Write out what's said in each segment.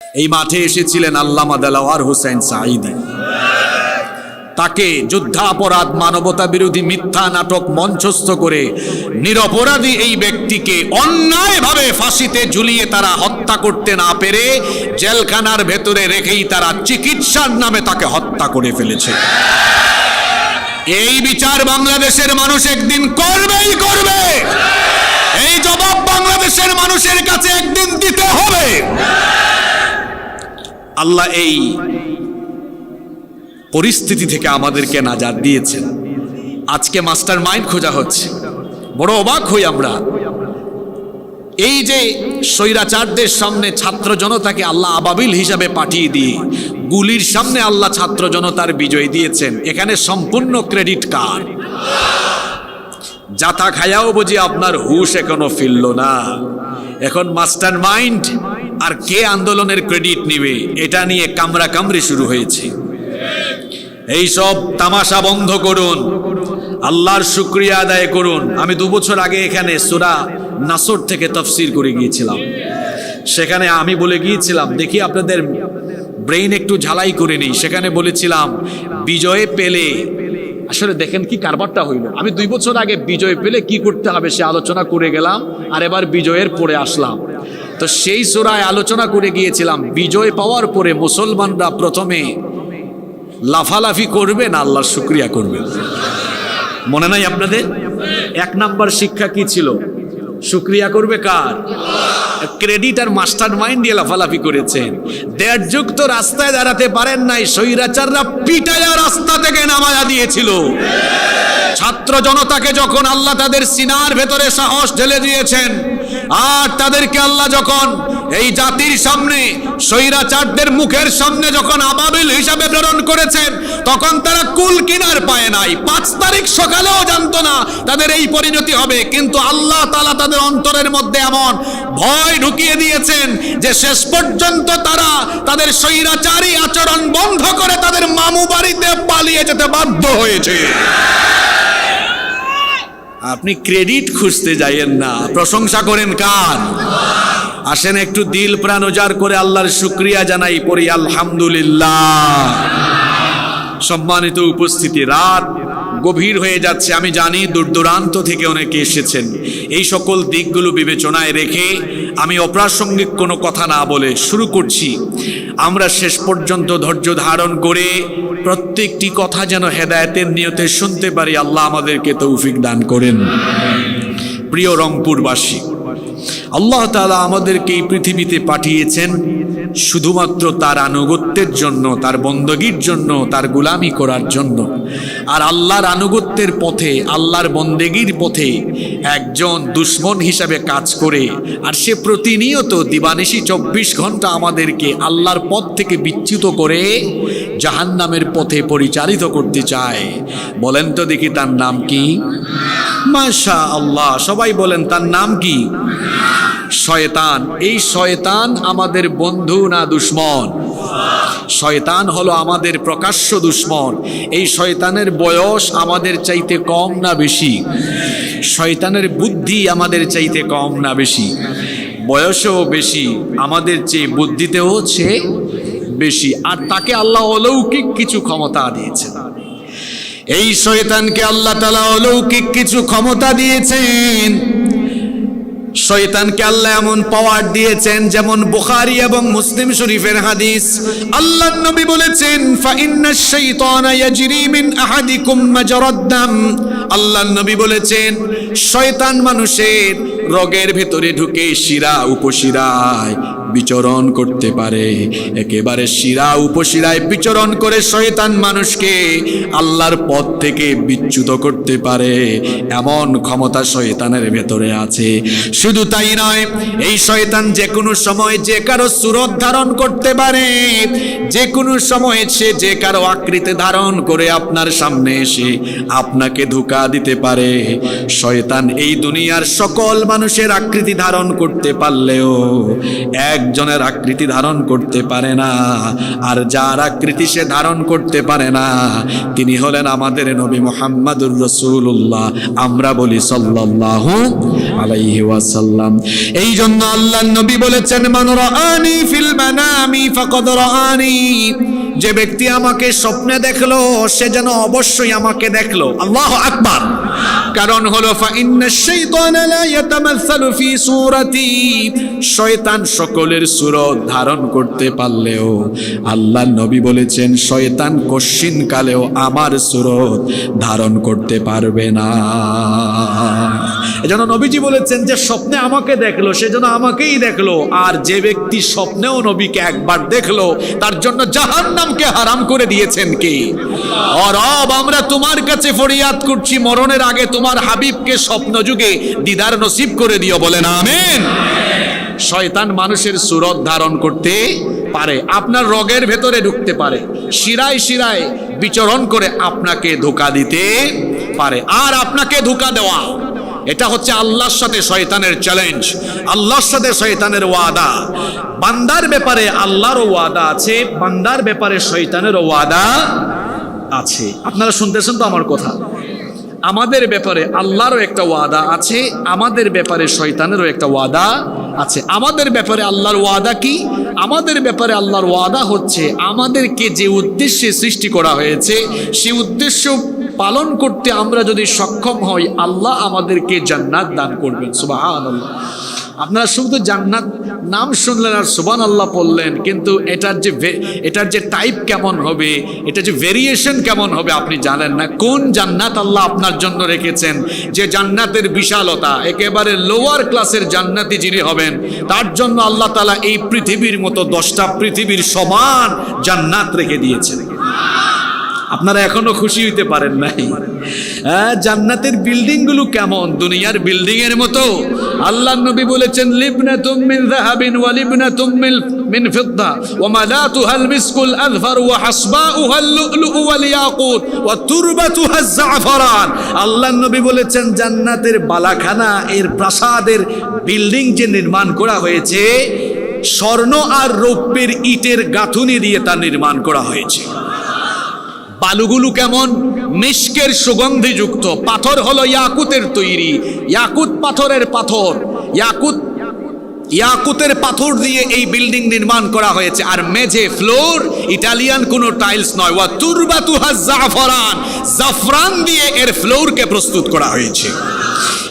এই মাঠে এসেছিলেন আল্লামা দেলাওয়ার হোসেন সাঈদী। তাকে যুদ্ধাপরাধ, মানবতা বিরোধী মিথ্যা নাটক মঞ্চস্থ করে নিরপরাধী এই ব্যক্তিকে অন্যায়ভাবে ফাঁসিতে ঝুলিয়ে তারা হত্যা করতে না পেরে জেলখানার ভেতরে রেখেই তারা চিকিৎসার নামে তাকে হত্যা করে ফেলেছে। এই বিচার বাংলাদেশের মানুষ একদিন করবেই করবে। এই জবাব বাংলাদেশের মানুষের কাছে একদিন দিতে হবে। আল্লাহ এই পরিস্থিতি থেকে আমাদেরকে নাজাত দিয়েছেন। আজকে মাস্টার মাইন্ড খোঁজা হচ্ছে। বড় অবাক হই আমরা। এই যে স্বৈরাচারদের সামনে ছাত্র জনতাকে আল্লাহ আবাবিল হিসাবে পাঠিয়ে দিয়ে গুলির সামনে আল্লাহ ছাত্র জনতার বিজয় দিয়েছেন, এখানে সম্পূর্ণ ক্রেডিট কার? যাতা খায়াও বুঝি আপনার হুশ এখনো ফিরল না। এখন মাস্টার মাইন্ড আর কে আন্দোলনের ক্রেডিট নিবে, এটা নিয়ে কামরা কামড়ি শুরু হয়েছে। এই সব তামাশা বন্ধ করুন, আল্লাহর শুকরিয়া আদায় করুন। আমি 2 বছর আগে এখানে সূরা নাসর থেকে তাফসীর করে গিয়েছিলাম। সেখানে আমি বলে গিয়েছিলাম, দেখি আপনাদের ব্রেইন একটু ঝালাই করে নিই। সেখানে বলেছিলাম বিজয় পেলে আসলে দেখেন কি কারবারটা হইল। আমি 2 বছর আগে বিজয় পেলে কি করতে হবে সে আলোচনা করে গেলাম, আর এবার বিজয়ের পরে আসলাম। তো সেই সূরায় আলোচনা করে গিয়েছিলাম, বিজয় পাওয়ার পরে মুসলমানরা প্রথমে লাফালাফি করবে না আল্লাহর শুকরিয়া করবে। মনে নাই আপনাদের? 1 নাম্বার শিক্ষা কি ছিল? শুকরিয়া করবে কার? ক্রেডিট আর মাস্টার মাইন্ড দিয়ে লাফালাফি করেছেন। 1.5 যুগ তো রাস্তায় দাঁড়াতে পারেন নাই, স্বৈরাচাররা পিটায়া রাস্তা থেকে নামায়া দিয়েছিল। ছাত্র জনতাকে যখন আল্লাহ তাদের সিনার ভেতরে সাহস ঢেলে দিয়েছেন, আর তাদেরকে আল্লাহ যখন এই জাতির সামনে, স্বৈরাচারদের মুখের সামনে যখন আবাবিল হিসাবে প্রেরণ করেছেন, তখন তারা কুল কিনার পায় নাই। 5 তারিখ সকালেও জানতো না তাদের এই পরিণতি হবে, কিন্তু আল্লাহ তাআলা তাদের অন্তরের মধ্যে এমন ভয় ঢুকিয়ে দিয়েছেন যে শেষ পর্যন্ত তারা তাদের স্বৈরাচারী আচরণ বন্ধ করে তাদের মামু বাড়িতে পালিয়ে যেতে বাধ্য হয়েছে। আপনি ক্রেডিট খুঁজতে যাইয়েন না, প্রশংসা করেন কার? আসেন একটু দিল প্রাণ উজাড় করে আল্লাহর শুকরিয়া জানাই, পড়ি আলহামদুলিল্লাহ। সম্মানিত উপস্থিতি, রাত গভীর হয়ে যাচ্ছে, আমি জানি দূর দূরান্ত থেকে অনেকে এসেছেন। এই সকল দিকগুলো বিবেচনায় রেখে আমি অপ্রাসঙ্গিক কোনো কথা না বলে শুরু করছি। আমরা শেষ পর্যন্ত ধৈর্য ধারণ করে প্রত্যেকটি কথা যেন হেদায়েতের নিয়তে শুনতে পারি, আল্লাহ আমাদেরকে তৌফিক দান করেন। প্রিয় রংপুরবাসী, আল্লাহ তাআলা আমাদেরকে এই পৃথিবীতে পাঠিয়েছেন শুধুমাত্র তার আনুগত্যের জন্য, তার বন্দগির জন্য, তার গোলামি করার জন্য। আর আল্লাহর আনুগত্যের পথে, আল্লাহর বন্দেগির পথে একজন দুশ্মন হিসাবে কাজ করে, আর সে প্রতিনিয়ত দিবানিশি 24 ঘন্টা আমাদেরকে আল্লাহর পথ থেকে বিচ্যুত করে জাহান্নামের পথে পরিচালিত করতে চায়। বলেন তো দেখি তার নাম কি? মাশাআল্লাহ, সবাই বলেন তার নাম কি? শয়তান। এই শয়তান আমাদের বন্ধু না দুশ্মন? শয়তান হলো আমাদের প্রকাশ্য দুশ্মন। এই শয়তানের বয়স আমাদের চাইতে কম না বেশি? শয়তানের বুদ্ধি আমাদের চাইতে কম না বেশি? বয়সেও বেশি, আমাদের চেয়ে বুদ্ধিতেও চেয়ে বেশি। আর তাকে আল্লাহ অলৌকিক কিছু ক্ষমতা দিয়েছেন। এই শয়তানকে আল্লাহ তাআলা অলৌকিক কিছু ক্ষমতা দিয়েছেন। শয়তানকে আল্লাহ এমন পাওয়ার দিয়েছেন, যেমন বুখারী এবং মুসলিম শরীফের হাদিস, আল্লাহর নবী বলেছেন, ফা ইন্নাশ শাইতানা ইয়াজরি মিন আহাদিকুম মাজরাদ দাম। আল্লাহর নবী বলেছেন, শয়তান মানুষের রগের ভেতরে ঢুকে শিরা উপশিরায় বিচরণ করতে পারে। একেবারে শিরা উপশিরায় বিচরণ করে শয়তান মানুষকে আল্লাহর পথ থেকে বিচ্যুত করতে পারে, এমন ক্ষমতা শয়তানের ভেতরে আছে। শুধু তাই নয়, এই শয়তান যে কোনো সময় যে কারো সুরত ধারণ করতে পারে, যে কোনো সময় সে যে কারো আকৃতি ধারণ করে আপনার সামনে এসে আপনাকে ধোঁকা দিতে পারে। শয়তান এই দুনিয়ার সকল মানুষের আকৃতি ধারণ করতে পারলেও একজনের আকৃতি ধারণ করতে পারে না, আর যার আকৃতি সে ধারণ করতে পারে না তিনি হলেন আমাদের নবী মুহাম্মাদুর রাসূলুল্লাহ। আমরা বলি সাল্লাল্লাহু আলাইহি ওয়াসাল্লাম। এই জন্য আল্লাহর নবী বলেছেন, মান রাআনি ফিল মানামি ফাকাদ রাআনি, যে ব্যক্তি আমাকে স্বপ্নে দেখলো সে যেন অবশ্যই আমাকে দেখলো। আল্লাহু আকবার। কারণ হলো ফা ইন্নাশ শাইতানা লা ইয়াতামাসসালু ফি সূরাতি, শয়তান সকলের সূরত ধারণ করতে পারলেও আল্লাহর নবী বলেছেন শয়তান কশিন কালেও আমার সূরত ধারণ করতে পারবে না। এজন্য নবীজি বলেছেন যে স্বপ্নে আমাকে দেখলো সে যেন আমাকেই দেখলো, আর যে ব্যক্তি স্বপ্নেও নবীকে একবার দেখলো তার জন্য জাহান্নামকে হারাম করে দিয়েছেন কে? ও রব, আমরা তোমার কাছে ফরিয়াদ করছি মরণের আগে তোমার হাবিবকে স্বপ্ন যুগে দিদার নসিব করে দিও, বলেন আমিন। শয়তান মানুষের সূরত ধারণ করতে পারে, আপনার রগের ভেতরে ঢুকতে পারে, শিরায় শিরায় বিচরণ করে আপনাকে ধোঁকা দিতে পারে। আর আপনাকে ধোঁকা দেওয়া, এটা হচ্ছে আল্লাহর সাথে শয়তানের চ্যালেঞ্জ, আল্লাহর সাথে শয়তানের ওয়াদা। বান্দার ব্যাপারে আল্লাহরও ওয়াদা আছে, বান্দার ব্যাপারে শয়তানেরও ওয়াদা আছে। আপনারা শুনতেছেন তো আমার কথা? আমাদের ব্যাপারে আল্লাহরও একটা ওয়াদা আছে, আমাদের ব্যাপারে শয়তানেরও একটা ওয়াদা আছে। আমাদের ব্যাপারে আল্লাহর ওয়াদা কি? আমাদের ব্যাপারে আল্লাহর ওয়াদা হচ্ছে আমাদেরকে যে উদ্দেশ্যে সৃষ্টি করা হয়েছে সেই উদ্দেশ্য পালন করতে আমরা যদি সক্ষম হই আল্লাহ আমাদেরকে জান্নাত দান করবেন। সুবহানাল্লাহ। আপনারা শুধু জান্নাত নাম শুনলেন আর সুবহানাল্লাহ বললেন, কিন্তু এটার যে টাইপ কেমন হবে, এটা যে ভেরিয়েশন কেমন হবে আপনি জানেন না। কোন জান্নাত আল্লাহ আপনার জন্য রেখেছেন, যে জান্নাতের বিশালতা, একেবারে লোয়ার ক্লাসের জান্নাতি যিনি হবেন তার জন্য আল্লাহ তাআলা এই পৃথিবীর মতো 10টা পৃথিবীর সমান জান্নাত রেখে দিয়েছেন। আপনারা এখনো খুশি হইতে পারেন নাই? জান্নাতের বিল্ডিং গুলো কেমন? দুনিয়ার বিল্ডিং এর মতো? আল্লাহর নবী বলেছেন, লিবনাতুম মিন যাহাবিন ওয়া লিবনাতুম মিন ফিদ্দা ওয়া মালাতুহাল মিসকুল আযফার ওয়া হাসবাউহাল লুলু ওয়াল ইয়াকুত ওয়া তুরবাতুহাজ জাফরান। আল্লাহর নবী বলেছেন জান্নাতের বালাখানা, এর প্রাসাদের বিল্ডিং যে নির্মাণ করা হয়েছে স্বর্ণ আর রৌপ্যের ইটের গাঁথুনি দিয়ে তা নির্মাণ করা হয়েছে। বালুগুলো কেমন? মিশকের সুগন্ধি যুক্ত, পাথর হলো ইয়াকুতের তৈরি, ইয়াকুত পাথরের পাথর, ইয়াকুতের পাথর দিয়ে এই বিল্ডিং নির্মাণ করা হয়েছে। আর মেঝে ফ্লোর ইটালিয়ান কোনো টাইলস নয়, ওয়া তুরবাতুহাজ জাফরান, জাফরান দিয়ে এর ফ্লোরকে প্রস্তুত করা হয়েছে।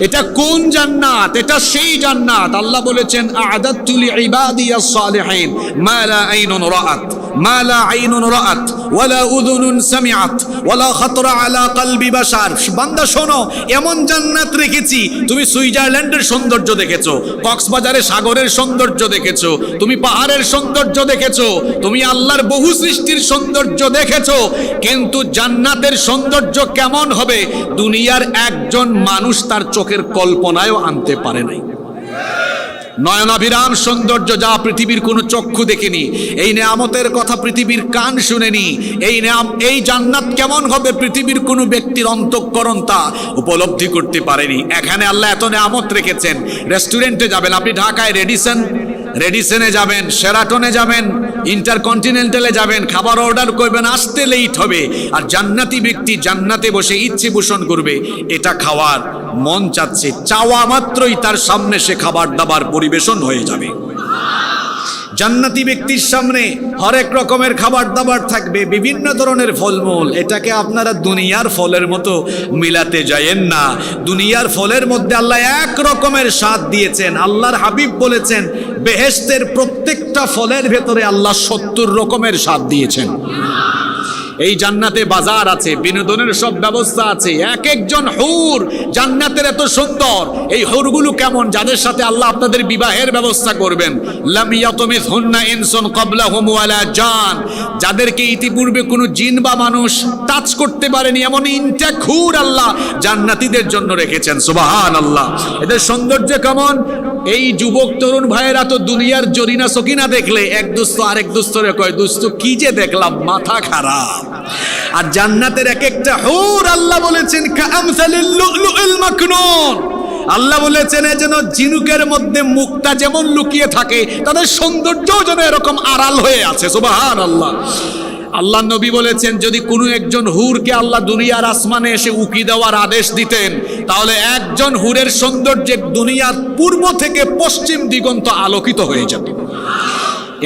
এটা কোন জান্নাত? এটা সেই জান্নাত আল্লাহ বলেছেন, আ'দাতু লিইবাদিয়াস সালিহিন মা লা আইনুন রাআত মা লা আইনুন রাআত ওয়ালা উযুনুন সামিআত ওয়ালা খাতরা আলা কলবি বাশার। বান্দা শোনো, এমন জান্নাত রেখেছি, তুমি সুইজারল্যান্ডের সৌন্দর্য দেখেছো, কক্সবাজারে সাগরের সৌন্দর্য দেখেছো, তুমি পাহাড়ের সৌন্দর্য দেখেছো, তুমি আল্লাহর বহু সৃষ্টির সৌন্দর্য দেখেছো, কিন্তু জান্নাতের সৌন্দর্য কেমন হবে দুনিয়ার একজন মানুষ তার চোখের কল্পনায়ও আনতে পারে নাই। নয়নাভিরাম সৌন্দর্য যা পৃথিবীর কোনো চক্ষু দেখেনি, এই নেয়ামতের কথা পৃথিবীর কান শুনেনি, এই জান্নাত কেমন হবে পৃথিবীর কোনো ব্যক্তির অন্তঃকরণ তা উপলব্ধি করতে পারেনি। এখানে আল্লাহ এত নেয়ামত রেখেছেন। রেস্টুরেন্টে যাবেন আপনি, ঢাকায় রেডিসনে যাবেন, শেরাটনে যাবেন, ইন্টারকন্টিনেন্টালে যাবেন, খাবার অর্ডার করবেন, আসতে লেট হবে। আর জান্নাতি ব্যক্তি জান্নাতে বসে ইচ্ছে পোষণ করবে, এটা খাওয়ার মন চাচ্ছে, চাওয়া মাত্রই তার সামনে সে খাবার দাবার পরিবেশন হয়ে যাবে। জান্নাতি ব্যক্তির সামনে হরেক রকমের খাবার দাবার থাকবে, বিভিন্ন ধরনের ফলমূল। এটাকে আপনারা দুনিয়ার ফলের মতো মিলাতে যায়েন না। দুনিয়ার ফলের মধ্যে আল্লাহ এক রকমের স্বাদ দিয়েছেন। আল্লাহর হাবিব বলেছেন বেহেশতের প্রত্যেকটা ফলের ভেতরে আল্লাহ 70 রকমের স্বাদ দিয়েছেন। এই জান্নাতে বাজার আছে, বিনোদনের সব ব্যবস্থা আছে, এক একজন হুর জান্নাতের এত সুন্দর। এই হুরগুলো কেমন? যাদের সাথে আল্লাহ আপনাদের বিবাহের ব্যবস্থা করবেন। লাম ইয়াতমিসহুন্না ইনসুন ক্বাবলাহুম ওয়ালা জান, যাদেরকে ইতিপূর্বে কোনো জিন বা মানুষ টাচ করতে পারেনি, এমন ইনটেক হুর আল্লাহ জান্নাতীদের জন্য রেখেছেন। সুবহানাল্লাহ। এদের সৌন্দর্য কেমন? এই যুবক তরুণ ভাইয়েরা তো দুনিয়ার জরিনা সকিনা দেখলে এক দুস্থ আরেক দুস্থরে কয়, দুস্থ কি যে দেখলাম, মাথা খারাপ। আর জান্নাতের এক একটা হুর আল্লাহ বলেছেন কামসালিল লুলুল মাকনুন, আল্লাহ বলেছেন এ যেন ঝিনুকের মধ্যে মুক্তা যেমন লুকিয়ে থাকে, তাদের সৌন্দর্যও যেন এরকম আড়াল হয়ে আছে। সুবহানাল্লাহ। আল্লাহ নবী বলেছেন যদি কোনো একজন হুরকে আল্লাহ দুনিয়ার আসমানে এসে উকি দেওয়ার আদেশ দিতেন, তাহলে একজন হুরের সৌন্দর্যে দুনিয়ার পূর্ব থেকে পশ্চিম দিগন্ত আলোকিত হয়ে যেত।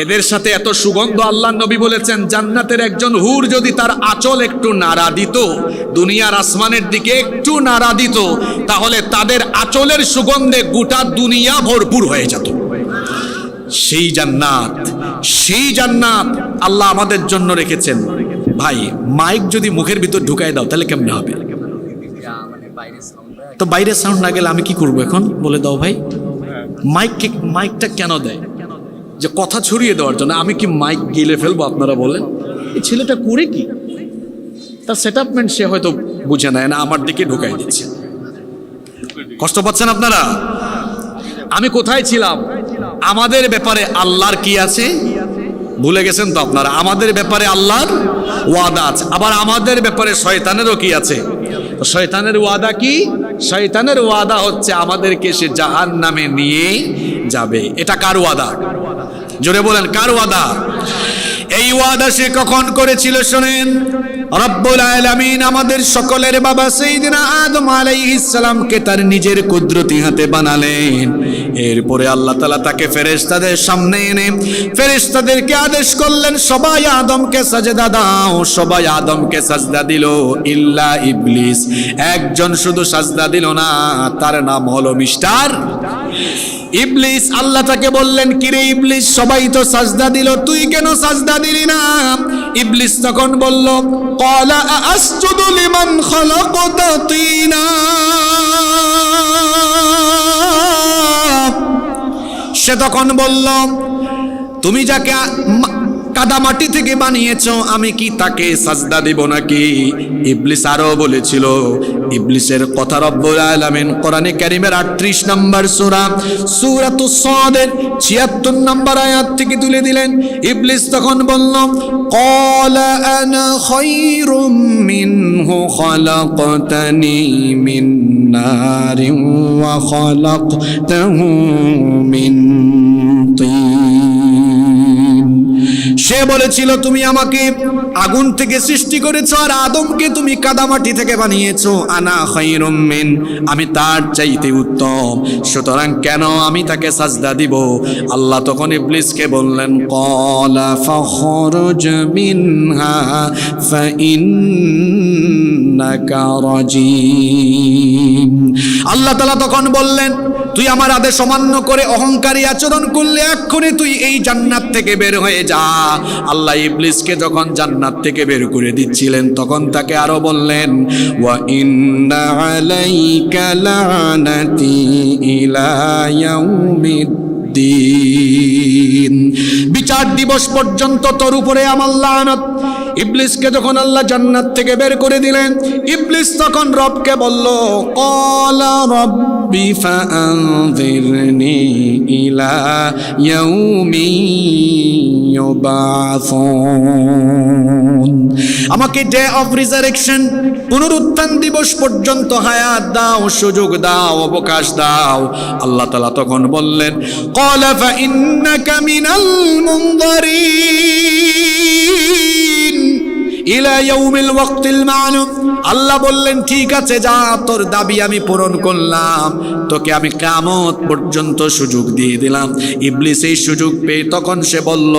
এদের সাথে এত সুগন্ধ, আল্লাহ নবী বলেছেন জান্নাতের একজন হুর যদি তার আঁচল একটু নাড়া দিত, দুনিয়ার আসমানের দিকে একটু নাড়া দিত, তাহলে তাদের আঁচলের সুগন্ধে গোটা দুনিয়া ভরপুর হয়ে যেত। সেই জান্নাত, সেই জান্নাত আল্লাহ আমাদের জন্য রেখেছেন। ভাই মাইক যদি মুখের ভিতর ঢুকাই দাও তাহলে কেমনে হবে? তো বাইরে সাউন্ড না গেলে আমি কি করবো এখন বলে দাও ভাই? মাইকটা কেন দেয়? যে কথা ছড়িয়ে দেওয়ার জন্য। আমি কি মাইক গিলে ফেলবো? আপনারা বলেন এই ছেলেটা করে কি? তার সেটআপমেন্ট সে হয়তো বুঝে নেয় না, আমার দিকে ঢুকাই দিচ্ছে। কষ্ট পাচ্ছেন আপনারা? আমি কোথায় ছিলাম? আমাদের ব্যাপারে আল্লাহর কি আছে ভুলে গেছেন তো আপনারা? আমাদের ব্যাপারে আল্লাহর ওয়াদা আছে, আবার আমাদের ব্যাপারে শয়তানেরও কি আছে? শয়তানের ওয়াদা কি? শয়তানের ওয়াদা হচ্ছে আমাদেরকে সে জাহান্নামে নিয়ে যাবে। এটা কার ওয়াদা? জোরে বলেন কার ওয়াদা? এই ওয়াদা সে কখন করেছিল শোনেন। রব্বুল আলামিন আমাদের সকলের বাবা সাইয়্যিদিনা আদম আলাইহিস সালামকে তার নিজের কুদরতি হাতে বানালেন। এরপরে আল্লাহ তাআলা তাকে ফেরেশতাদের সামনে এনে ফেরেশতাদেরকে আদেশ করলেন সবাই আদমকে সাজদা দাও। সবাই আদমকে সাজদা দিল, ইল্লা ইবলিস। একজন শুধু সাজদা দিল না, তার নাম হলো মিস্টার ইবলিস। আল্লাহ তাকে বললেন কিরে ইবলিস, সবাই তো সাজদা দিল, তুই কেন সাজদা দিলি না? ইবলিস তখন বলল ক্বালা আসজুদু লিমান খালাকতা তিনা। সে তখন বলল তুমি যাকে কাদা মাটি থেকে বানিয়েছো আমি কি তাকে সাজদা দিব নাকি? ইবলিস আরো বলেছিল, ইবলিসের কথা রব্বুল আলামিন কোরআনে কারীমের 38 নম্বর সূরা সূরাতুস সাদের 76 নম্বর আয়াত থেকে তুলে দিলেন। ইবলিস তখন বলল ক্বালা আনা খায়রুম মিনহু খালাকতানি মিন নারিন ওয়া খালাকতাহু মিন তিন। সে বলেছিল তুমি আমাকে আগুন থেকে সৃষ্টি করেছো আর আদমকে তুমি কাদামাটি থেকে বানিয়েছো। আনা খায়রুম মিন, আমি তার চাইতে উত্তম, সুতরাং কেন আমি তাকে সাজদা দিব? আল্লাহ তখন ইবলিসকে বললেন ক্বালা ফাখরুজ মিনহা ফাইন্নাকা রাজিম। আল্লাহ তাআলা তখন বললেন তুই আমার আদেশ অমান্য করে অহংকারী আচরণ করলে এক্ষুনি তুই এই জান্নাত থেকে বের হয়ে যা। আল্লাহ ইবলিসকে যখন জান্নাত থেকে বের করে দিচ্ছিলেন তখন তাকে আরো বললেন ওয়া ইন্না আলাইকা লানাতি ইলা ইয়াউমিদ্দিন, বিচার দিবস পর্যন্ত তোর উপরে আমার লানত। ইবলিসকে যখন আল্লাহ জান্নাত থেকে বের করে দিলেন, ইবলিস তখন রবকে বলল ক্বালা রাব্বি ফাআনযিরনি ইলা ইয়াউমি ইউবাসুন, আমাকে ডে অফ রিজারেকশন পুনরুত্থান দিবস পর্যন্ত হায়াত দাও, সুযোগ দাও, অবকাশ দাও। আল্লাহ তাআলা তখন বললেন ক্বালা ফাইন্নাকা মিনাল মুনযারিন ইলা ইয়াউমিল ওয়াক্তিল মা'লুম। আল্লাহ বললেন ঠিক আছে যা, তোর দাবি আমি পূরণ করলাম, তোকে আমি কিয়ামত পর্যন্ত সুযোগ দিয়ে দিলাম। ইবলিস এই সুযোগ পেয়ে তখন সে বলল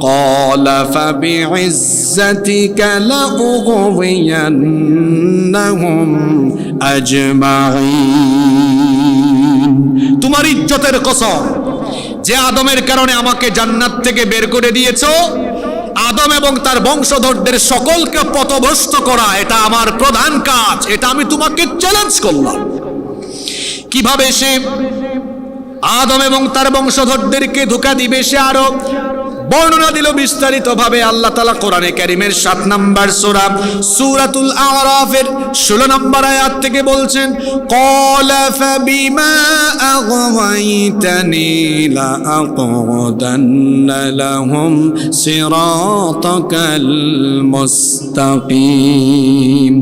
ক্বালা ফাবিইজ্জাতিকা লাউগওয়িয়ান্নাহুম আজমাইন, তোমার ইজ্জতের কসম, যে আদমের কারণে আমাকে জান্নাত থেকে বের করে দিয়েছো, আদম এবং তার বংশধরদের সকলকে পথভ্রষ্ট করা এটা আমার প্রধান কাজ, এটা আমি তোমাকে চ্যালেঞ্জ করলাম। কিভাবে সে আদম এবং তার বংশধরদেরকে ধোঁকা দিবে সে আরো বর্ণনা দিল বিস্তারিত ভাবে আল্লাহ তাআলা কোরআনে কারীমের 7 নম্বর সূরা সূরাতুল আরাফের 16 নম্বর আয়াত থেকে বলছেন, ক্বালা ফাবিমা আগাওয়াইতানি লা aqudanna lahum siratakal mustaqim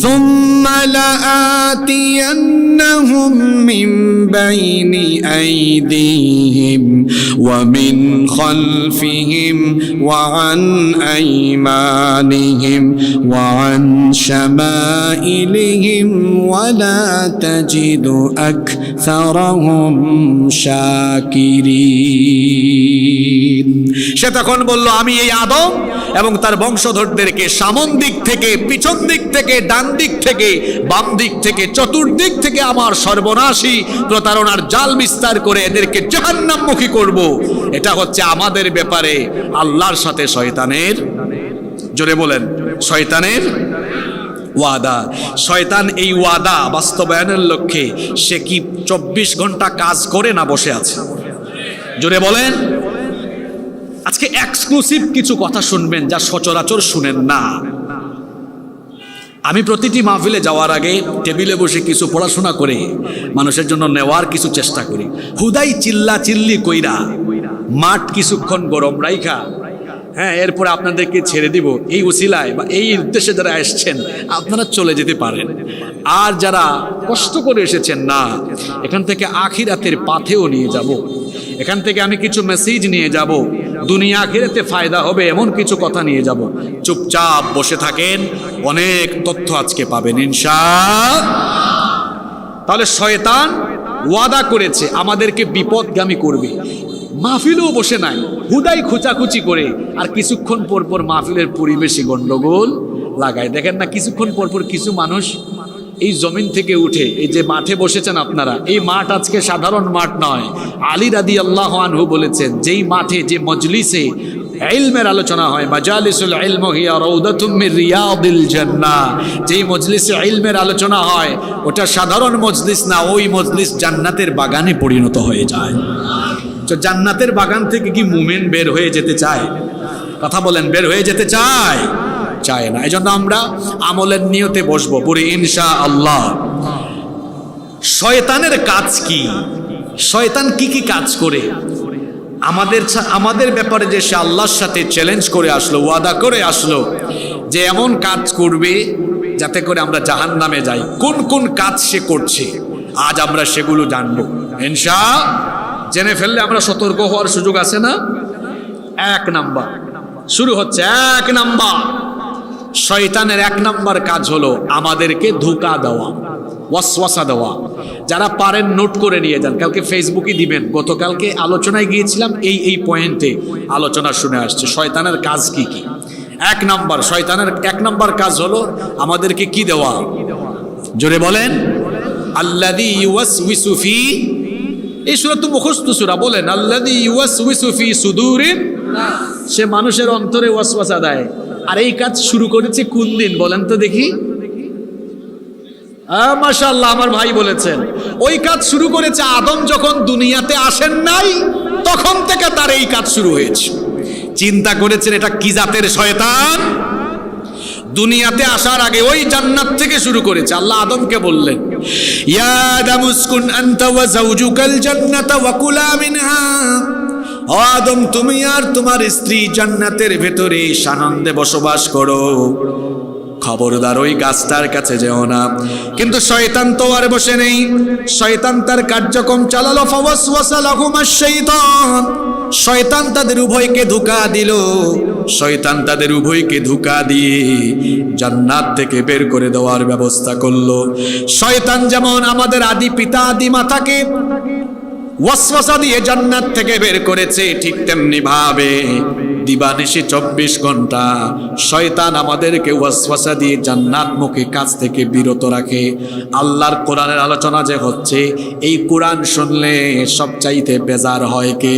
thumma la'atiyannahum min bayni aydihim wa min khalfihim wa an aymanihim wa an shamailihim wa la tajidu aktharahum শাকিরিন। সে তখন বলল, আমি এই আদম এবং তার বংশধরদেরকে সামন দিক থেকে, পিছন দিক থেকে, ডান দিক থেকে, বাম দিক থেকে, চতুর্দিক থেকে আমার সর্বনাশী প্রতারণার জাল বিস্তার করে এদেরকে জাহান্নামমুখী করব। এটা হচ্ছে আমাদের ব্যাপারে আল্লাহর সাথে শয়তানের, জোরে বলেন, শয়তানের ওয়াদা। শয়তান এই ওয়াদা বাস্তবায়নের লক্ষ্যে সে কি 24 ঘন্টা কাজ করে না বসে আছে? জোরে বলেন। আজকে এক্সক্লুসিভ কিছু কথা শুনবেন যা সচরাচর শুনেন না। আমি প্রতিটি মাহফিলে যাওয়ার আগে টেবিলে বসে কিছু পড়াশোনা করে মানুষের জন্য নেওয়ার কিছু চেষ্টা করি। হুদাই চিল্লা চিল্লি কইরা মাঠ কিছুক্ষণ গরম রাইখা, হ্যাঁ, এরপরে আপনাদেরকে ছেড়ে দিব এই উসিলায় বা এই উদ্দেশ্যে যারা এসছেন আপনারা চলে যেতে পারেন। আর যারা কষ্ট করে এসেছেন না, এখান থেকে আখিরাতের পাথেও নিয়ে যাব। এখান থেকে আমি কিছু মেসেজ নিয়ে যাব, দুনিয়া আখিরাতে ফায়দা হবে এমন কিছু কথা নিয়ে যাব। চুপচাপ বসে থাকেন, অনেক তথ্য আজকে পাবেন ইনশাআল্লাহ। তাহলে শয়তান ওয়াদা করেছে আমাদেরকে বিপদগামী করবে। মাহফিলেও বসে নাই, হুদাই খুচাখুচি করে আর কিছুক্ষণ পর পর মাহফিলের পরিবেশে গন্ডগোল লাগায়। দেখেন না, কিছুক্ষণ পর পর কিছু মানুষ এই জমিন থেকে উঠে, এই যে মাঠে বসেছেন আপনারা, এই মাঠ আজকে সাধারণ মাঠ নয়। আলী রাদিয়াল্লাহু আনহু বলেছেন, যেই মাঠে, যে মজলিসে ইলমের আলোচনা হয়, মাজালিসুল ইলম হিয়া রাউদাতুম মির রিয়াদিল জান্নাহ, যেই মজলিসে ইলমের আলোচনা হয় ওটা সাধারণ মজলিস না, ওই মজলিস জান্নাতের বাগানে পরিণত হয়ে যায়। তো জান্নাতের বাগান থেকে কি মুমিন বের হয়ে যেতে চায়? কথা বলেন, বের হয়ে যেতে চায়? চায় না। এজন্য আমরা আমলের নিয়তে বসবো পুরো ইনশাআল্লাহ। শয়তানের কাজ কি? শয়তান কি কি কাজ করে? আমাদের ব্যাপারে যে সে আল্লাহর সাথে চ্যালেঞ্জ করে আসলো, ওয়াদা করে আসলো যে এমন কাজ করবে যাতে করে আমরা জাহান্নামে যাই। কোন কোন কাজ সে করছে আজ আমরা সেগুলো জানবো ইনশাআল্লাহ। জেনে ফেললে আমরা সতর্ক হওয়ার সুযোগ আছে না? 1 নাম্বার শুরু হচ্ছে। 1 নাম্বার, শয়তানের 1 নাম্বার কাজ হলো আমাদেরকে ধোঁকা দেওয়া, ওয়াসওয়াসা দেওয়া। যারা পারেন নোট করে নিয়ে যান, কালকে ফেসবুকে দিবেন। গতকালকে আলোচনায় গিয়েছিলাম, এই পয়েন্টে আলোচনা শুনে আসছে শয়তানের কাজ কি কি। 1 নাম্বার, শয়তানের 1 নাম্বার কাজ হলো আমাদেরকে কি দেওয়া? জোরে বলেন, আল্লাযী ইউওয়াসউইসু ফি, এই সূরা তো মুখস্থ সূরা, বলেন আল্লাযী ইউওয়াসউইসু ফি সুদুরিন নাস, সে মানুষের অন্তরে ওয়াসওয়াসা দেয়। আর এই কাজ শুরু করেছে কোন দিন বলেন তো দেখি? মাশাআল্লাহ, আমার ভাই বলেছেন ওই কাজ শুরু করেছে আদম যখন দুনিয়াতে আসেন নাই, তখন থেকে তার এই কাজ শুরু হয়েছে। চিন্তা করেছেন এটা কি জাতের শয়তান? দুনিয়াতে আসার আগে ওই জান্নাত থেকে শুরু করেছে। আল্লাহ আদমকে বললেন, ইয়া আদম উসকুন আনতা ওয়া যাওজুকাল জান্নাতা ওয়া কুলা মিনহা, ও আদম তুমি আর তোমার স্ত্রী জান্নাতের ভেতরে আনন্দে বসবাস করো, খবরদার ওই গাছটার কাছে যেও না। কিন্তু শয়তান তো আর বসে নেই, শয়তান তার কার্যক্রম চালালো। ফাওয়াসওয়াসা লাহুমাশ শাইতান, শয়তান তাদের উভয়কে ধোঁকা দিল। শয়তান তাদের উভয়কে ধোঁকা দিয়ে জান্নাত থেকে বের করে দেওয়ার ব্যবস্থা করলো। শয়তান যেমন আমাদের আদি পিতা আদি মাতাকে ওয়াসওয়াসা দিয়ে জান্নাত থেকে বের করেছে, ঠিক তেমনি ভাবে দিবানিশি 24 ঘন্টা শয়তান আমাদেরকে ওয়াসওয়াসা দিয়ে জান্নাতমুখী কাজ থেকে বিরত রাখে। আল্লাহর কোরআনের আলোচনা যে হচ্ছে, এই কোরআন শুনলে সবচাইতে বেজার হয় কে?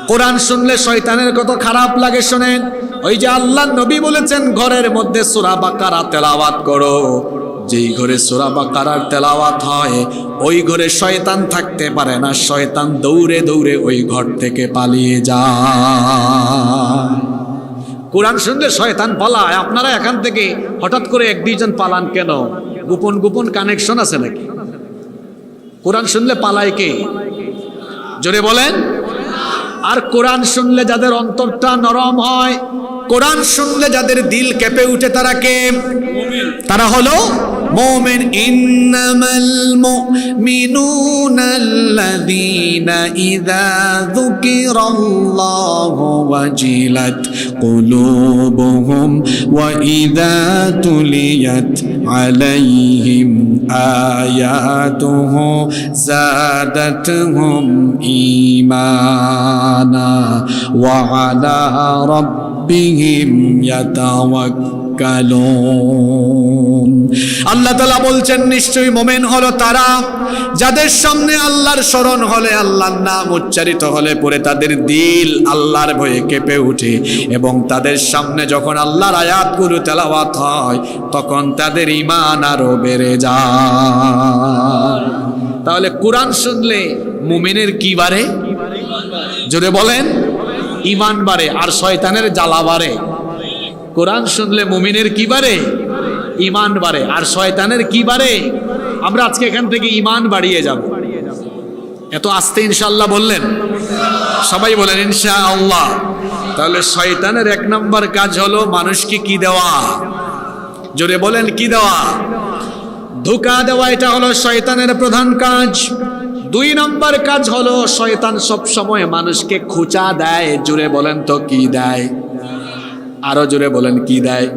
কোরআন শুনলে শয়তানের কত খারাপ লাগে শোনেন। ওই যে আল্লাহর নবী বলেছেন, ঘরের মধ্যে সূরা বাকারা তেলাওয়াত করো, যেই ঘরে সূরা বাকারার তেলাওয়াত হয় ওই ঘরে শয়তান থাকতে পারে না, শয়তান দৌড়ে দৌড়ে ওই ঘর থেকে পালিয়ে যায়। কোরআন শুনলে শয়তান পালায়। আপনারা এখান থেকে হঠাৎ করে এক দুইজন পালান কেন? গোপন গোপন কানেকশন আছে নাকি? কোরআন শুনলে পালায় কে? জোরে বলেন। আর কোরআন শুনলে যাদের অন্তরটা নরম হয়, কোরআন শুনলে যাদের দিল কেঁপে উঠে, তারা কে? তারা হলো মুমিন। ইন্নামাল মুমিনুনাল্লাযীনা ইযা যুকিরাল্লাহু ওয়াজিলাত কুলুবুহুম ওয়া ইযা তুলিয়াত আলাইহিম আয়াতুহু যাদাতুহুম ঈমানা ওয়া আলা রাব্বিহিম ইয়াতাওয়াক্কালুন। আল্লাহ তাআলা বলছেন নিশ্চয়ই মুমিন হলো তারা যাদের সামনে আল্লাহর স্মরণ হলে, আল্লাহর নাম উচ্চারিত হলে পরে তাদের দিল আল্লাহর ভয়ে কেঁপে ওঠে, এবং তাদের সামনে যখন আল্লাহর আয়াতগুলো তেলাওয়াত হয় তখন তাদের ঈমান আরো বেড়ে যায়। তাহলে কোরআন শুনলে মুমিনের কি বাড়ে? জোরে বলেন। ঈমান বাড়ে আর শয়তানের জ্বালা বাড়ে। কোরআন শুনলে মুমিনের কি বাড়ে? ঈমান বাড়ে। আর শয়তানের কি বাড়ে? আমরা আজকে এখান থেকে ঈমান বাড়িয়ে যাব। এত আস্তে ইনশাআল্লাহ বললেন? সবাই বলেন ইনশাআল্লাহ। তাহলে শয়তানের এক নম্বর কাজ হলো মানুষকে কি দেওয়া? জোরে বলেন কি দেওয়া? ধোঁকা দেওয়া। এটা হলো শয়তানের প্রধান কাজ। দুই নম্বর কাজ হলো শয়তান সব সময় মানুষকে খোঁচা দেয়। জোরে বলেন তো কি দেয়? আরো জোরে বলেন কি দেয়?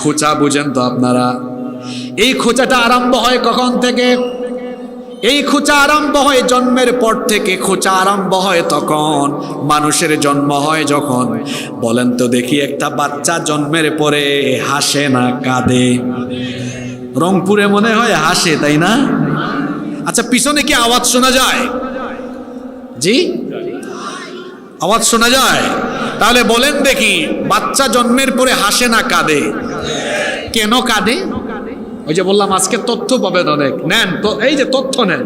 খোঁচা বুঝেন তো আপনারা? এই খোঁচাটা আরম্ভ হয় কখন থেকে? এই খোঁচা আরম্ভ হয় জন্মের পর থেকে। খোঁচা আরম্ভ হয় তখন মানুষের জন্ম হয় যখন। বলেন তো দেখি, একটা বাচ্চা জন্মের পরে হাসে না কাঁদে? রংপুরে মনে হয় হাসে, তাই না? আচ্ছা, পিছনে কি আওয়াজ শোনা যায়? জি, আওয়াজ শোনা যায়। তাহলে বলেন দেখি, বাচ্চা জন্মের পরে হাসে না কাঁদে? কেন কাঁদে? ওই যে বললাম আজকে তথ্য পাবেন অনেক, নেন তো, এই যে তথ্য নেন।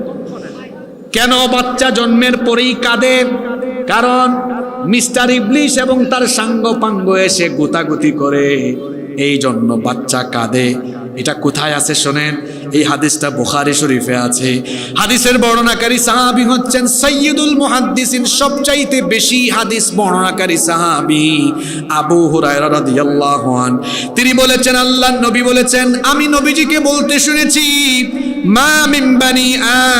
কেন বাচ্চা জন্মের পরেই কাঁদে? কারণ মিস্টার ইবলিশ এবং তার সাঙ্গ পাঙ্গ এসে গুতাগুতি করে, এই জন্য বাচ্চা কাঁদে। এটা কোথায় আছে শোনেন, এই হাদিসটা বুখারী শরীফে আছে। হাদিসের বর্ণনাকারী সাহাবী হচ্ছেন সাইয়্যিদুল মুহাদ্দিসিন, সবচাইতে বেশি হাদিস বর্ণনাকারী সাহাবী আবু হুরায়রা রাদিয়াল্লাহু আনহু। তিনি বলেছেন, আল্লাহর নবী বলেছেন, আমি নবীজিকে বলতে শুনেছি, মা মিন বানি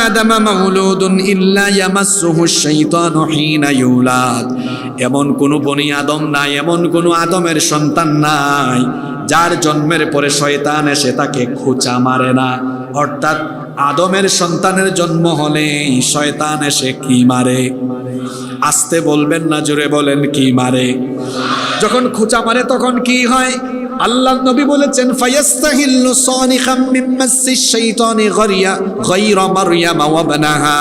আদম মাউলুদুন ইল্লা ইয়ামাসসুহু শাইতানু হিনা ইউলাদ। এমন কোন বনি আদম নাই, এমন কোন আদমের সন্তান নাই যার জন্মের পরে শয়তান এসে তাকে খোঁচা মারে না। অর্থাৎ আদমের সন্তানের জন্ম হলে শয়তান এসে কি মারে? আস্তে বলবেন না, জোরে বলেন কি মারে? যখন খোঁচা মারে তখন কি হয়? আল্লাহ নবী বলেছেন, ফায়াস্তাহিল্লু সানিখাম মিন মাসসিশ শাইতানি গায়রা মারইয়াম ওয়া বানাহা।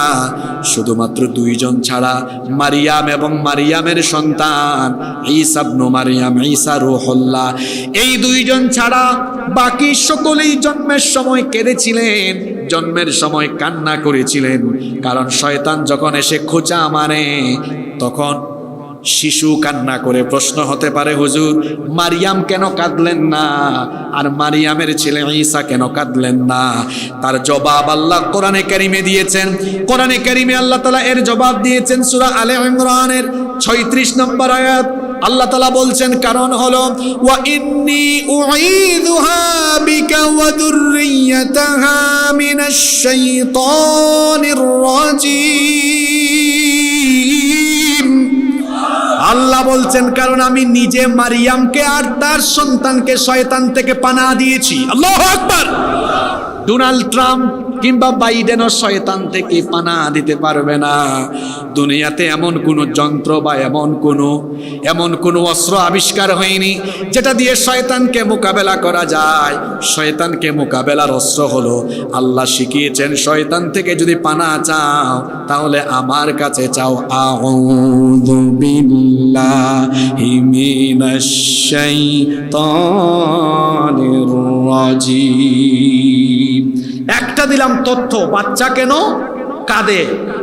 শুধুমাত্র দুইজন ছাড়া, মারিয়াম এবং মারিয়ামের সন্তান ঈসা ইবনে মারিয়াম, ঈসা রূহুল্লাহ, এই দুইজন ছাড়া বাকি সকলেই জন্মের সময় কেঁদেছিলেন, জন্মের সময় কান্না করেছিলেন। কারণ শয়তান যখন এসে খোঁচা মারে তখন শিশু কান্না করে। প্রশ্ন হতে পারে, হুজুর মারিয়াম কেন কাঁদলেন না, আর মারিয়ামের ছেলে ঈসা কেন কাঁদলেন না? তার জবাব আল্লাহ কোরআনে কারিমে দিয়েছেন। কোরআনে কারিমে আল্লাহ তাআলা এর জবাব দিয়েছেন সূরা আলে ইমরানের 36 নম্বর আয়াত। আল্লাহ তাআলা বলছেন, কারণ হলো ওয়া ইন্নী উঈযুহা বিকা ওয়া যুররিয়াতাহা মিনাশ শাইতানির রাজীম। আল্লাহ বলছেন, কারণ আমি নিজে মারিয়ামকে আর তার সন্তানকে শয়তান থেকে পানাহ দিয়েছি। আল্লাহু আকবার। ডোনাল্ড ট্রাম্প কিংবা বাইডেনও শয়তান থেকে পানা দিতে পারবে না। দুনিয়াতে এমন কোনো যন্ত্র বা এমন কোনো অস্ত্র আবিষ্কার হয়নি যেটা দিয়ে শয়তানকে মোকাবেলা করা যায়। শয়তানকে মোকাবেলার অস্ত্র হলো আল্লাহ শিখিয়েছেন, শয়তান থেকে যদি পানা চাও তাহলে আমার কাছে চাও। আউযু বিল্লাহি মিনাশ শাইতানির রাজিম। একটা দিলাম তথ্য, বাচ্চা কেন কাঁদে,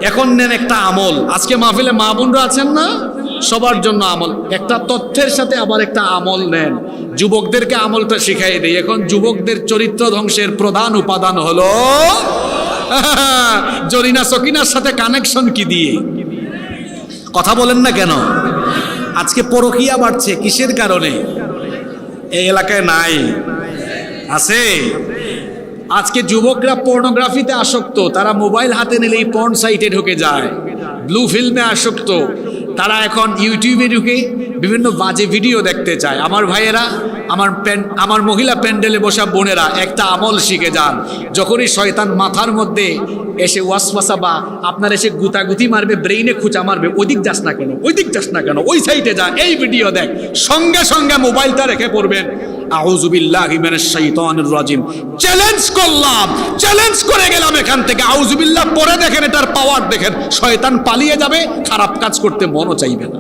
এখন নেন একটা আমল। আজকে মাহফিলে মা বোনরা আছেন না, সবার জন্য আমল। একটা তথ্যের সাথে আবার একটা আমল নেন। যুবকদেরকে আমলটা শিখাই দেই। এখন যুবকদের চরিত্র ধ্বংসের প্রধান উপাদান হলো জরিনা সকিনার সাথে কানেকশন কি দিয়ে? কথা বলেন না কেন? আজকে পরকীয়া বাড়ছে কিসের কারণে? এই এলাকায় নাই, আছে? আজকে যুবকরা পর্নোগ্রাফিতে আসক্ত। তারা মোবাইল হাতে নিলেই পর্ন সাইটে ঢুকে যায়, ব্লু ফিল্মে আসক্ত। তারা এখন ইউটিউবে ঢুকে বিভিন্ন বাজে ভিডিও দেখতে চায়। আমার ভাইয়েরা, আমার মহিলা প্যান্ডেলে বসা বোনেরা, একটা আমল শিখে যান। যখনই শয়তান মাথার মধ্যে এসে ওয়াসওয়াসা বা আপনার এসে গুতাগুতি মারবে, ব্রেইনে খুঁচা মারবে, ওইদিক যাস না কেন, ওইদিক যাস না কেন, ওই সাইডে যা, এই ভিডিও দেখ, সঙ্গে সঙ্গে মোবাইলটা রেখে পড়বেন আউযু বিল্লাহি মিনাশ শাইতানির রাজিম। চ্যালেঞ্জ করলাম, চ্যালেঞ্জ করে গেলাম এখান থেকে। আউযু বিল্লাহ পরে দেখেন, এটার পাওয়ার দেখেন। শয়তান পালিয়ে যাবে, খারাপ কাজ করতে মনও চাইবে না।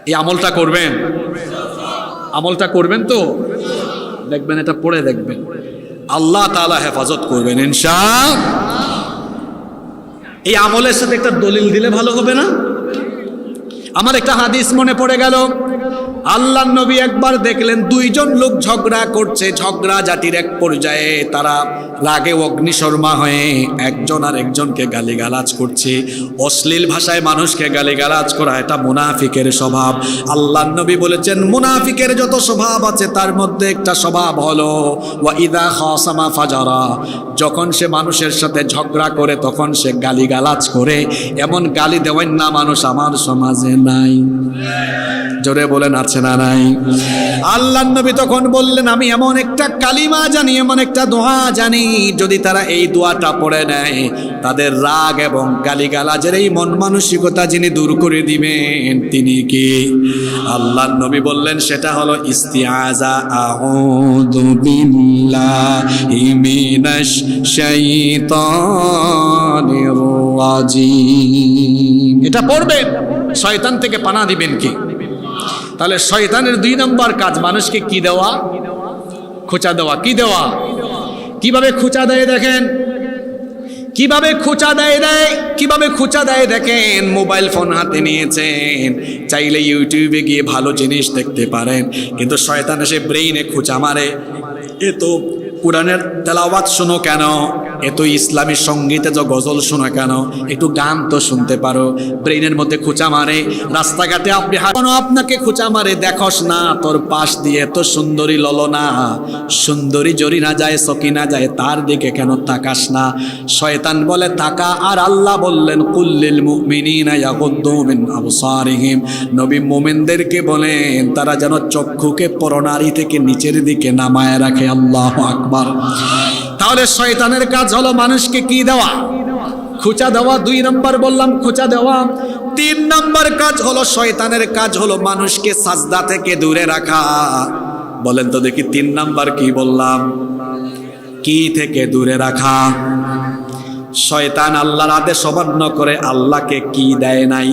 এই আমলটা করবেন, আমলটা করবেন তো দেখবেন, এটা পড়ে দেখবেন, আল্লাহ তাআলা হেফাজত করবেন ইনশাআল্লাহ। এই আমলের সাথে একটা দলিল দিলে ভালো হবে না? আমার একটা হাদিস মনে পড়ে গেল। আল্লাহর নবী একবার দেখলেন দুইজন লোক ঝগড়া করছে। ঝগড়া জাতির এক পর্যায়ে তারা রাগে অগ্নিশর্মা হয়ে একজন আর একজনকে গালিগালাজ করছে। অশ্লীল ভাষায় মানুষকে গালিগালাজ করা এটা মুনাফিকের স্বভাব। আল্লাহর নবী বলেছেন, মুনাফিকের যত স্বভাব আছে তার মধ্যে একটা স্বভাব হলো ওয়া ইযা খাসামা ফাজারা। যখন সে মানুষের সাথে ঝগড়া করে তখন সে গালিগালাজ করে। এমন গালি দেওয়ার না মানুষ আমার সমাজে নাই। জোরে বলেন আছে না নাই? আল্লাহর নবী তখন বললেন, আমি এমন একটা কালিমা জানি, এমন একটা দোয়া জানি, যদি তারা এই দোয়াটা পড়ে নেয় তাদের রাগ এবং গালিগালাজের এই মন মানসিকতা যিনি দূর করে দিবেন তিনি কি? আল্লাহর নবী বললেন সেটা হলো ইস্তিআযা। আউযু বিল্লাহি মিনাশ শাইতানির রাজিম। এটা পড়বেন, শয়তান থেকে পানা দিবেন কি? তাহলে শয়তানের 2 নম্বর কাজ মানুষকে কি দেওয়া? খোঁচা দেওয়া। কি দেওয়া? কিভাবে খোঁচা দেয় দেখেন, কিভাবে খোঁচা দেয় কিভাবে খোঁচা দেয় দেখেন। মোবাইল ফোন হাতে নিয়েছেন, চাইলে ইউটিউবে গিয়ে ভালো জিনিস দেখতে পারেন, কিন্তু শয়তান এসে ব্রেইনে খোঁচা মারে। এ তো কোরআনের তেলাওয়াত শোনো কেন, এত ইসলামী সঙ্গীতে যে গজল শোনা কেন, একটু গান তো শুনতে পারো। ব্রেইনের মধ্যে খোঁচা মারে। রাস্তাঘাটে আপনি আপনাকে খোঁচা মারে, দেখোস না তোর পাশ দিয়ে এত সুন্দরী ললনা, সুন্দরী জরিনা যায়, সকিনা যায়, তার দিকে কেন তাকাস না? শয়তান বলে তাকা। আর আল্লাহ বললেন, কুল্লিল মুমিনিনা ইয়াগুদ্দু মিন আবসারিহিম। নবী মুমিনদেরকে বলেন তারা যেন চক্ষুকে পরনারী থেকে নিচের দিকে নামায় রাখে। আল্লাহু আকবার। তাহলে শয়তানের কাজ হলো মানুষকে কি দেওয়া? খোঁচা দেওয়া। 2 নম্বর বললাম খোঁচা দেওয়া। 3 নম্বর কাজ হলো শয়তানের কাজ হলো মানুষকে সাজদা থেকে দূরে রাখা। বলেন তো দেখি 3 নম্বর কি বললাম? কি থেকে দূরে রাখা? শয়তান আল্লাহর আদেশ অমান্য করে আল্লাহকে কি দেয় নাই?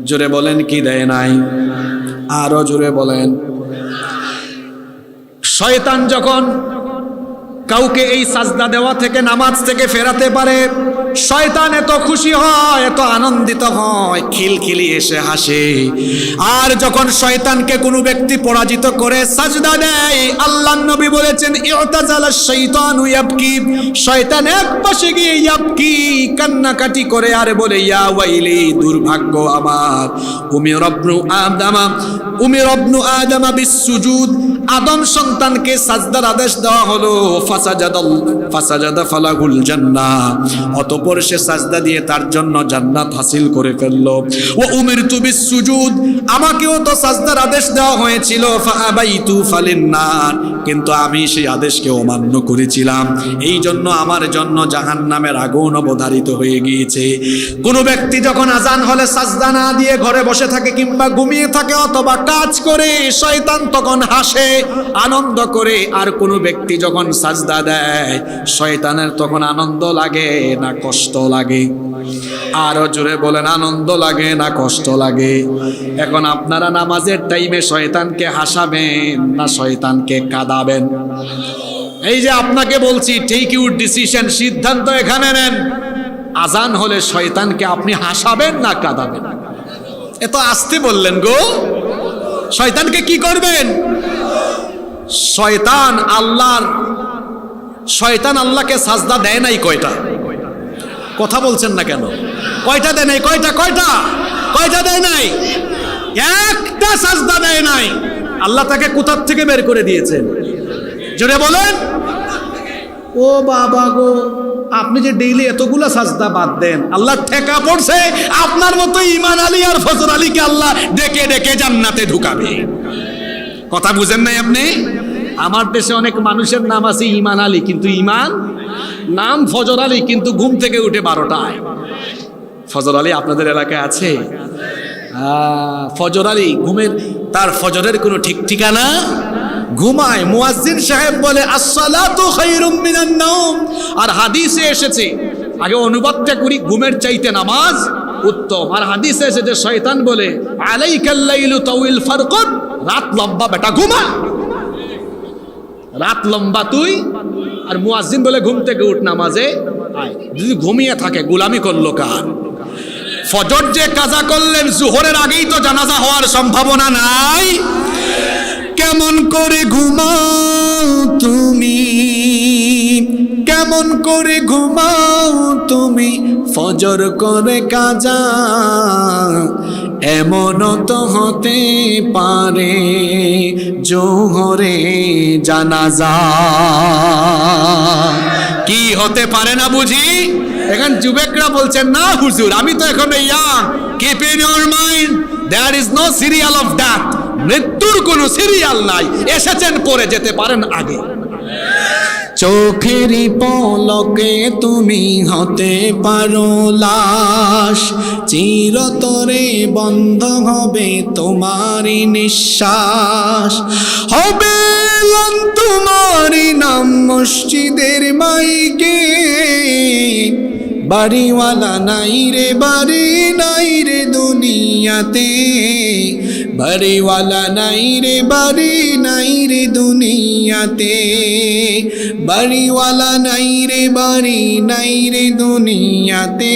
জোরে বলেন, কি দেয় নাই? আরো জোরে বলেন। শয়তান যখন কাউকে এই সাজদা দেওয়া থেকে, নামাজ থেকে ফেরাতে পারে, শয়তান এত খুশি হয়, এত আনন্দিত হয়, খিলখিলি এসে হাসে। আর যখন শয়তানকে কোনো ব্যক্তি পরাজিত করে সাজদা দেয়, আল্লাহর নবী বলেছেন ইউতাজালাশ শাইতানু ইয়াবকি। শয়তান এক পাশে গিয়ে ইয়াবকি, কান্নাকাটি করে আর বলে ইয়া ওয়াইলি, দুর্ভাগ্য আমার। উমির ইবনু আদম বিসসুজুদ। আদম সন্তানকে সাজদার আদেশ দেওয়া হলো। ফাসাজাদা ফালাহুল জান্নাহ, অতঃপর সে সাজদা দিয়ে তার জন্য জান্নাত হাসিল করে ফেলল। ওয়া উমিরতু বিসসুজুদ, আমাকেও তো সাজদার আদেশ দেওয়া হয়েছিল, ফাআবাইতু ফালিন্নার, কিন্তু আমি সেই আদেশকে অমান্য করেছিলাম, এই জন্য আমার জন্য জাহান্নামের আগুন অবধারিত হয়ে গিয়েছে। কোন ব্যক্তি যখন আজান হলে সাজদা না দিয়ে ঘরে বসে থাকে কিংবা ঘুমিয়ে থাকে অথবা কাজ করে, শয়তান তখন হাসে, আনন্দ করে। আর কোন ব্যক্তি যখন সাজদা দেয়, শয়তানের তখন আনন্দ লাগে না কষ্ট লাগে? আরো জোরে বলেন, আনন্দ লাগে না কষ্ট লাগে? এখন আপনারা নামাজের টাইমে শয়তানকে হাসাবেন না শয়তানকে কাঁদাবেন? এই যে আপনাকে বলছি, টেক ইউর ডিসিশন, সিদ্ধান্ত এখানে নেন। আজান হলে শয়তানকে আপনি হাসাবেন না কাঁদাবেন? এত আস্তে বললেন গো। শয়তানকে কি করবেন? শয়তান আল্লাহকে সাজদা দেয় নাই কয়টা? কথা বলছেন না কেন? কয়টা দেয় নাই? কয়টা দেয় নাই? একটা সাজদা দেয় নাই। আল্লাহ তাকে কোথার থেকে বের করে দিয়েছেন? জোরে বলেন। ও বাবা গো, আপনি যে ডেইলি এতগুলা সাজদা বাদ দেন, আল্লাহ ঠেকা পড়ছে আপনার মতো ঈমান আলী আর ফজর আলীকে আল্লাহ ডেকে ডেকে জান্নাতে ঢুকাবে। কথা বুঝেন নাই আপনি? আমার দেশে অনেক মানুষের নাম আছে ঈমান আলী, কিন্তু ঈমান নাম ফজর আলী, কিন্তু ঘুম থেকে উঠে 12টায়। ফজর আলী আপনাদের এলাকায় আছে? ফজর আলী তার ফজরের কোনো ঠিক ঠিকানা, ঘুমায়। মুয়াজ্জিন সাহেব বলে আসসালাতু খায়রুম মিনান নাওম, আর হাদিসে এসেছে, আগে অনুবাদটা করি, ঘুমের চাইতে নামাজ উত্তম। আর হাদিসে এসেছে শয়তান বলে আলাইকাল লাইলু তাওইল ফারকুন, রাত লম্বা বেটা, ঘুমা, রাত লম্বা তুই। আর মুয়াজ্জিন বলে ঘুম থেকে উঠ, নামাজে আয়। যদি ঘুমিয়ে থাকে গোলামি করলো কার? ফজর যে কাজা করলেন জোহরের আগেই তো জানাজা হওয়ার সম্ভাবনা নাই। কেমন করে ঘুমাও তুমি, কেমন করে ঘুমাও তুমি, ফজর করে কাজা, এমন তো হতে পারে জোহরে জানাজা। কি হতে পারে না বুঝি? এখন যুবকরা বলছেন না হুজুর, আমি তো এখন young. Keep in your mind, there is no serial of death. মৃত্যুর কোনো সিরিয়াল নাই, এসেছেন পরে যেতে পারেন আগে। চোখেরই পলকে তুমি হতে পারো লাশ, চিরতরে বন্ধ হবে তোমারই নিঃশ্বাস, হবে তোমারই নাম মসজিদের মাইকে, বাড়িওয়ালা নাই রে, বাড়ি নাই রে দুনিয়াতে, বাড়িওয়ালা নাই রে, বাড়ি নাই রে দুনিয়াতে, বাড়িওয়ালা নাই রে, বাড়ি নাই রে দুনিয়াতে,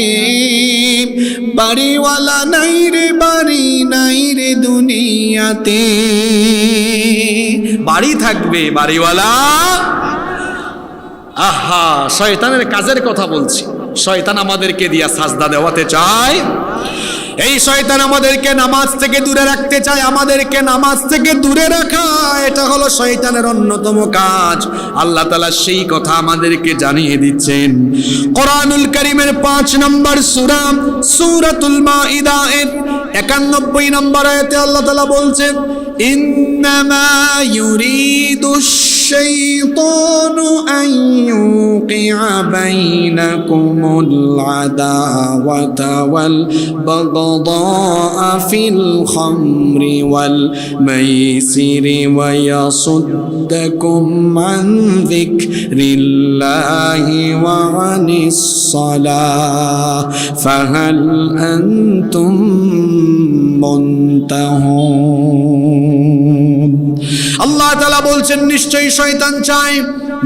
বাড়িওয়ালা নাই রে, বাড়ি নাই রে দুনিয়াতে। বাড়ি থাকবে, বাড়িওয়ালা। আহা, শয়তানের কাজের কথা বলছি। শয়তান আমাদেরকে দিয়া সাজদা দেওয়াতে চায়। এই শয়তান আমাদেরকে নামাজ থেকে দূরে রাখতে চায়, আমাদেরকে নামাজ থেকে দূরে রাখা, এটা হলো শয়তানের অন্যতম কাজ। আল্লাহ তাআলা সেই কথা আমাদেরকে জানিয়ে দিচ্ছেন। কোরআনুল কারীমের 5 নম্বর সূরা সূরাতুল মাইদা এর 91 নম্বর আয়াতে আল্লাহ তাআলা বলছেন, ইন্নামা ইউরিদুশ শাইতানু আন ইউকিআ বাইনাকুমুল আদাওয়াতা ওয়াল বাগদাআ ফিল খামরি ওয়াল মাইসিরি ওয়া ইয়াসুদ্দাকুম আন যিকরিল্লাহি ওয়া আনিস সালাহ ফাহাল আনতুম মুনতাহুন। আল্লাহ তাআলা বলছেন, নিশ্চয়ই শয়তান চায়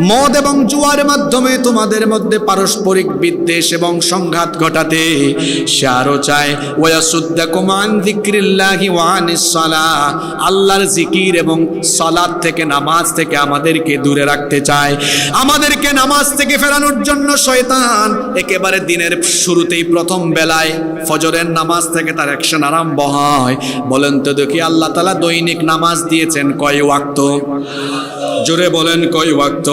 মদ এবং জুয়ার মাধ্যমে তোমাদের মধ্যে পারস্পরিক বিদ্বেষ এবং সংঘাত ঘটাতে। সে আরো চায় ওয়াসুদ্দাকুম আন যিকরিল্লাহি ওয়া আনিস সালাহ, আল্লাহর জিকির এবং সালাত থেকে, নামাজ থেকে আমাদেরকে দূরে রাখতে চায়। আমাদেরকে নামাজ থেকে ফেরানোর জন্য শয়তান একেবারে দিনের শুরুতেই প্রথম বেলায় ফজরের নামাজ থেকে তার অ্যাকশন আরম্ভ হয়। বলেন তো দেখি, আল্লাহ তাআলা দৈনিক নামাজ দিয়েছেন কয় ওয়াক্ত? জোরে বলেন, কয় ওয়াক্ত?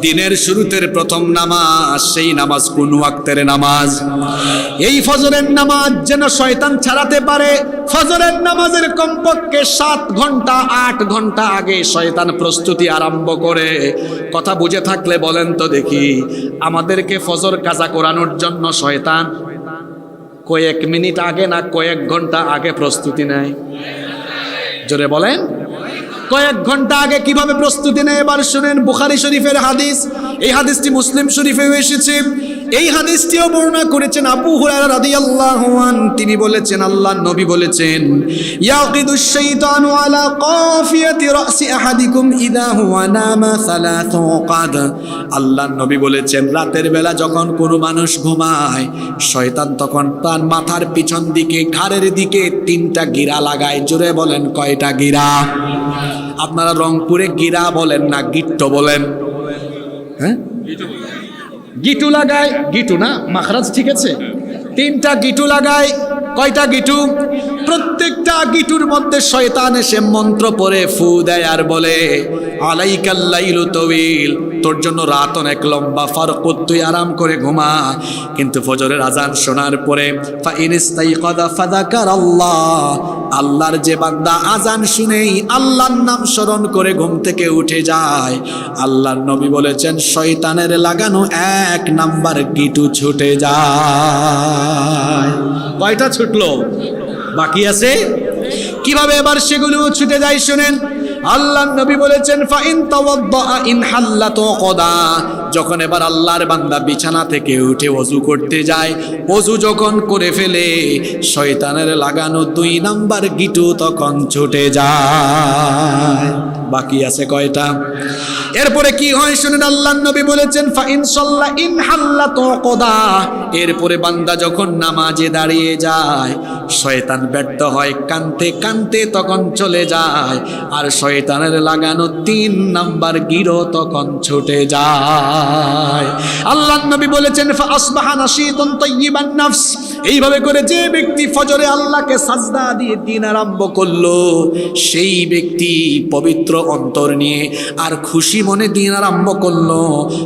দিনের শুরুতে প্রথম নামাজ, সেই নামাজ কোন ওয়াক্তের নামাজ? এই ফজরের নামাজ যেন শয়তান ছাড়াতে পারে, ফজরের নামাজের কমপক্ষে 7 ঘন্টা 8 ঘন্টা আগে শয়তান প্রস্তুতি আরম্ভ করে। কথা বুঝে থাকলে বলেন তো দেখি, আমাদেরকে ফজর কাজা করানোর জন্য শয়তান কয়েক মিনিট আগে না কয়েক ঘন্টা আগে প্রস্তুতি নেয়? জোরে বলেন, কয়েক ঘন্টা আগে কিভাবে প্রস্তুতি নেয় এবার শুনেন। বুখারী শরীফের হাদিস, এই হাদিসটি মুসলিম শরীফেও এসেছে। এই হাদিসটিও বর্ণনা করেছেন আবু হুরায়রা রাদিয়াল্লাহু আনহু। তিনি বলেছেন, আল্লাহর নবী বলেছেন, ইয়াকিদুশ শাইতানু আলা কাফিয়াতি রাসি আহাদিকুম ইদা হুয়া নামা সালাসু কাদ। আল্লাহর নবী বলেছেন, রাতের বেলা যখন কোনো মানুষ ঘুমায়, শয়তান তখন তার মাথার পিছন দিকে, ঘাড়ের দিকে 3টা গিরা লাগায়। জোরে বলেন, কয়টা গিরা? আপনারা রংপুরে গিরা বলেন না গিট্টো বলেন? হ্যাঁ, গিটু লাগায়। গিটু না, মাখরাজ ঠিক আছে। 3টা গিটু লাগায়। কয়টা গিটু? প্রত্যেকটা গিটুর মধ্যে শয়তান এসে মন্ত্র পড়ে ফু দেয় আর বলে, আলাইকাল লাইলু তাওয়িল, তোর জন্য রাত অনেক লম্বা, ফারকুত, তুই আরাম করে ঘুমা। কিন্তু ফজরের আজান শোনার পরে ফা ইনস্তাইকাযা ফাযাকারাল্লাহ, আল্লাহর যে বান্দা আজান শুনেই আল্লাহর নাম স্মরণ করে ঘুম থেকে উঠে যায়, আল্লাহর নবী বলেছেন শয়তানের লাগানো 1 নাম্বার গিটু ছুটে যায়। কয়টা ছুটলো? বাকি আছে। কিভাবে এবার সেগুলো ছুটে যায় শুনেন। আল্লাহর নবী বলেছেন, ফাইন তাওয়াদ্দা ইন হাল্লাত কদা, যখন এবার আল্লাহর বান্দা বিছানা থেকে উঠে ওযু করতে যায়, ওযু যখন করে ফেলে, শয়তানের লাগানো 2 নাম্বার গিটু তখন ছুটে যায়। বাকি আছে কয়টা? এরপরে কি হয় শুনেন। আল্লাহর নবী বলেছেন, ফাইন সাল্লা ইন হাল্লাত কদা, এরপরে বান্দা যখন নামাজে দাঁড়িয়ে যায়, শয়তান ব্যর্থ হয়, কানতে কানতে তখন চলে যায়, আর শয়তানের লাগানো 3 নাম্বার গিরো তখন ছুটে যায়। আল্লাহর নবী বলেছেন, ফাসবাহা নাশীতান তাইয়িবান নাফস, এইভাবে করে যে ব্যক্তি ফজরে আল্লাহকে সাজদা দিয়ে দিন আরম্ভ করলো, সেই ব্যক্তি পবিত্র অন্তর নিয়ে আর খুশি মনে দিন আরম্ভ করলো।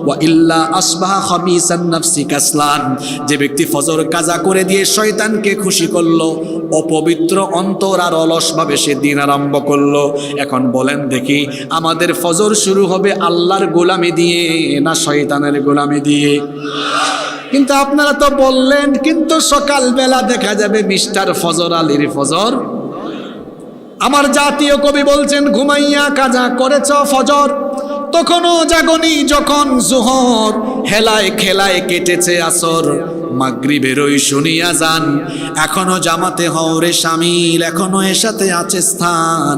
ওয়া ইল্লা আসবাহা খাবিসান নাফসি কাসলান, যে ব্যক্তি ফজর কাজা করে দিয়ে শয়তানকে খুশি করলো, অপবিত্র অন্তর আর অলসভাবে সে দিন আরম্ভ করলো। এখন বলেন দেখি, আমাদের ফজর শুরু হবে আল্লাহর গোলামি দিয়ে না শয়তানের গোলামি দিয়ে? কিন্তু আপনারা তো বললেন, কিন্তু সকালবেলা দেখা যাবে মিস্টার ফজর আলীর ফজর। আমার জাতীয় কবি বলছেন, ঘুমাইয়া কাজা করেছ ফজর, তখনও জাগনি যখন জোহর, হেলায় খেলায় কেটেছে আসর, মাগরিবেরই শুনিয়া যান, এখনো জামাতে হওরে শামিল, এখনো এর সাথে আছে স্থান,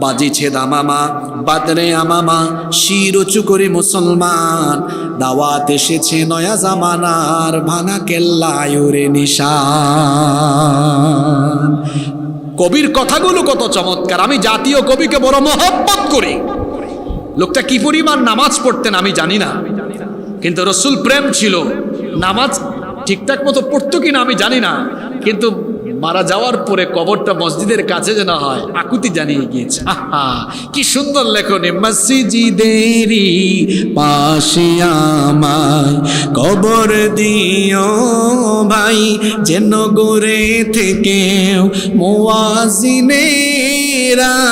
বাজিছে দামামা বাদরে আমামা, শির উঁচু করে মুসলমান, দাওয়াত এসেছে নয়া জামানার, ভাঙা কেল্লায় ওরে নিশান। কবির কথাগুলো কত চমৎকার। আমি জাতীয় কবিকে বড় মহব্বত করি। লোকটা কি পরিমাণ নামাজ পড়তেন আমি জানি না, কিন্তু রসুল প্রেম ছিল। নামাজ ঠিকঠাক মতো পড়তো কিনা আমি জানি না, কিন্তু মারা যাওয়ার পরে কবরটা মসজিদের কাছে যেন হয়, আকুতি জানিয়ে গিয়েছে। আহা, কি সুন্দর লেখনী। মসজিদেরই পাশে আমায় কবর দিও ভাই, যেন গোরে থেকেও মুয়াজ্জিনের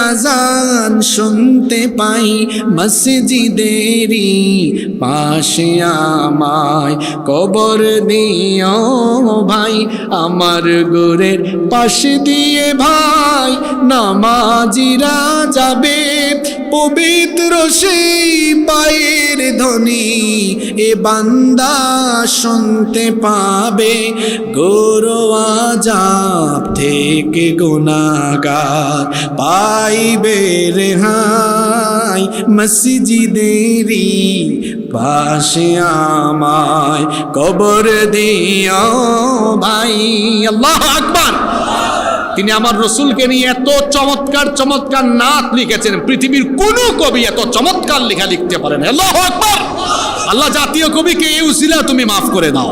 আযান শুনতে পাই। মসজিদেরই পাশে আমায় কবর দিও ভাই, আমার গোরে পাশে দিয়ে ভাই নামাজিরা যাবে, পবিত্র সেই পায়ের ধ্বনি এ বান্দা শুনতে পাবে, গোরো আযাব থেকে গুনাহগার পাইবে রেহাই। মসজিদেরই পাশে আমায় কবর দিও ভাই। আল্লাহু আকবার। তিনি আমার রসুলকে নিয়ে এত চমৎকার চমৎকার নাত লিখেছেন, পৃথিবীর কোনো কবি এত চমৎকার লেখা লিখতে পারেন। আল্লাহু আকবার। আল্লাহ জাতীয় কবিকে এই উসিলা তুমি মাফ করে দাও।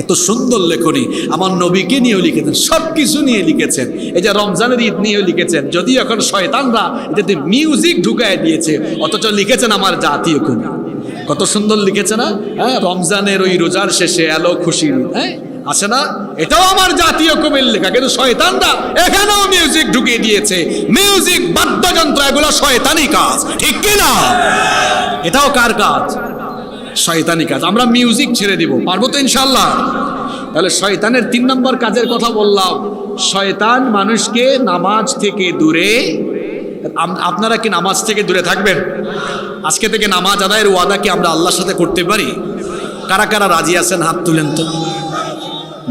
এত সুন্দর লেখনী, আমার নবীকে নিয়েও লিখেছেন, সব কিছু নিয়ে লিখেছেন। এই যে রমজানের ঈদ নিয়েও লিখেছেন, যদি এখন শয়তানরা এটাতে মিউজিক ঢুকায় দিয়েছে, অথচ লিখেছেন আমার জাতীয় কবি। কত সুন্দর লিখেছে না? হ্যাঁ, রমজানের ওই রোজার শেষে এলো খুশির ঈদ, হ্যাঁ আছে না? এটাও আমার জাতীয় কবির লেখা, কিন্তু শয়তানরা এখানেও মিউজিক ঢুকিয়ে দিয়েছে। মিউজিক, বাদ্যযন্ত্র, এগুলো শয়তানি কাজ, ঠিক কিনা? এটাও কার কাজ? শয়তানি কাজ। আমরা মিউজিক ছেড়ে দিব, পারবো তো ইনশাল্লাহ? তাহলে শয়তানের 3 নম্বর কাজের কথা বললাম। শয়তান মানুষকে নামাজ থেকে দূরে, আপনারা কি নামাজ থেকে দূরে থাকবেন? আজকে থেকে নামাজ আদায়ের ওয়াদা কি আমরা আল্লাহর সাথে করতে পারি? কারা কারা রাজি আছেন হাত তুলেন তো।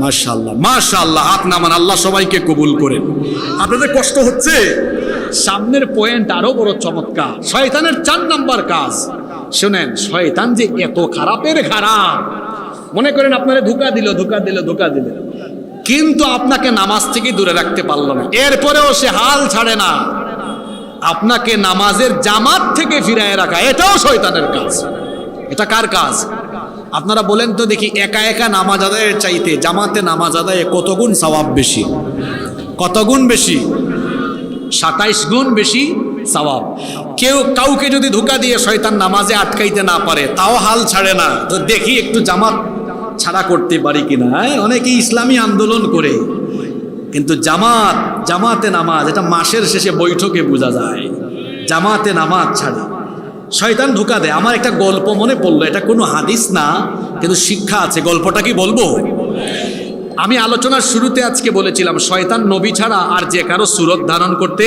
মাশাআল্লাহ, মাশাআল্লাহ, হাত নামান, আল্লাহ সবাইকে কবুল করেন। আপনাদের কষ্ট হচ্ছে? সামনের পয়েন্ট আরো বড় চমৎকার। শয়তানের 4 নম্বর কাজ শুনেন। শয়তান যে এত খারাপের খারাপ, মনে করেন আপনারা ধোঁকা দিল, কিন্তু আপনাকে নামাজ থেকে দূরে রাখতে পারলো না, এরপরেও সে হাল ছাড়ে না আপনাকে নামাজের জামাত থেকে ফিরায় রাখা। এটাও শয়তানের কাজ। এটা কার কাজ? আপনারা বলেন তো দেখি, একা একা নামাজ আদায়ের চাইতে জামাতে নামাজ আদায়ে কত গুণ সওয়াব বেশি? কত গুণ বেশি? 27 গুণ বেশি সওয়াব। কাউকে যদি ধোঁকা দিয়ে শয়তান নামাজে আটকাইতে না পারে, তাও হাল ছাড়ে না, তো দেখি একটু জামাত ছাড়া করতে পারি কিনা। অনেকেই ইসলামী আন্দোলন করে, কিন্তু জামাতে নামাজ, এটা মাসের শেষে বৈঠকে বোঝা যায়। জামাতে নামাজ ছাড়ে শয়তান ধোঁকা দেয়। আমার একটা গল্প মনে পড়লো, এটা কোনো হাদিস না, কিন্তু শিক্ষা আছে। গল্পটা কি বলবো? আমি আলোচনার শুরুতে আজকে বলেছিলাম, শয়তান নবী ছাড়া আর যে কারো সুরত ধারণ করতে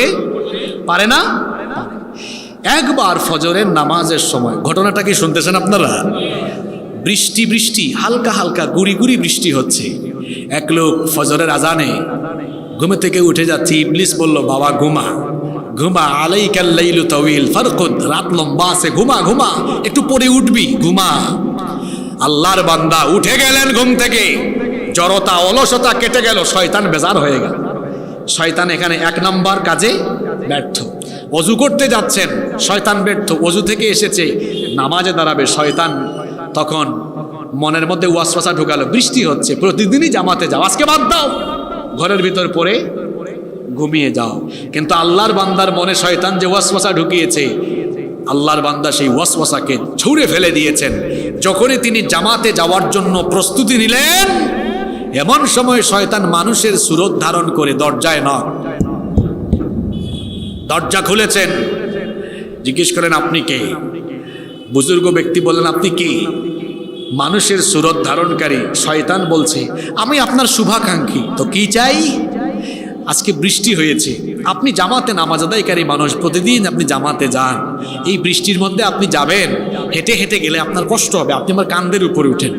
পারে না। একবার ফজরের নামাজের সময়, ঘটনাটা কি শুনতেছেন আপনারা? বৃষ্টি, হালকা হালকা গুড়ি গুড়ি বৃষ্টি হচ্ছে। এক লোক ফজরের আজানে ঘুমে থেকে উঠে যাচ্ছে। ইবলিস বলল, বাবা ঘুমা, আলাইকাল লাইলু তাওয়িল ফারকুদ, রাত লম্বা আছে, ঘুমা, একটু পরে উঠবি, ঘুমা। আল্লাহর বান্দা উঠে গেলেন ঘুম থেকে, জড়তা অলসতা কেটে গেল, শয়তান বেজার হয়ে গেল। শয়তান এখানে 1 নম্বর কাজে ব্যর্থ। ওযু করতে যাচ্ছেন, শয়তান ব্যর্থ। ওযু থেকে এসেছে, নামাজে দাঁড়াবে, শয়তান তখন মনের মধ্যে ওয়াসওয়াসা ঢুকালো, বৃষ্টি হচ্ছে, প্রতিদিনই জামাতে যাও, আজকে বাদ দাও, ঘরের ভিতর পড়ে ঘুমিয়ে যাও। কিন্তু আল্লাহর বান্দার মনে শয়তান যে ওয়াসওয়াসা ঢুকিয়েছে, আল্লাহর বান্দা সেই ওয়াসওয়াসাকে ছুঁড়ে ফেলে দিয়েছেন। যখনই তিনি জামাতে যাওয়ার জন্য প্রস্তুতি নিলেন, এমন সময় শয়তান মানুষের সুরত ধারণ করে দরজায় নক। দরজা খুলেছেন, জিজ্ঞেস করেন আপনি কে? বুজুর্গ ব্যক্তি বললেন, আপনি কি? মানুষের সুরত ধারণকারী শয়তান বলছে, আমি আপনার শুভাকাঙ্ক্ষী। তো কি চাই? আজকে বৃষ্টি হয়েছে, আপনি জামাতে নামাজ আদায়কারী মানুষ, প্রতিদিন আপনি জামাতে যান, এই বৃষ্টির মধ্যে আপনি যাবেন, হেঁটে হেঁটে গেলে আপনার কষ্ট হবে, আপনি আমার কাঁধের উপরে উঠেন,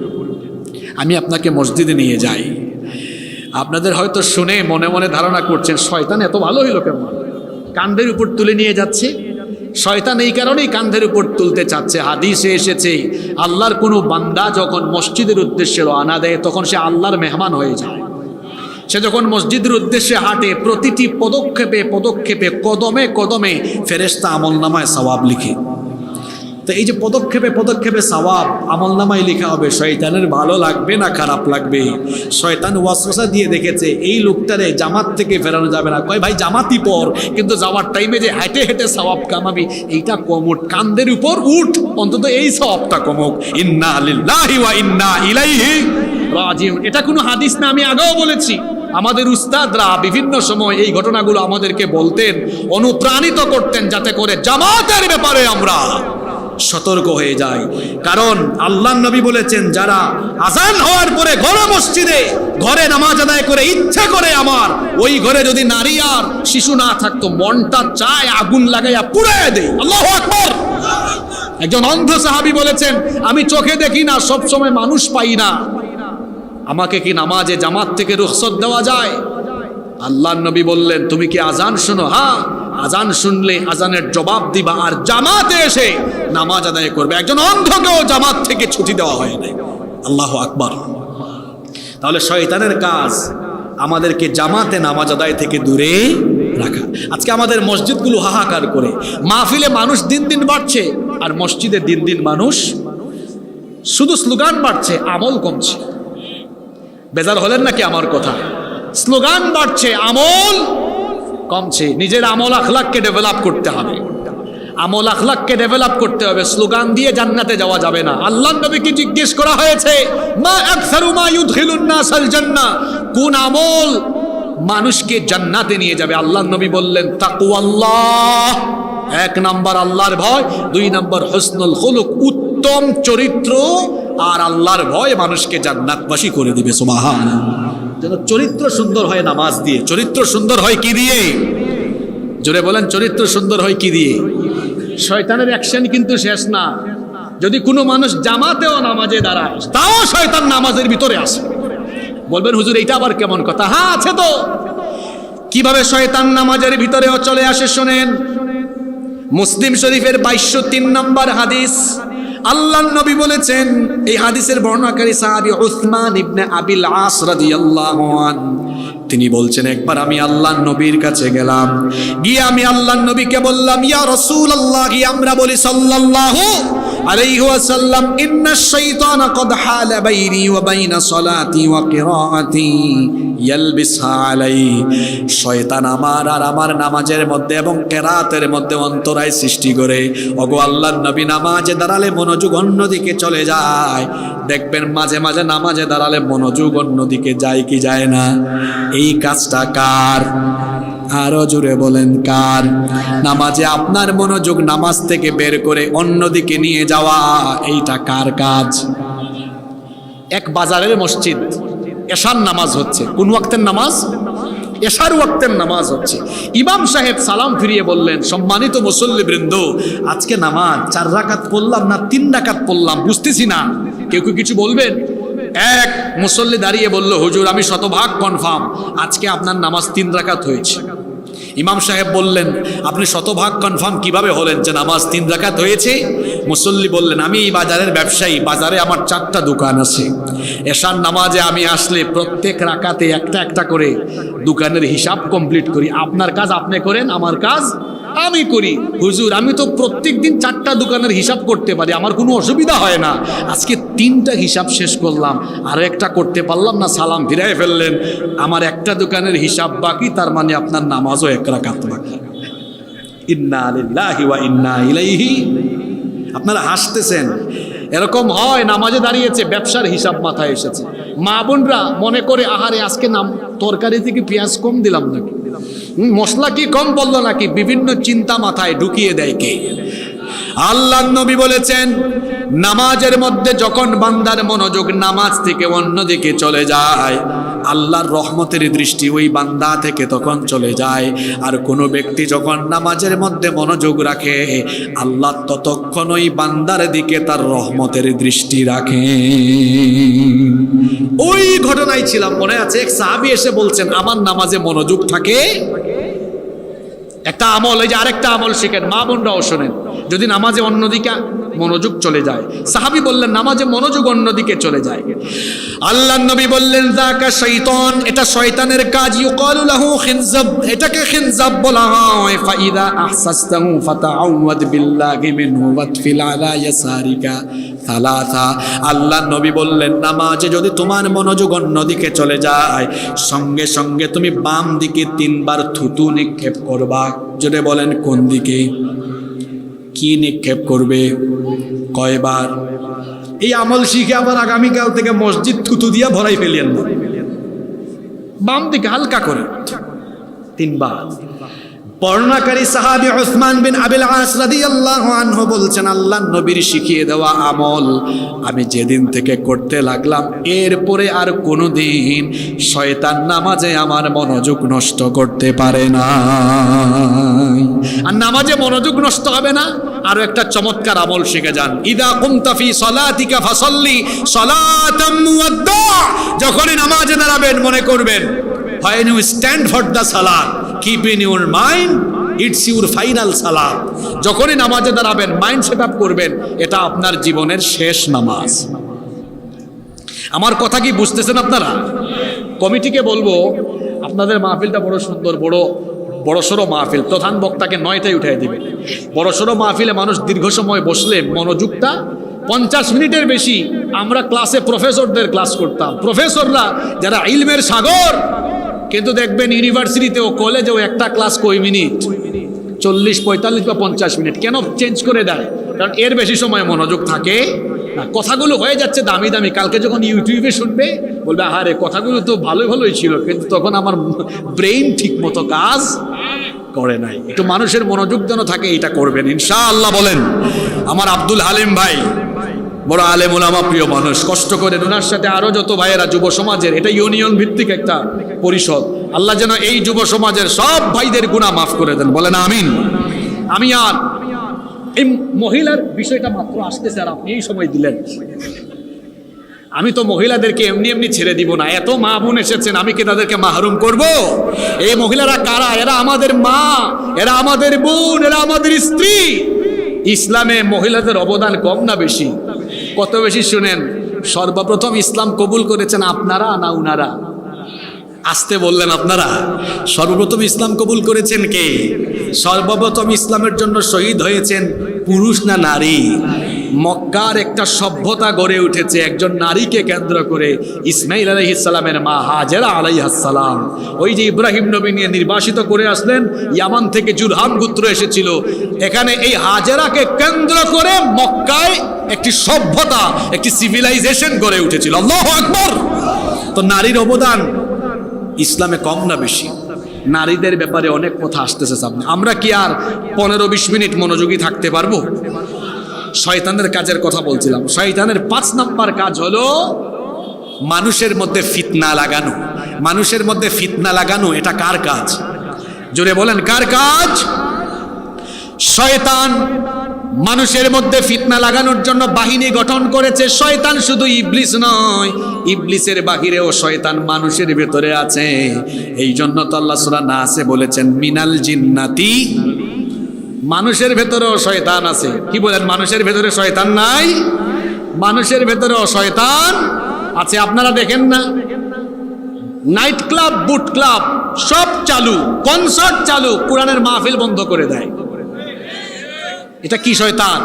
আমি আপনাকে মসজিদে নিয়ে যাই। আপনাদের হয়তো শুনে মনে মনে ধারণা করছেন, শয়তান এত ভালো হইল কেমন, কাঁধের উপর তুলে নিয়ে যাচ্ছে। শয়তান এই কারণেই কাঁধের উপর তুলতে চাচ্ছে। হাদিসে এসেছে, আল্লাহর কোনো বান্দা যখন মসজিদের উদ্দেশ্যে রওনা দেয়, তখন সে আল্লাহর মেহমান হয়ে যায়। সে যখন মসজিদের উদ্দেশ্যে হাঁটে, প্রতিটি পদক্ষেপে কদমে কদমে ফেরেশতা আমলনামায় সওয়াব লিখে। তো এই যে পদক্ষেপে সওয়াব আমলনামায় লেখা হবে, শয়তানের ভালো লাগবে না খারাপ লাগবে? শয়তান ওয়াসওয়াসা দিয়ে দেখেছে, এই লোকটারে জামাত থেকে ফেরানো যাবে না। কয় ভাই জামাতই পর, কিন্তু যাওয়ার টাইমে যে হেঁটে হেঁটে সওয়াব কামাবি, এইটা কমুট, কান্দের উপর উঠ, অন্তত এই সওয়াবটা কমুক। ইন্না লিল্লাহি ওয়া ইন্না ইলাইহি রাজিউন। এটা কোনো হাদিস না, আমি আগেও বলেছি। আমাদের উস্তাদরা বিভিন্ন সময় এই ঘটনাগুলো আমাদেরকে বলতেন, অনুপ্রাণিত করতেন, যাতে করে জামাতের ব্যাপারে আমরা সতর্ক হয়ে যায়। কারণ আল্লাহর নবী বলেছেন, যারা আজান হওয়ার পরে ঘরে নামাজ আদায় করে, ইচ্ছা করে আমার ওই ঘরে যদি নারী আর শিশু না থাকতো, মনটা চায় আগুন লাগাইয়া পুড়াইয়া দেই। আল্লাহু আকবার। একজন অন্ধ সাহাবী বলেছেন, আমি চোখে দেখি না, সব সময় মানুষ পাই না, আমাকে কি নামাজে জামাত থেকে রুখসত দেওয়া যায়? আল্লাহর নবী বললেন, তুমি কি আজান শোনো? হ্যাঁ, আজান শুনলে আজানের জবাব দিবা, আর জামাতে এসে নামাজ আদায় করবে। একজন অন্ধকেও জামাত থেকে ছুটি দেওয়া হয় নাই। আল্লাহু আকবার। তাহলে শয়তানের কাজ আমাদেরকে জামাতে নামাজ আদায় থেকে দূরে রাখা। আজকে আমাদের মসজিদগুলো হাহাকার করে, মাহফিলে মানুষ দিন দিন বাড়ছে, আর মসজিদে দিন দিন মানুষ শুধু স্লোগান বাড়ছে, আমল কমছে। বেজার হলেন নাকি আমার কথা? স্লোগান বাড়ছে, আমল কমছে। নিজের আমল আখলাককে ডেভেলপ করতে হবে, আমল আখলাককে ডেভেলপ করতে হবে। স্লোগান দিয়ে জান্নাতে যাওয়া যাবে না। আল্লাহর নবীকে জিজ্ঞেস করা হয়েছে, মা আকসারু মা ইউদখিলুন নাসাল জান্নাহ, কোন আমল মানুষকে জান্নাতে নিয়ে যাবে? আল্লাহর নবী বললেন, তাকওয়াল্লাহ, এক নাম্বার আল্লাহর ভয়, দুই নাম্বার হুসনুল খুলুক, উত্তম চরিত্র। আর আল্লাহর ভয় মানুষকে জান্নাতবাসী করে দিবে। সুবহানাল্লাহ। যেন চরিত্র সুন্দর হয় নামাজ দিয়ে। চরিত্র সুন্দর হয় কি দিয়ে? জোরে বলেন, চরিত্র সুন্দর হয় কি দিয়ে? শয়তানের অ্যাকশন কিন্তু শেষ না। যদি কোনো মানুষ জামাতেও নামাজে দাঁড়ায়, তাও শয়তান নামাজের ভিতরে আসে। বলবেন হুজুর এইটা আবার কেমন কথা? হ্যাঁ আছে তো। কিভাবে শয়তান নামাজের ভিতরেও চলে আসে শোনেন। মুসলিম শরীফের 2203 নম্বর হাদিস, আল্লাহর নবী বলেছেন, এই হাদিসের বর্ণনাকারী সাহাবী উসমান ইবনে আবিল আস রাদিয়াল্লাহু আনহু, তিনি বলছেন, একবার আমি আল্লাহর নবীর কাছে গেলাম, গিয়ে আমি আল্লাহর নবীকে বললাম, ইয়া রাসূলুল্লাহ, আমরা বলি সাল্লাল্লাহু আলাইহি ওয়াসাল্লাম, ইন্নাশ শাইতানা ক্বাদ হালা বাইনি ওয়া বাইনা সালাতি ওয়া কিরাআতি ইয়ালবিসহা আলাই, শয়তান আমার আর আমার নামাজের মধ্যে এবং কিরাতের মধ্যে অন্তরায় সৃষ্টি করে। ওগো আল্লাহর নবী, নামাজে দাঁড়ালে মনোযোগ অন্যদিকে চলে যায়। দেখবেন মাঝে মাঝে নামাজে দাঁড়ালে মনোযোগ অন্যদিকে যায় কি যায় না? এই কাজটা কার? আরো জোরে বলেন, কার? নামাজে আপনার মনোযোগ নামাজ থেকে বের করে অন্যদিকে নিয়ে যাওয়া, এইটা কার কাজ? এক বাজারের মসজিদ, এশার নামাজ হচ্ছে। কোন ওয়াক্তের নামাজ? এশার ওয়াক্তের নামাজ হচ্ছে। ইমাম সাহেব সালাম ফিরিয়ে বললেন, সম্মানিত মুসল্লিবৃন্দ, আজকে নামাজ 4 রাকাত পড়লাম না 3 রাকাত পড়লাম বুঝতেছি না, কেউ কিছু বলবেন? এক মুসল্লি দাঁড়িয়ে বলল, হুজুর আমি শতভাগ কনফার্ম, আজকে আপনার নামাজ 3 রাকাত হয়েছে। ইমাম সাহেব বললেন, আপনি শতভাগ কনফার্ম কিভাবে হলেন যে নামাজ 3 রাকাত হয়েছে? মুসল্লি বললেন, আমি এই বাজারের ব্যবসায়ী, বাজারে আমার 4টা দোকান আছে। এশার নামাজে আমি আসলে প্রত্যেক রাকাতে একটা একটা করে দোকানের হিসাব কমপ্লিট করি। আপনার কাজ আপনি করেন, আমার কাজ আমি করি। হুজুর আমি তো প্রত্যেক দিন 4টা দোকানের হিসাব করতে পারি, আমার কোনো অসুবিধা হয় না। আজকে 3টা হিসাব শেষ করলাম, আরো একটা করতে পারলাম না, সালাম ফিরাই ফেললেন। আমার একটা দোকানের হিসাব বাকি, তার মানে আপনার নামাজও 1 রাকাত বাকি। ইন্না লিল্লাহি ওয়া ইন্না ইলাইহি। আপনারা হাসতেছেন, এরকম হয়। নামাজে দাঁড়িয়েছে, ব্যবসার হিসাব মাথায় এসেছে। মা বোনরা মনে করে, আহারে আজকে তরকারি থেকে পেঁয়াজ কম দিলাম নাকি, মশলা কি কম বললো নাকি, বিভিন্ন চিন্তা মাথায় ঢুকিয়ে দেয় কে? আল্লাহর নবী বলেছেন, নামাজের মধ্যে যখন বান্দার মনোযোগ নামাজ থেকে অন্যদিকে চলে যায়, আল্লাহর রহমতের দৃষ্টি ওই বান্দা থেকে তখন চলে যায়। আর কোনো ব্যক্তি যখন নামাজের মধ্যে মনোযোগ রাখে, আল্লাহ ততক্ষণ ওই বান্দার দিকে তার রহমতের দৃষ্টি রাখে। ওই ঘটনায় ছিলাম, মনে আছে, এক সাহাবী এসে বলছেন, আমার নামাজে মনোযোগ থাকে। একটা আমল, এই যে আরেকটা আমল শিখেন, মা বোনরাও শোনেন। যদি নামাজে অন্যদিকে মনোযোগ চলে যায়, সাহাবী বললেন, নামাজে মনোযোগ অন্যদিকে চলে যায়, আল্লাহর নবী বললেন, যাকা শাইতান, এটা শয়তানের কাজ। ইউকালু লাহু খিনজাব, এটাকে খিনজাব বলা হয়। ফাইদা আহসাসতাহু ফাতাআওয়াদ বিল্লাহি মিনহু ওয়াতফিল আলা ইয়াসারিকা সালাসা। আল্লাহর নবী বললেন, নামাজে যদি তোমার মনোযোগ অন্যদিকে চলে যায়, সঙ্গে সঙ্গে তুমি বাম দিকে 3 বার থুতু নিক্ষেপ করবা। যদি বলেন কোন দিকে? কি নিক্ষেপ করবে? কয়বার? এই আমল শিখে আবার আগামীকাল থেকে মসজিদ থুতু দিয়া ভরাই ফেলিয়েন না, বাম দিকে হালকা করে 3 বার। বর্ণনাকারী সাহাবী উসমান বিন আবিল আস রাদিয়াল্লাহু আনহু বলছেন, আল্লাহর নবীর শিখিয়ে দেওয়া আমল আমি যেদিন থেকে করতে লাগলাম, এরপরে আর কোনোদিন শয়তান নামাজে আমার মনোযোগ নষ্ট করতে পারে না। আর নামাজে মনোযোগ নষ্ট হবে না, আরো একটা চমৎকার আমল শিখে যান। ইদা কুমতা ফি সালাতিকা ফাসাল্লি সালাতাম মুওয়াদ্দা, যখনই নামাজে দাঁড়াবেন মনে করবেন, when you stand for the salat, keep in your mind it's your final salat. যখনই নামাজে দাঁড়াবেন মাইন্ড সেট আপ করবেন, এটা আপনার জীবনের শেষ নামাজ। আমার কথা কি বুঝতেছেন আপনারা? কমিটিকে বলবো, আপনাদের মাহফিলটা বড় সুন্দর, বড়সড় মাহফিল, প্রধান বক্তাকে 9টায় উঠাই দিবে। বড়সড় মাহফিলে মানুষ দীর্ঘ সময় বসলে মনোযোগটা 50 মিনিটের বেশি আমরা ক্লাসে প্রফেসরদের ক্লাস করতাম। প্রফেসররা যারা ইলমের সাগর, কিন্তু দেখবেন ইউনিভার্সিটিতে ও কলেজেও একটা ক্লাস কয় মিনিট, 40, 45 বা 50 মিনিট। কেন চেঞ্জ করে দেয়? কারণ এর বেশি সময় মনোযোগ থাকে না। কথাগুলো হয়ে যাচ্ছে দামি দামি, কালকে যখন ইউটিউবে শুনবে বলবে আরে কথাগুলো তো ভালোই ছিল, কিন্তু তখন আমার ব্রেইন ঠিক মতো কাজ করে নাই। একটু মানুষের মনোযোগ যেন থাকে, এটা করবেন ইনশাআল্লাহ। বলেন আমার আব্দুল হালিম ভাই বড় আলেম ওলামা, প্রিয় মানুষ, কষ্ট করেন। ওনার সাথে আরো যত ভাইয়েরা যুব সমাজের, এটা ইউনিয়ন ভিত্তিক একটা পরিষদ, আল্লাহ যেন এই যুব সমাজের সব ভাইদের গুনাহ মাফ করে দেন, বলেন আমিন। আমি আর এই মহিলার বিষয়টা মাত্র আসতেছে আর আপনি এই সময় দিলেন। আমি তো মহিলাদেরকে এমনি এমনি ছেড়ে দিব না, এত মা বোন এসেছেন, আমি কি তাদেরকে মাহরুম করব? এই মহিলারা কারা? এরা আমাদের মা, এরা আমাদের বোন, এরা আমাদের স্ত্রী। ইসলামে মহিলাদের অবদান কম না বেশি? কত বেশি শুনেন। সর্বপ্রথম ইসলাম কবুল করেছেন আপনারা না উনারা? আসতে বললেন আপনারা। সর্বপ্রথম ইসলাম কবুল করেছেন কে? সর্বপ্রথম ইসলামের জন্য শহীদ হয়েছেন পুরুষ না নারী? মক্কার একটা সভ্যতা গড়ে উঠেছে একজন নারীকে কেন্দ্র করে। ইসমাইল আলাইহিস সালামের মা হাজেরা আলাইহিস সালাম, ওই যে ইব্রাহিম নবী নিয়ে নির্বাসিত করে আসলেন, ইয়ামান থেকে জুরহাম গোত্র এসেছিল, এখানে এই হাজেরাকে কেন্দ্র করে মক্কায় একটি সভ্যতা, একটি সিভিলাইজেশন গড়ে উঠেছিল। আল্লাহু আকবার। তো নারীর অবদান ইসলামে কম না বেশি? নারীদের ব্যাপারে অনেক কথা আসতেছে সামনে। আমরা কি আর 15-20 মিনিট মনোযোগী থাকতে পারবো? শয়তানের কাজের কথা বলছিলাম। শয়তানের 5 নাম্বার কাজ হলো মানুষের মধ্যে ফিতনা লাগানো। মানুষের মধ্যে ফিতনা লাগানো, এটা কার কাজ? জোরে বলেন, কার কাজ? শয়তান মানুষের মধ্যে ফিতনা লাগানোর জন্য বাহিনী গঠন করেছে। শয়তান শুধু ইবলিস নয়, ইবলিসের বাহিরেও শয়তান মানুষের ভেতরে আছে। এই জন্য তো আল্লাহ সূরা নাসে বলেছেন মিনাল জিন্নাতি, মানুষের ভেতরেও শয়তান আছে। কি বলেন, মানুষের ভেতরে শয়তান নাই? মানুষের ভেতরেও শয়তান আছে। আপনারা দেখেন না, নাইট ক্লাব, বুট ক্লাব সব চালু, কনসার্ট চালু, কোরআনের মাহফিল বন্ধ করে দেয়। এটা কি শয়তান?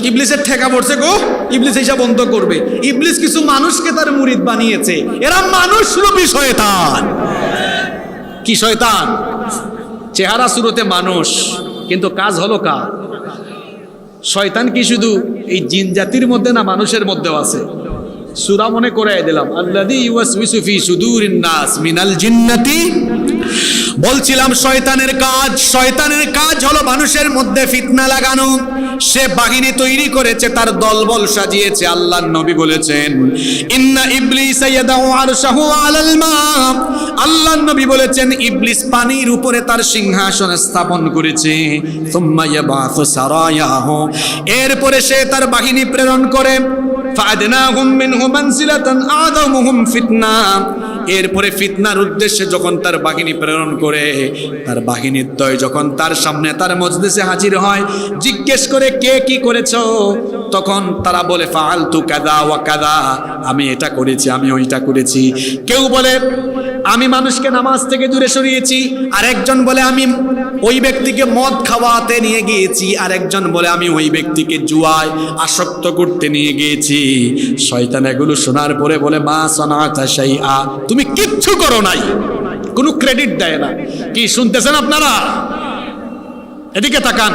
ইবলিসের ঠেকা পড়ছে গো, ইবলিস হিসাব বন্ধ করবে। ইবলিস কিছু মানুষকে তার মুরিদ বানিয়েছে, এরা মানুষ রূপী শয়তান। কি শয়তান? চেহারা শুরুতে মানুষ, কিন্তু কাজ হলো কার? শয়তান কি শুধু এই জিন জাতির মধ্যে না, মানুষের মধ্যেও আছে? সূরা মনে করাই দিলাম, আল্লাযী ইউওয়াসউইসু ফি সুদুরিন নাস মিনাল জিন্নাতি। বলছিলাম শয়তানের কাজ হলো মানুষের মধ্যে ফিতনা লাগানো। সে বাহিনী তৈরি করেছে, তার দলবল সাজিয়েছে। আল্লাহর নবী বলেছেন ইন্না ইবলিসা ইয়াদাউ আরশাহু আলাল মা। আল্লাহর নবী বলেছেন ইবলিস পানির উপরে তার সিংহাসন স্থাপন করেছে। সুম্মা ইয়াবাসু সারায়াহু, এরপরে সে তার বাহিনী প্রেরণ করে। ফাআদনাহুম মিনহু মানসিলাতান আযামুহুম ফিতনা। এরপরে ফিতনার উদ্দেশ্যে যখন তার বাহিনী প্রেরণ করে, তার বাহিনীর দ্বয় যখন তার সামনে তার মজলিসে হাজির হয়, জিজ্ঞেস করে কে কি করেছো? তখন তারা বলে ফাআলতু কাযা ওয়া কাযা, আমি এটা করেছি, আমি ওইটা করেছি। কেউ বলে আমি মানুষকে নামাজ থেকে দূরে সরিয়েছি, আরেকজন বলে আমি ওই ব্যক্তিকে মদ খাওয়াতে নিয়ে গিয়েছি, আরেকজন বলে আমি ওই ব্যক্তিকে জুয়ায় আসক্ত করতে নিয়ে গিয়েছি। শয়তান এগুলো শোনার পরে বলে মা সানাতা শাইআ, তুমি কিচ্ছু করো নাই, কোনো ক্রেডিট দেয় না। কি শুনতেছেন আপনারা? এদিকে তাকান,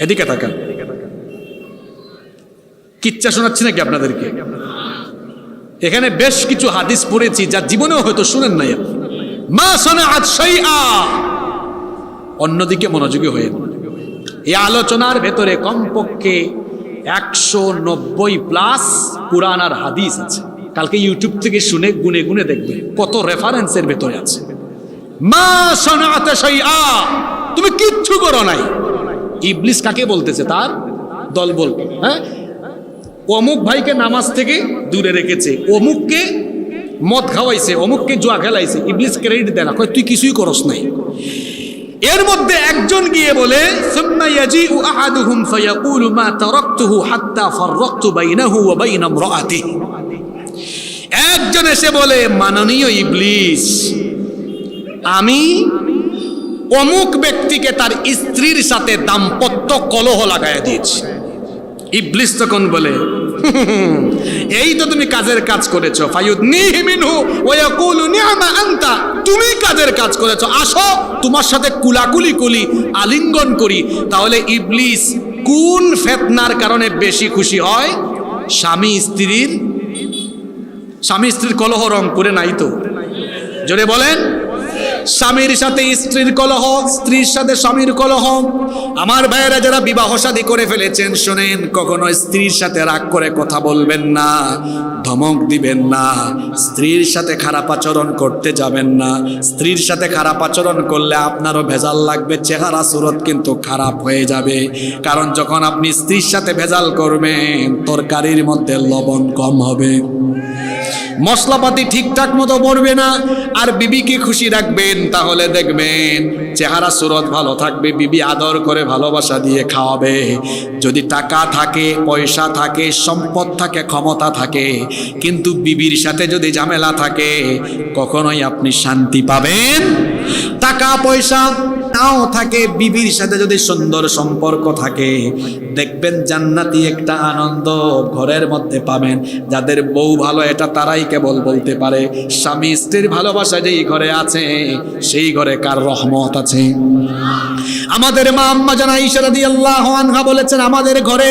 এদিকে তাকান। কিচ্ছা শোনাচ্ছি নাকি আপনাদেরকে? এখানে বেশ কিছু হাদিস পড়েছি যা জীবনেও হয়তো শুনেন নাই। মা সানাআত শাইআ, অন্যদিকে মনোযোগী হয়ে। এই আলোচনার ভেতরে কমপক্ষে 190+ কুরআন আর হাদিস আছে। কালকে ইউটিউব থেকে শুনে গুনে গুনে দেখবে কত রেফারেন্সের ভেতরে আছে। মা সানাআত শাইআ, তুমি কিচ্ছু করো নাই। ইবলিস কাকে বলতেছে? তার দলবল। হ্যাঁ, অমুক ভাইকে নামাজ থেকে দূরে রেখেছে, অমুককে মদ খাওয়াইছে, অমুককে জুয়া খেলাইছে। ইবলিস ক্রেডিট দেয় না, কয় তুই কিছুই করস নাই। এর মধ্যে একজন গিয়ে বলে সুম্মা ইয়াজিউ আহাদুহুম ফায়াকুলু মা তারাকতুহু হাত্তা ফাররাকতু বাইনাহু ওয়া বাইনা ইমরাআতিহি। একজন এসে বলে মাননীয় ইবলিস, আমি অমুক ব্যক্তিকে তার স্ত্রীর সাথে দাম্পত্য কলহ লাগাইয়া দিয়েছে। ইবলিস তখন বলে, এই তো তুমি কাজের কাজ করেছো, ফায়ুদনিহি মিনহু ওয়া ইয়াকুলু নি'মা আনতা, তুমি কাজের কাজ করেছো, আসো তোমার সাথে কুলাকুলি করি, আলিঙ্গন করি। তাহলে ইবলিস কোন ফিতনার কারণে বেশি খুশি হয়? স্বামী স্ত্রীর কলহ রংপুরে নাই তো? জোরে বলেন। স্বামীর সাথে স্ত্রীর কলহ, স্ত্রীর সাথে স্বামীর কলহ। আমার ভাইয়েরা যারা বিবাহ শাদী করে ফেলেছেন, শোনেন, কখনো স্ত্রীর সাথে রাগ করে কথা বলবেন না, ধমক দিবেন না, স্ত্রীর সাথে খারাপ আচরণ করতে যাবেন না। স্ত্রীর সাথে খারাপ আচরণ করলে আপনারও ভেজাল লাগবে, চেহারা সুরত কিন্তু খারাপ হয়ে যাবে। কারণ যখন আপনি স্ত্রীর সাথে ভেজাল করবেন, তরকারির মধ্যে লবণ কম হবে, মশলাপাতি ঠিকঠাক মতো পড়বে না। আর বিবিকে খুশি রাখবেন, তাহলে দেখবেন চেহারা সুরত ভালো থাকবে, বিবি আদর করে ভালোবাসা দিয়ে খাওয়াবে। যদি টাকা থাকে, পয়সা থাকে, সম্পদ থাকে, ক্ষমতা থাকে, কিন্তু বিবির সাথে যদি ঝামেলা থাকে, কখনোই আপনি শান্তি পাবেন। টাকা পয়সা নাও থাকে, বিবির সাথে যদি সুন্দর সম্পর্ক থাকে, দেখবেন জান্নাতি একটা আনন্দ ঘরের মধ্যে পাবেন। যাদের বউ ভালো, এটা তারাই কেবল বলতে পারে। স্বামী স্ত্রীর ভালোবাসা যেই ঘরে আছে, সেই ঘরে কার রহমত আছে। আমাদের মা আম্মা জান আয়েশা রাদিয়াল্লাহু আনহা বলেছেন, আমাদের ঘরে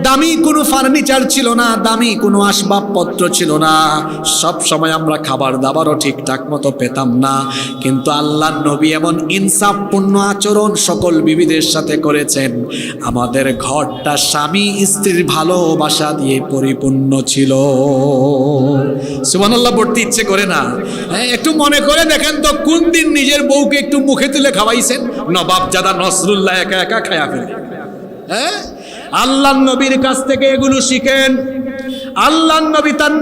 দামি কোনো ফার্নিচার ছিল না, দামি কোনো আসবাবপত্র ছিল না, সব সময় আমরা খাবার দাবারও ঠিকঠাক মতো পেতাম না। কিন্তু আল্লাহর নবী এমন ইনসাফপূর্ণ আচরণ সকল বিবিদের সাথে করেছেন, আমাদের ঘরটা স্বামী স্ত্রীর ভালোবাসা দিয়ে পরিপূর্ণ ছিল। সুবহানাল্লাহ পড়তে ইচ্ছে করে না? একটু মনে করে দেখেন তো, কোন দিন নিজের বউকে একটু মুখে তুলে খাওয়াইছেন? নবাবজাদা নসরুল্লাহ একা একা খায়া ফেলে। আল্লাহর নবীর কাছ থেকে এগুলো শিখেন। আল্লাহর নবী তার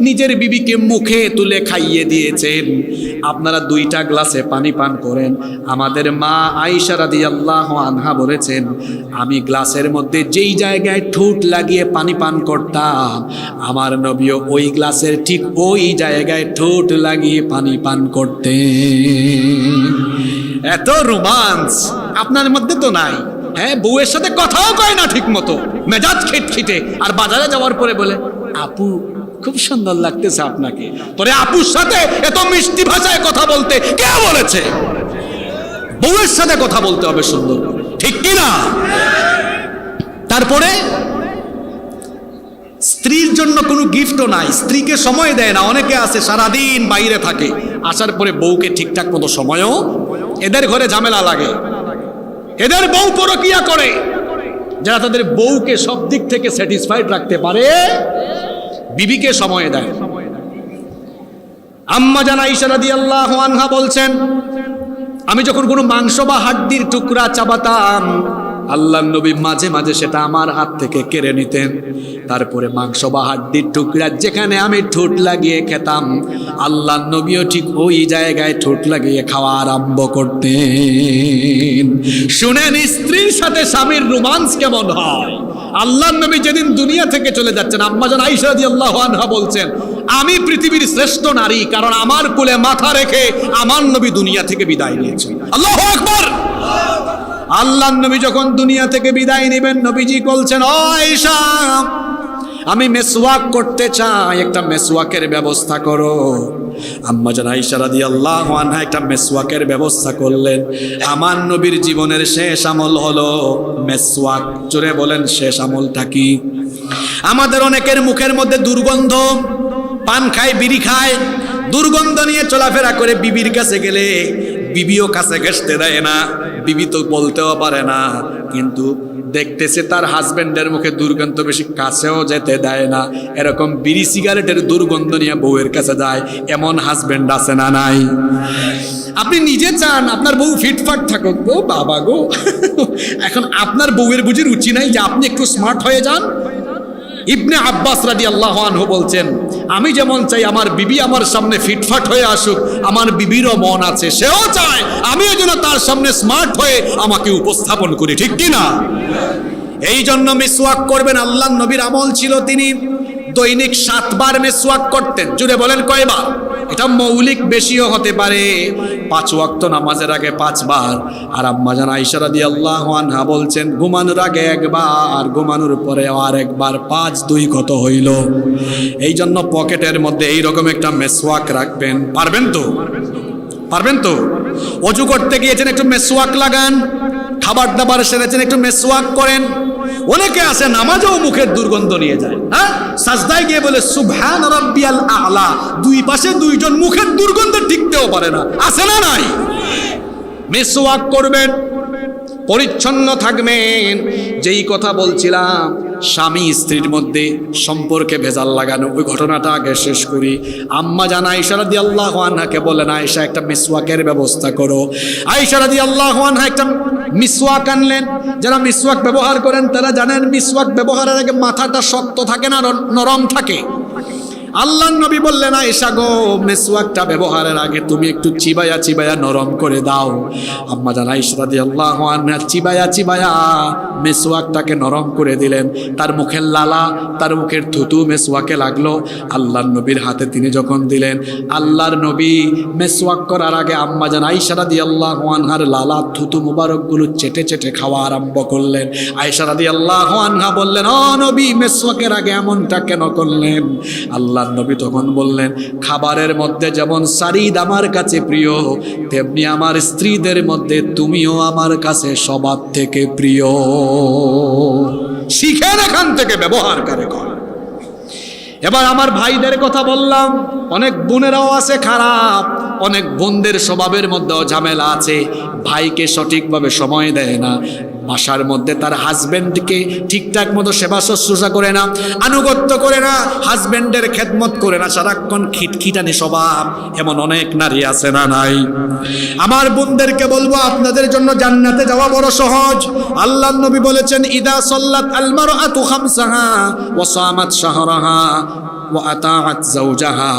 নিজের বিবিকে মুখে তুলে খাইয়ে দিয়েছেন। আপনারা 2টা গ্লাসে পানি পান করেন। আমাদের মা আয়েশা রাদিয়াল্লাহু আনহা বলেছেন, আমি গ্লাসের মধ্যে যেই জায়গায় ঠোঁট লাগিয়ে পানি পান করতাম, আমার নবীও ওই গ্লাসের ঠিক ওই জায়গায় ঠোঁট লাগিয়ে পানি পান করতেন। এত রোমান্স আপনার মধ্যে তো নাই। বউয়ের সাথে কথাও কয় না ঠিক মতো, মেজাজ খিটখিটে, আর বাজারে যাওয়ার পরে বলে, আপু খুব সুন্দর লাগতেছে আপনাকে। তোরে আপুর সাথে এত মিষ্টি ভাষায় কথা বলতে কে বলেছে? বউয়ের সাথে কথা বলতে হবে সুন্দর, ঠিক কি না? তারপরে স্ত্রীর জন্য কোনো গিফটও নাই, স্ত্রীকে সময় দেয় না। অনেকে আছে সারাদিন বাইরে থাকে, আসার পরে বউকে ঠিকঠাক মতো সময়ও, এদের ঘরে ঝামেলা লাগে। এদের বউ পরকিয়া করে। যারা তাদের বউকে সব দিক থেকে স্যাটিসফাইড রাখতে পারে, বিবিকে সময় দেয়। আম্মা জান আয়েশা রাদিয়াল্লাহু আনহা বলছেন, আমি যখন কোনো মাংস বা হাড্ডির টুকরা চাবাতাম, আল্লাহর নবী মাঝে মাঝে সেটা আমার হাত থেকে কেড়ে নিতেন। তারপরে মাংস বা হাড্ডির টুকরা যেখানে আমি ঠোঁট লাগিয়ে খেতাম, আল্লাহর নবীও ঠিক ওই জায়গায় ঠোঁট লাগিয়ে খাওয়া আরম্ভ করতেন। শুনেন, স্ত্রীর সাথে স্বামীর রোমান্স কেমন হয়। আল্লাহর নবী যেদিন দুনিয়া থেকে চলে যাচ্ছেন, আম্মা জান আয়েশা রাদিয়াল্লাহু আনহা বলছেন, আমি পৃথিবীর শ্রেষ্ঠ নারী, কারণ আমার কোলে মাথা রেখে আমার নবী দুনিয়া থেকে বিদায় নিয়েছেন। আল্লাহু আকবার। আল্লাহর নবী যখন দুনিয়া থেকে বিদায় নেবেন, নবীজি বলছেন, ও আয়েশা, আমি মেসওয়াক করতে চাই, একটা মেসওয়াকের ব্যবস্থা করো। আম্মা জান আয়েশা রাদিয়াল্লাহু আনহা একটা মেসওয়াকের ব্যবস্থা করলেন। আমার নবীর জীবনের শেষ আমল হলো মেসওয়াক। জোরে বলেন, শেষ আমলটা কি? আমাদের অনেকের মুখের মধ্যে দুর্গন্ধ, পান খায়, বিড়ি খায়, দুর্গন্ধ নিয়ে চলাফেরা করে। বিবির কাছে গেলে বিবিও কাছে ঘেঁষতে দেয় না, বিবি তো বলতেও পারে না, কিন্তু দেখতেছে তার হাজবেন্ডের মুখে দুর্গন্ধ বেশি, কাছেও যেতে দেয় না। এরকম বিড়ি সিগারেটের দুর্গন্ধ নিয়ে বউয়ের কাছে যায়, এমন হাজবেন্ড আছে না নাই? আপনি নিজে চান আপনার বউ ফিটফাট থাকুক, গো বাবা গো। এখন আপনার বউয়ের বুঝি রুচি নাই যে আপনি একটু স্মার্ট হয়ে যান? ইবনে আব্বাস রাদিয়াল্লাহু আনহু বলছেন, আমি যেমন চাই আমার বিবি আমার সামনে ফিটফাট হয়ে আসুক, আমার বিবিরও মন আছে, সেও চায় আমিও যেন তার সামনে স্মার্ট হয়ে আমাকে উপস্থাপন করি, ঠিক কি না? এই জন্য মিসওয়াক করবেন। আল্লাহর নবীর আমল ছিল, তিনি দৈনিক 7 বার মিসওয়াক করতেন। জুড়ে বলেন, কয়বার? এটা মৌলিক বেশিও হতে পারে, 5 ওয়াক্ত নামাজের আগে 5 বার। আর আম্মা জান আয়েশা রাদিয়াল্লাহু আনহা বলছেন ঘুমানোর আগে একবার, ঘুমানোর পরে আর একবার, 5 2 কত হইল? এই জন্য পকেটের মধ্যে এইরকম একটা মেসওয়াক রাখবেন। পারবেন তো? পারবেন তো? অজু করতে গিয়েছেন একটু মেসওয়াক লাগান, খাবার দাবার সেরেছেন একটু মেসওয়াক করেন। অনেকে আছে নামাজেও মুখের দুর্গন্ধ নিয়ে যায়, হ্যাঁ, সাজদায় গিয়ে বলে সুবহান রাব্বিয়াল আ'লা, দুই পাশে দুইজন মুখের দুর্গন্ধে টিকতেও পারে না, আছে না নাই? মেসওয়াক করবেন, পরিচ্ছন্ন থাকবেন। যেই কথা বলছিলাম স্বামী স্ত্রীর মধ্যে সম্পর্কে ভেজাল লাগানো, ওই ঘটনাটা আগে শেষ করি। আম্মা জান আয়েশা রাদিয়াল্লাহু আনহাকে বলেন আয়েশা একটা মিসওয়াকের ব্যবস্থা করো। আয়েশা রাদিয়াল্লাহু আনহা একটা মিসওয়াক আনলেন। যারা মিসওয়াক ব্যবহার করেন তারা জানেন মিসওয়াক ব্যবহারের আগে মাথাটা শক্ত থাকে না নরম থাকে। আল্লাহর নবী বললেন আয়েশা গো, মিসওয়াকটা ব্যবহারের আগে তুমি একটু চিবায়া চিবায়া নরম করে দাও। আম্মা জান আয়েশা রাদিয়াল্লাহু আনহা চিবায়া চিবায়া মিসওয়াকটাকে নরম করে দিলেন। তার মুখের লালা, তার মুখের থুতু মিসওয়াকে লাগলো। আল্লাহর নবীর হাতে তিনি যখন দিলেন, আল্লাহর নবী মিসওয়াক করার আগে আম্মা জান আয়েশা রাদিয়াল্লাহু আনহার লালা থুতু মুবারকগুলো চেটে চেটে খাওয়া আরম্ভ করলেন। আয়েশা রাদিয়াল্লাহু আনহা বললেন ও নবী, মিসওয়াকের আগে এমনটা কেন করলেন? আল্লাহর নবী তখন বললেন খাবারের মধ্যে যেমন সারিদ আমার কাছে প্রিয়, তেমনি আমার স্ত্রীদের মধ্যে তুমিও আমার কাছে সবার থেকে প্রিয়। শিখেন এখান থেকে ব্যবহার করে কর। এবার আমার ভাইদের কথা বললাম, অনেক বোনেরাও আছে খারাপ, অনেক বোনদের স্বভাবের মধ্যেও ঝামেলা আছে। ভাইকে সঠিকভাবে সময় দেয় না, বাসার মধ্যে তার হাজবেন্ডকে ঠিকঠাক মতো সেবা শুশ্রূষা করে না, আনুগত্য করে না, হাজবেন্ডের খেদমত করে না, সারাক্ষণ খিটখিটানি স্বভাব। এমন অনেক নারী আছে না নাই? আমার বোনদেরকে বলবো আপনাদের জন্য জান্নাতে যাওয়া বড় সহজ। আল্লাহর নবী বলেছেন ইদা সাল্লাত আল মারআতু খামসাহা ওয়া সামাত শাহরাহা ওয়া আতাআত যাওজাহা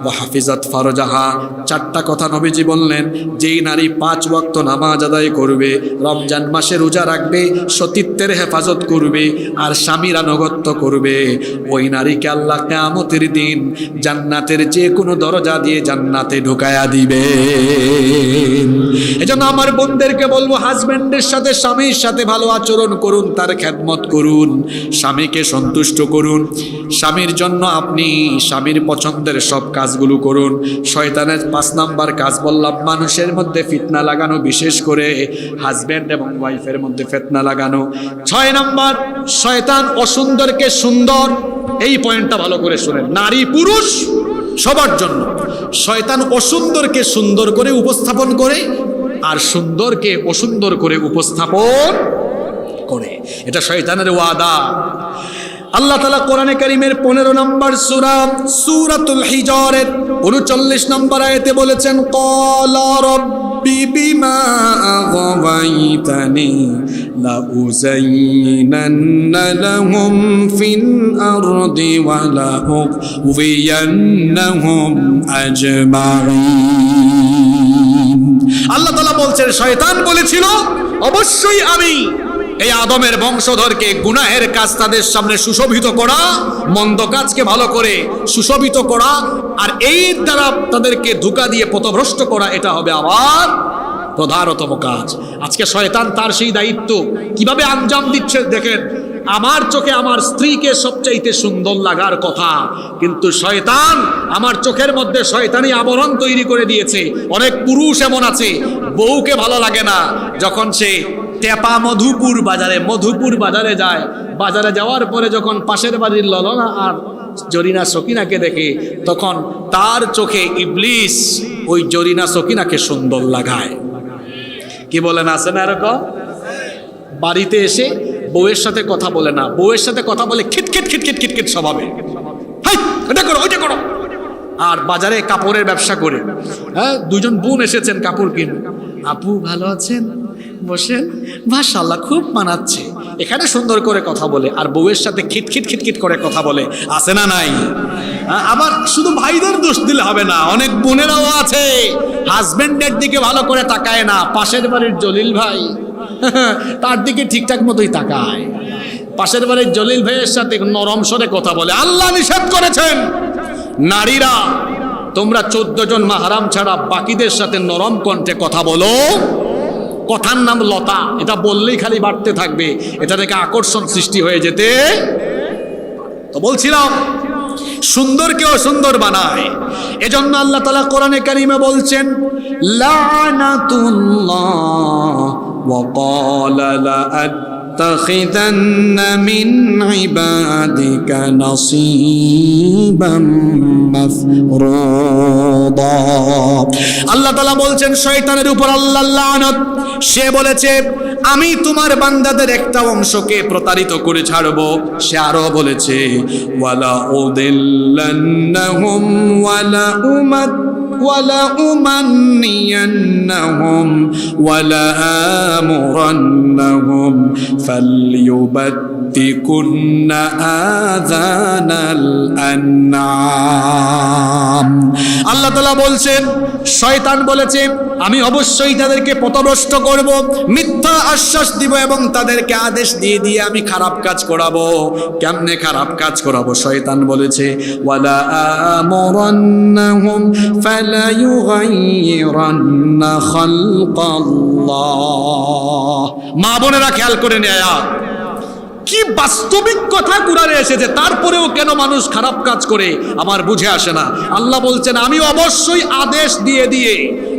ওয়া হাফিজাত ফারজাহা। 4টা কথা নবীজি বললেন, যেই নারী 5 ওয়াক্ত নামাজ আদায় করবে, রমজান মাসে রোজা রাখবে, সতীত্বের হেফাজত করবে আর স্বামীর আনুগত্য করবে, ওই নারীকে আল্লাহ কিয়ামতের দিন জান্নাতের যে কোনো দরজা দিয়ে জান্নাতে ঢুকায়া দিবে। এজন্য আমার বোনদেরকে বলবো হাজবেন্ডের সাথে স্বামীর সাথে ভালো আচরণ করুন, তার খেদমত করুন, স্বামীকে সন্তুষ্ট করুন। স্বামীর জন্য আপনি স্বামীর পছন্দের সব কাজগুলো করুন। শয়তানের 5 নাম্বার কাজ বললাম, মানুষের মধ্যে ফিতনা লাগানো, বিশেষ করে হাজবেন্ড এবং ওয়াইফের মধ্যে ফিতনা লাগানো। 6 নাম্বার, শয়তান অসুন্দরকে সুন্দর, এই পয়েন্টটা ভালো করে শুনেন, নারী পুরুষ সবার জন্য। শয়তান অসুন্দরকে সুন্দর করে উপস্থাপন করে আর সুন্দরকে অসুন্দর করে উপস্থাপন করে, এটা শয়তানের ওয়াদা। আল্লাহ তাআলা কোরআনে কারীমের 15 নম্বর সূরা সূরাতুল হিজরের 39 নম্বর আয়াতে বলেছেন ক্বালা রাব্বি বিমা আগাওয়াইতানি লা উযায়িনান্না লাহুম ফিল আরদি ওয়া লা উগওয়িয়ান্নাহুম আজমাইন। আল্লাহ তাআলা বলছেন শয়তান বলেছিল অবশ্যই আমি এই আদমের বংশধরকে গুনাহের কাজ তাদের সামনে সুশোভিত করা, মন্দ কাজকে ভালো করে সুশোভিত করা, আর এই দ্বারা তাদেরকে ধোঁকা দিয়ে পথভ্রষ্ট করা, এটা হবে আমার প্রধানতম কাজ। আজকে শয়তান তার সেই দায়িত্ব কিভাবে আঞ্জাম দিচ্ছে দেখেন। আমার চোখে আমার স্ত্রীকে সবচাইতে সুন্দর লাগার কথা, কিন্তু শয়তান আমার চোখের মধ্যে শয়তানি আবরণ তৈরি করে দিয়েছে। অনেক পুরুষ এমন আছে বউকে ভালো লাগে না, যখন সে টেপা মধুপুর বাজারে যায়, বাজারে যাওয়ার পরে যখন পাশের বাড়ির ললনা আর জরিনা সকিনাকে দেখে, তখন তার চোখে ইবলিস ওই জরিনা সকিনাকে সুন্দর লাগায়। কি বলেন, আছে না এরকম? বাড়িতে এসে বউয়ের সাথে কথা বলে না, বউয়ের সাথে কথা বলে খিটখিট খিটখিট খিটখিট স্বভাবে, এটা করো ওইটা করো। আর বাজারে কাপড়ের ব্যবসা করে, হ্যাঁ, 2জন বোন এসেছেন কাপড় কিনতে, আপু ভালো আছেন, বসেন, মাশাআল্লাহ খুব মানাচ্ছে, এখানে সুন্দর করে কথা বলে, আর বউয়ের সাথে খিটখিট খিটখিট করে কথা বলে, আছে না নাই? আবার শুধু ভাইদের দোষ দিলে হবে না, অনেক বোনেরাও আছে হাজবেন্ডের দিকে ভালো করে তাকায় না, পাশের বাড়ির জলিল ভাই তার দিকে ঠিকঠাক মতোই তাকায়, পাশের বাড়ির জলিল ভাইয়ের সাথে নরম স্বরে কথা বলে। আল্লাহ নিষেধ করেছেন নারীরা তোমরা 14 জন মাহরাম ছাড়া বাকিদের সাথে নরম কণ্ঠে কথা বলো। কথার নাম লতা, এটা বললেই খালি বাড়তে থাকবে, এটা থেকে আকর্ষণ সৃষ্টি হয়ে যেতে। তো বলছিলাম সুন্দরকেও সুন্দর বানায়। এজন্য আল্লাহ তাআলা কোরআনে কারিমে বলছেন লানাতুল্লাহ ওয়া ক্বালা লাআত্তাখিযান্না মিন ইবাদিকা নাসীবাম মাফরুদা। আল্লাহ তাআলা বলছেন শয়তানের উপর আল্লাহর লানত। সে বলেছে আমি তোমার বান্দাদের একটা অংশকে প্রতারিত করে ছাড়ব। সে আরো বলেছে ওয়ালা উদিল্লান্নাহুম ওয়ালা উমান্নিয়ান্নাহুম ওয়ালা আমুরান্নাহুম ফালইউবাত্তিকুন্না আযানাল আনআম। আল্লাহ তাআলা বলছেন শয়তান বলেছে আমি অবশ্যই তাদেরকে পথভ্রষ্ট করব, মিথ্যা আশ্বাস দিব এবং তাদেরকে আদেশ দিয়ে দিয়ে আমি খারাপ কাজ করাবো। কেমনে খারাপ কাজ করাবো? শয়তান বলেছে ওয়ালা আমুরান্নাহুম ফালা ইউগাইয়িরান্না খালকাল্লাহ। মা বোনেরা খেয়াল করে নেয় কি বাস্তবিক কথা কোরআনে এসেছে, তারপরেও কেন মানুষ খারাপ কাজ করে আমার বুঝে আসে না। আল্লাহ বলছেন আমি অবশ্যই আদেশ দিয়ে দিয়ে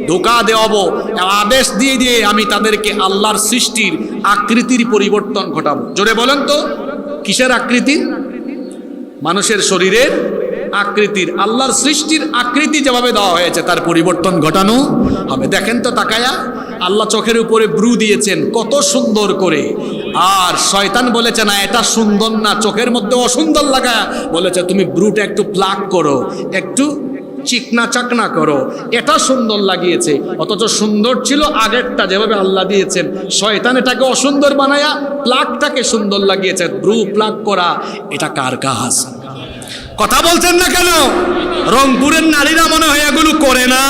ধোঁকা দেওয়াবো, আদেশ দিয়ে দিয়ে আমি তাদেরকে আল্লাহর সৃষ্টির আকৃতির পরিবর্তন ঘটাবো। জোরে বলেন তো কিসের আকৃতি? মানুষের শরীরের আকৃতির, আল্লাহর সৃষ্টির আকৃতি যেভাবে দেওয়া হয়েছে তার পরিবর্তন ঘটানো হবে। দেখেন তো তাকায়া, আল্লাহ চোখের উপরে ব্রু দিয়েছেন কত সুন্দর করে, আর শয়তান বলেছে না এটা সুন্দর না, চোখের মধ্যে অসুন্দর লাগায় বলেছে তুমি ব্রুটা একটু প্লাক করো, একটু চিকনা চাকনা করো, এটা সুন্দর লাগিয়েছে। অথচ সুন্দর ছিল আগেরটা যেভাবে আল্লাহ দিয়েছেন, শয়তান এটাকে অসুন্দর বানায়া প্লাকটাকে সুন্দর লাগিয়েছে। ব্রু প্লাক করা এটা কার কাজ? কথা বলছেন না কেন? রংপুরের নারীরা মনে হয় এগুলো করে না।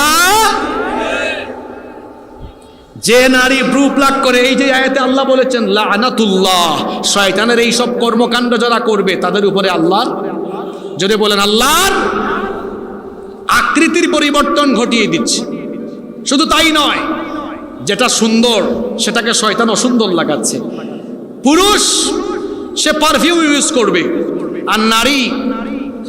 যে নারী ব্রু প্লাক করে, এই যে আয়াতে আল্লাহ বলেছেন লানাতুল্লাহ, শয়তানের এই সব কর্মকাণ্ড যারা করবে তাদের উপরে আল্লাহর, যদি বলেন আল্লাহর আকৃতির পরিবর্তন ঘটিয়ে দিচ্ছে। শুধু তাই নয়, যেটা সুন্দর সেটাকে শয়তান অসুন্দর লাগাচ্ছে। পুরুষ সে পারফিউম ইউজ করবে, আর নারী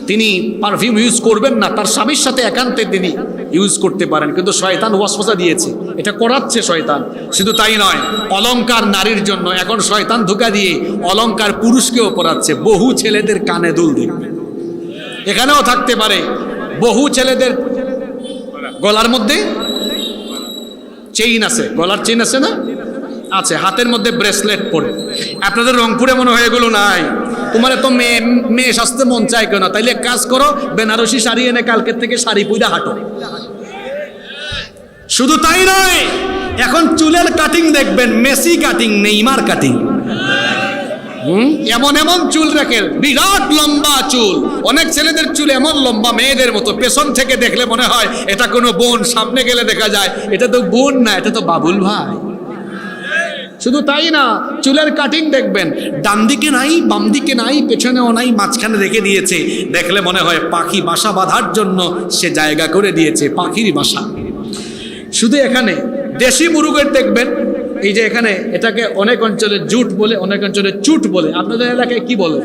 তিনি পারফিউম ইউজ করবেন না, তার স্বামীর সাথে একান্তে তিনি ইউজ করতে পারেন, কিন্তু শয়তান ওয়াসওয়াসা দিয়েছে, এটা করাচ্ছে শয়তান। শুধু তাই নয়, অলংকার নারীর জন্য এখন শয়তান ধোঁকা দিয়ে অলংকার পুরুষকেও পরাচ্ছে। বহু ছেলেদের কানে দুল দেখবে, এখানেও থাকতে পারে। বহু ছেলেদের গলার মধ্যে চেইন আছে, গলার চেইন আছে না? আছে। হাতের মধ্যে ব্রেসলেট পরে। আপনাদের রংপুরে মনে হয় এগুলো নাই। তোমার তো মেয়ে সাজতে মন চায় কেন? তাইলে এক কাজ করো, বেনারসি শাড়ি এনে কালকের থেকে শাড়ি পুইরা হাঁটো। শুধু তাই নয়, এখন চুলের কাটিং দেখবেন মেসি কাটিং, নেইমার কাটিং। এমন এমন চুল রাখেন, বিরাট লম্বা চুল। অনেক ছেলেদের চুল এমন লম্বা মেয়েদের মতো, পেছন থেকে দেখলে মনে হয় এটা কোনো বোন, সামনে গেলে দেখা যায় এটা তো বোন না, এটা তো বাবুল ভাই। শুধু তাই না, চুলের কাটিং দেখবেন ডান দিকে নাই, বাম দিকে নাই, পেছনেও নাই, মাঝখানে রেখে দিয়েছে। দেখলে মনে হয় পাখি বাসা বাঁধার জন্য সে জায়গা করে দিয়েছে, পাখির বাসা। শুধু এখানে দেশি মুরগের দেখবেন, এই যে এখানে এটাকে অনেক অঞ্চলে জুট বলে, অনেক অঞ্চলে চুট বলে। আপনাদের এলাকায় কি বলে?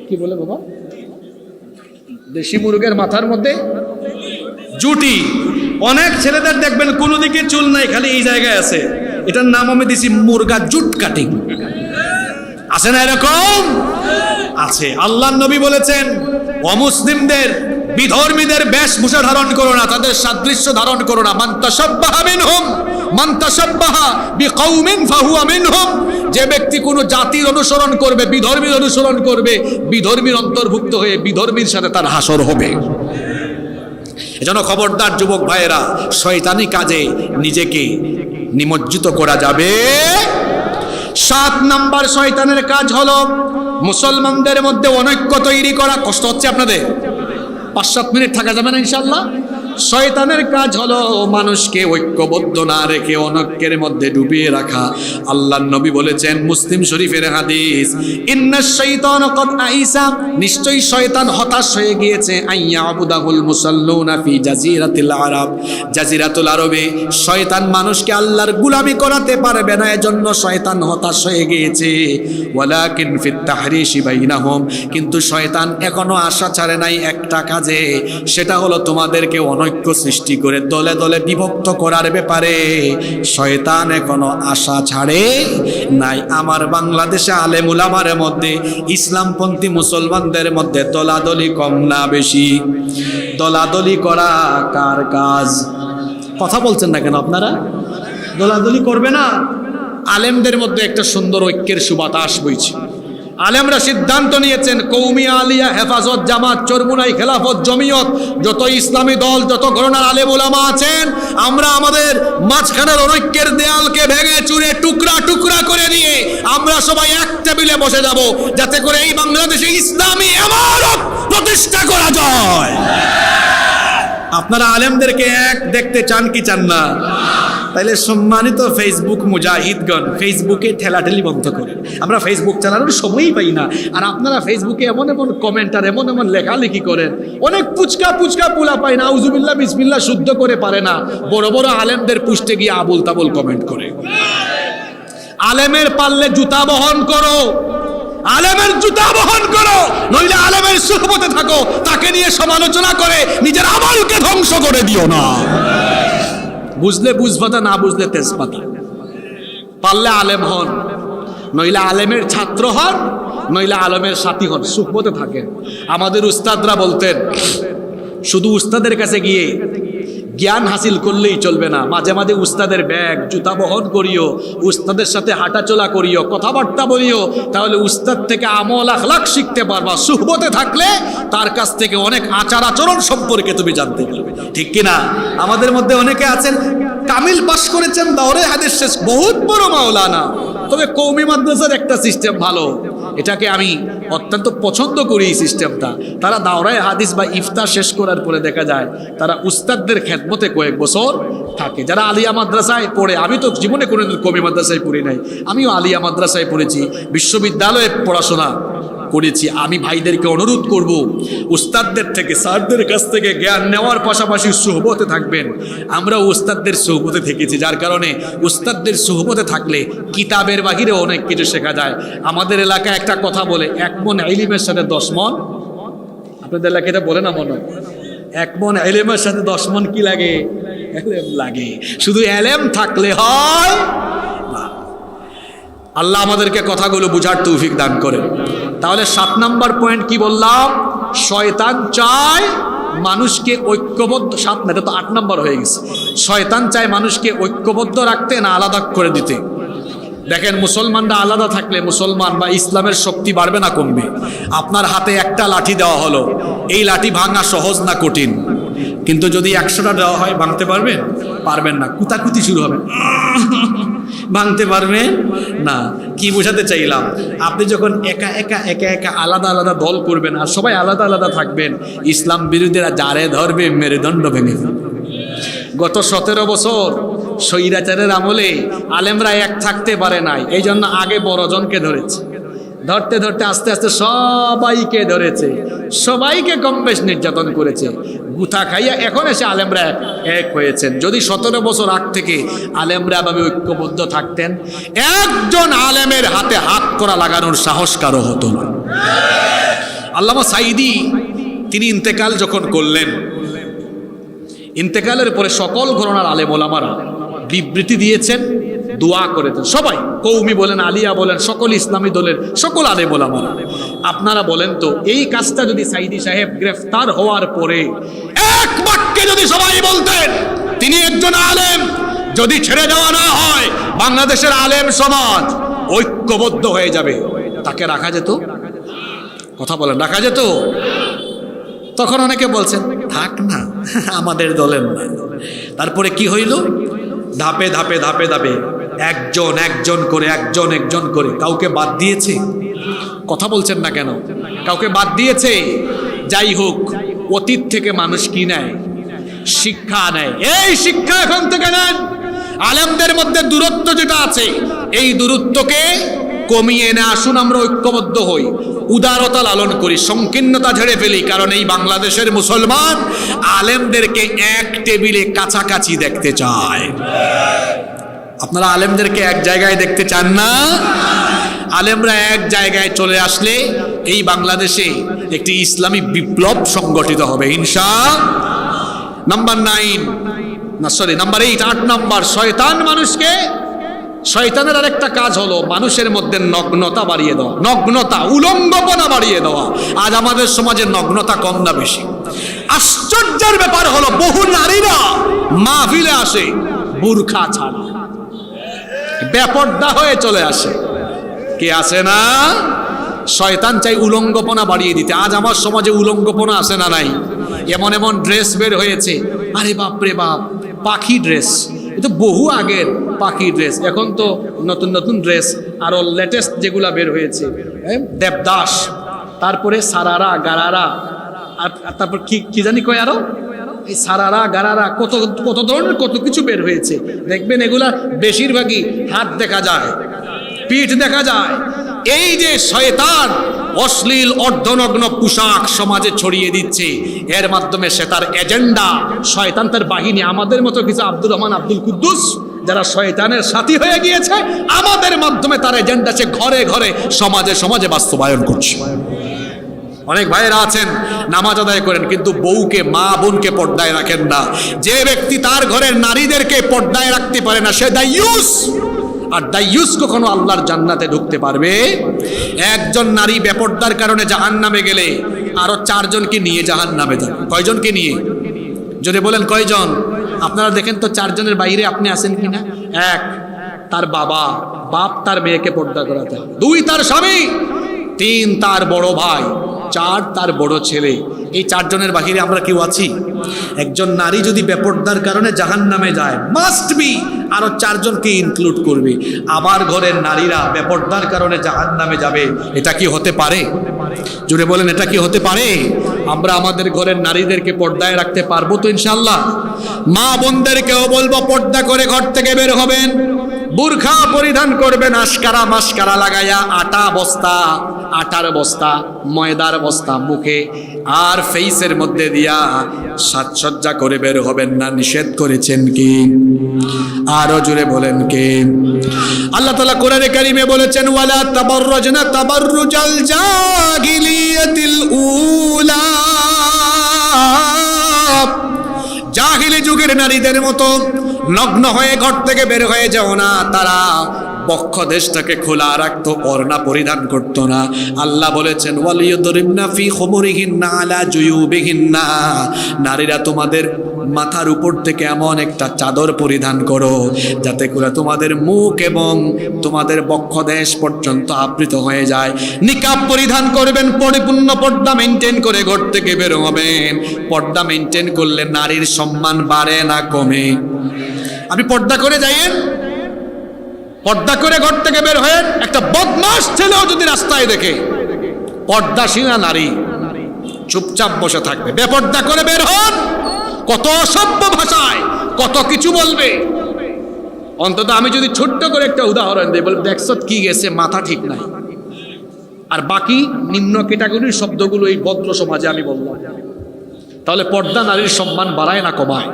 কি বলে বাবা? দেশি মুরগের মাথার মধ্যে জুটি। অনেক ছেলেদের দেখবেন কোনো দিকে চুল নাই, খালি এই জায়গায় আছে। এটার নাম আমি দিছি মুরগা জুট কাটিং। আছে না এরকম? আছে। আল্লাহর নবী বলেছেন অমুসলিমদের, বিধর্মীদের বেশভূষা ধারণ করো না, তাদের সাদৃশ্য ধারণ করো না। মান তাশাব্বাহা মিনহুম মান তাশাব্বাহা বিকাউমিন ফাহুয়া মিনহুম। যে ব্যক্তি কোনো জাতির অনুসরণ করবে, বিধর্মীর অনুসরণ করবে, বিধর্মীর অন্তর্ভুক্ত হয়ে বিধর্মীর সাথে তার হাসর হবে। এজন্য খবরদার যুবক ভাইয়েরা, শয়তানি কাজে নিজেকে নিমজ্জিত করা যাবে। 7 নাম্বার শয়তানের কাজ হলো মুসলমানদের মধ্যে অনৈক্য তৈরি করা। কষ্ট হচ্ছে আপনাদের? 5-7 মিনিট থাকা যাবে না ইনশাআল্লাহ? শয়তানের কাজ হলো মানুষকে ঐক্যবদ্ধ না রেখে অনৈক্যের মধ্যে ডুবিয়ে রাখা। আল্লাহর নবী বলেছেন, মুসলিম শরীফের হাদিস, ইন্নাশ শাইতান ক্বাদ আইসা, নিশ্চয়ই শয়তান হতাশ হয়ে গিয়েছে, আইয়া আবুদাহুল মুসাল্লুনা ফি জাজিরাতিল আরব, জাজিরাতুল আরবে শয়তান মানুষকে আল্লাহর গোলামি করাতে পারবে না, এজন্য শয়তান হতাশ হয়ে গিয়েছে। ওয়ালাকিন ফিত তাহরিশি বাইনাহুম, কিন্তু শয়তান এখনো আশা ছাড়ে নাই একটা কাজে, সেটা হলো তোমাদেরকে অনৈক্য সৃষ্টি করে দলে দলে বিভক্ত করার ব্যাপারে শয়তান এখনো আশা ছাড়ে নাই। আমার বাংলাদেশে আলেম উলামার মধ্যে, ইসলামপন্থী মুসলমানদের মধ্যে দলাদলি কম না বেশি? দলাদলি করা কার কাজ? কথা বলছেন না কেন আপনারা? দলাদলি করবে না? আলেমদের মধ্যে একটা সুন্দর ঐক্যের সুবাতাস বইছে। আলেমরা সিদ্ধান্ত নিয়েছেন, কৌমি, আলিয়া, হেফাজত, জামাত, চরমুনাই, খেলাফত, জমিয়ত, যত ইসলামী দল, যত ঘরানার আলেম ওলামা আছেন, আমরা আমাদের মাঝখানের অনৈক্যের দেয়ালকে ভেঙে চুরে টুকরা টুকরা করে দিয়ে আমরা সবাই এক টেবিলে বসে যাব, যাতে করে এই বাংলাদেশে ইসলামী ইমারত প্রতিষ্ঠা করা যায়। আপনারা আলেমদেরকে এক দেখতে চান কি চান না? তাইলে সম্মানিত ফেসবুক মুজাহিদগণ, ফেসবুকে ঠেলাঠেলি বন্ধ করে। আমরা ফেসবুক চালানোর সময়ই পাই না, আর আপনারা ফেসবুকে এমন এমন কমেন্ট আর এমন এমন লেখালেখি করেন। অনেক পুচকা পুচকা পোলা পায় না, আউযুবিল্লাহ বিসমিল্লাহ শুদ্ধ করে পারে না, বড় বড় আলেমদের পুষ্টে গিয়ে আবুল তাবুল কমেন্ট করে। আলেমের পারলে জুতা বহন করো, আলেমের জুতা বহন করো, নইলে আলেমের সুহবতে থাকো, তাকে নিয়ে সমালোচনা করে নিজের আমলকে ধ্বংস করে দিও না। বুঝলে বুঝপাতা, না বুঝলে তেজপাতা। পারলে আলেম হন, নইলে আলেমের ছাত্র হন, নইলে আলেমের সাথী হন, সুহবতে থাকেন। আমাদের উস্তাদরা বলতেন, শুধু উস্তাদের কাছে গিয়ে জ্ঞান হাসিল করলেই চলবে না, মাঝে মাঝে উস্তাদের ব্যাগ জুতা বহন করিও, উস্তাদের সাথে হাঁটাচলা করিও, কথাবার্তা বলিও, তাহলে উস্তাদ থেকে আমল আখলাক শিখতে পারবা। সুহবতে থাকলে তার কাছ থেকে অনেক আচার আচরণ সম্পর্কে তুমি জানতে পারবে, ঠিক কিনা? আমাদের মধ্যে অনেকে আছেন কামিল পাশ করেছেন, দাওরে হাদিস শেষ, বহুত বড় মাওলানা, তবে কওমি মাদ্রাসার একটা সিস্টেম ভালো, এটাকে আমি অত্যন্ত পছন্দ করি এই সিস্টেমটা। তারা দাওরায়ে হাদিস বা ইফতা শেষ করার পরে দেখা যায় তারা উস্তাদদের খেদমতে কয়েক বছর থাকে। যারা আলিয়া মাদ্রাসায় পড়ে, আমি তো জীবনে কোনোদিন কওমি মাদ্রাসায় পড়ি নাই, আমিও আলিয়া মাদ্রাসায় পড়েছি, বিশ্ববিদ্যালয়ে পড়াশোনা করেছি। আমি ভাইদেরকে অনুরোধ করব, উস্তাদদের থেকে, স্যারদের কাছ থেকে জ্ঞান নেওয়ার পাশাপাশি সুহবতে থাকবেন। আমরা উস্তাদদের সুহবতে থেকেছি, যার কারণে উস্তাদদের সুহবতে থাকলে কিতাবের বাহিরে অনেক কিছু শেখা যায়। আমাদের এলাকায় একটা কথা বলে, 1 মন ইলমের সাথে 10 মন, আপনাদের এলাকায় এটা বলে না মনে, 1 মন ইলমের সাথে 10 মন কি লাগে? এলেম লাগে। শুধু এলেম থাকলে হয় না। আল্লাহ আমাদেরকে কথাগুলো বুঝার তৌফিক দান করে। তাহলে 7 নম্বর পয়েন্ট কি বললাম? শয়তান চায় মানুষকে ঐক্যবদ্ধ, 7 না, এটা তো 8 নম্বর হয়ে গেছে। শয়তান চায় মানুষকে ঐক্যবদ্ধ রাখতে না আলাদা করে দিতে। দেখেন, মুসলমানরা আলাদা থাকলে মুসলমান বা ইসলামের শক্তি বাড়বে না কমবে? আপনার হাতে একটা লাঠি দেওয়া হলো, এই লাঠি ভাঙা সহজ না কঠিন? কিন্তু যদি 100টা দেওয়া হয়, ভাঙতে পারবেন? পারবেন না, কুতাকুতি শুরু হবে, ভাঙতে পারবেন না। কি বোঝাতে চাইলাম? আপনি যখন একা একা একা একা আলাদা আলাদা দল করবেন আর সবাই আলাদা আলাদা থাকবেন, ইসলাম বিরোধীরা যারে ধরবে মেরুদণ্ড ভেঙে ফেলবে। গত 17 বছর স্বৈরাচারের আমলে আলেমরা এক থাকতে পারে নাই, এই জন্য আগে বড়জনকে ধরেছে, ধরতে ধরতে আস্তে আস্তে সবাইকে ধরেছে, সবাইকে কম বেশ নির্যাতন করেছে, গুথা খাইয়া এখন এসে আলেমরা এক হয়েছেন। যদি 17 বছর আগ থেকে আলেমরা ভাবে ঐক্যবদ্ধ থাকতেন, একজন আলেমের হাতে হাত করা লাগানোর সাহস কারো হতো না। আল্লামা সাঈদী তিনি ইন্তেকাল যখন করলেন, ইন্তেকালের পরে সকল ঘরানার আলেম ওলামারা বিবৃতি দিয়েছেন, দোয়া করেছেন সবাই, কৌমি বলেন, আলিয়া বলেন, সকল ইসলামী দলের সকল আলেম ওলামারা। আপনারা বলেন তো, এই কাজটা যদি সাঈদী সাহেব গ্রেফতার হওয়ার পরে এক বাক্যে যদি সবাই বলতেন তিনি একজন আলেম, যদি ছেড়ে দেওয়া না হয় বাংলাদেশের আলেম সমাজ ঐক্যবদ্ধ হয়ে যাবে, তাকে রাখা যেত? কথা বলেন, রাখা যেত? তখন অনেকে বলছেন থাক না, আমাদের দলের না। তারপরে কি হইল? ধাপে ধাপে ধাপে ধাপে একজন একজন করে, একজন একজন করে কাউকে বাদ দিয়েছে। কথা বলছেন না কেন? কাউকে বাদ দিয়েছে। যাই হোক, অতীত থেকে মানুষ কি নেয়? শিক্ষা নেয়। এই শিক্ষা এখান থেকে নেন। আলেমদের মধ্যে দূরত্ব যেটা আছে, এই দূরত্বকে কমিয়ে এনে আসুন আমরা ঐক্যবদ্ধ হই, উদারতা লালন করি, সংকীর্ণতা ঝেড়ে ফেলি। কারণ এই বাংলাদেশের মুসলমান আলেমদেরকে এক টেবিলে কাছাকাছি দেখতে চায়। আপনারা আলেমদেরকে এক জায়গায় দেখতে চান না? আলেমরা এক জায়গায় চলে আসলে এই বাংলাদেশে একটি ইসলামী বিপ্লব সংগঠিত হবে ইনশাআল্লাহ। নাম্বার 8 নাম্বার, শয়তানের আরেকটা কাজ হলো মানুষের মধ্যে নগ্নতা বাড়িয়ে দেওয়া, নগ্নতা, উলঙ্গপনা বাড়িয়ে দেওয়া। আজ আমাদের সমাজে নগ্নতা কম না বেশি? আশ্চর্যের ব্যাপার হলো বহু নারীরা মাহফিলে আসে বুরখা ছাড়া, বেপর্দা হয়ে চলে আসে। কে আসে না? শয়তান চাই উলঙ্গপনা বাড়িয়ে দিতে। আজ আমার সমাজে উলঙ্গপনা আসে না নাই? এমন এমন ড্রেস বের হয়েছে, আরে বাপ রে বাপ, পাখি ড্রেস। এটা বহু আগের পাখি ড্রেস, এখন তো নতুন নতুন ড্রেস আরো লেটেস্ট যেগুলা বের হয়েছে, দেবদাস, তারপরে সারারা, গারারা, আর তারপর কি জানি কয় আরো, এই সারারা, গারারা, কত ধরনের কত কিছু বের হয়েছে। দেখবেন এগুলা বেশিরভাগই হাত দেখা যায়, পিঠ দেখা যায়। এই যে শয়তান অশ্লীল অর্ধনগ্ন পোশাক সমাজে ছড়িয়ে দিচ্ছে, এর মাধ্যমে সে তার এজেন্ডা, শয়তান তার বাহিনী, আমাদের মতো কিছু আব্দুর রহমান, আব্দুল কুদ্দুস যারা শয়তানের সাথী হয়ে গিয়েছে, আমাদের মাধ্যমে তার এজেন্ডা সে ঘরে ঘরে সমাজে সমাজে বাস্তবায়ন করছে। অনেক ভাইয়েরা আছেন নামাজ আদায় করেন কিন্তু বউকে, মা বোনকে পর্দায় রাখেন না। যে ব্যক্তি তার ঘরের নারীদেরকে পর্দায় রাখতে পারে না সে দাইয়ুস। আর দাইয়ুস কখনো আল্লাহর জান্নাতে ঢুকতে পারবে? একজন নারী বেপর্দার কারণে জাহান্নামে গেলে আরো 4 জনকে নিয়ে জাহান্নামে যাবে। কয়জনকে নিয়ে? যদি বলেন কয়জন? আপনারা দেখেন তো 4 জনের বাইরে আপনি আছেন কিনা? 1 তার বাপ তার মেয়েকে পর্দা করাতে, 2 তার স্বামী, 3 তার বড় ভাই, 4 তার বড় ছেলে। এই 4 জনের বাহিরে আমরা কেউ আছি? একজন নারী যদি বেপর্দার কারণে জাহান্নামে যায়, মাস্ট বি আরো 4 জনকে ইনক্লুড করবে। আবার ঘরের নারীরা বেপর্দার কারণে জাহান্নামে যাবে, এটা কি হতে পারে? জুড়ে বলেন, এটা কি হতে পারে? আমরা আমাদের ঘরের নারীদেরকে পর্দায় রাখতে পারবো তো ইনশাআল্লাহ? মা বোনদেরকেও বলবো পর্দা করে ঘর থেকে বের হবেন, বুরখা পরিধান করবেন, আশকারা মাস্কারা লাগাইয়া, আটার বস্তা, ময়দার বস্তা মুখে আর ফেইসের মধ্যে দিয়া সাজসজ্জা করে বের হবেন না। নিষেধ করেছেন কি? আরো জুড়ে বলেন কে? আল্লাহ তাআলা কোরআনে কারিমে বলেছেন, ওয়ালা তাবাররাজনা তাবাররুজাল জাহিলিয়াতিল উলা, জাহিলি যুগের নারীদের মতো নগ্ন হয়ে ঘর থেকে বের হয়ে যাও না। তারা বক্ষ দেশটাকে খোলা রাখতো, ওড়না পরিধান করতো না। আল্লাহ বলেছেন, ওয়ালিয়ুদরিবনা ফি খুমুরিহিন্না আলা জুয়ুবিহিন্না, নারীরা তোমাদের মাথার উপর থেকে এমন একটা চাদর পরিধান করো যাতে করে তোমাদের মুখ এবং তোমাদের বক্ষ দেশ পর্যন্ত আবৃত হয়ে যায়। নিকাব পরিধান করবেন, পরিপূর্ণ পর্দা মেনটেন করে ঘর থেকে বের হবেন। পর্দা মেনটেন করলে নারীর সম্মান বাড়ে না কমে? আপনি পর্দা করে যাইয়েন, পর্দা করে ঘর থেকে বের হয়ে একটা বদমাশ ছেলেও যদি রাস্তায় দেখে, পর্দাশীলা নারী চুপচাপ বসে থাকবে। বেপর্দা করে বের হন, কত অসভ্য ভাষায় কত কিছু বলবে। অন্তত আমি যদি ছোট্ট করে একটা উদাহরণ দিই, বলবে দেখছো কি গেছে, মাথা ঠিক নাই। আর বাকি নিম্ন ক্যাটাগরির শব্দগুলো এই ভদ্র সমাজে আমি বললাম। তাহলে পর্দা নারীর সম্মান বাড়ায় না কমায়?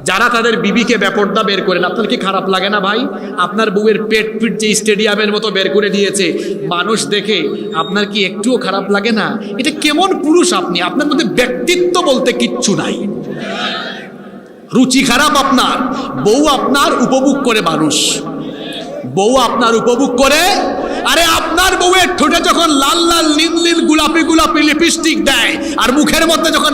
যারা তাদের বিবিকে বেপর্দা বের করেন, আপনার কি খারাপ লাগে না ভাই? আপনার বউয়ের পেট পিট যে স্টেডিয়ামের মতো বের করে দিয়েছে, মানুষ দেখে আপনার কি একটুও খারাপ লাগে না? এটা কেমন পুরুষ আপনি? আপনার মধ্যে ব্যক্তিত্ব বলতে কিচ্ছু নাই, রুচি খারাপ আপনার। বউ আপনার উপভোগ করে মানুষ, বউ আপনার উপভোগ করে। আরে আপনার বউয়ের ঠোঁটে যখন লাল লাল নীল নীল গোলাপি গোলাপি লিপস্টিক দেয়, আর মুখের মধ্যে যখন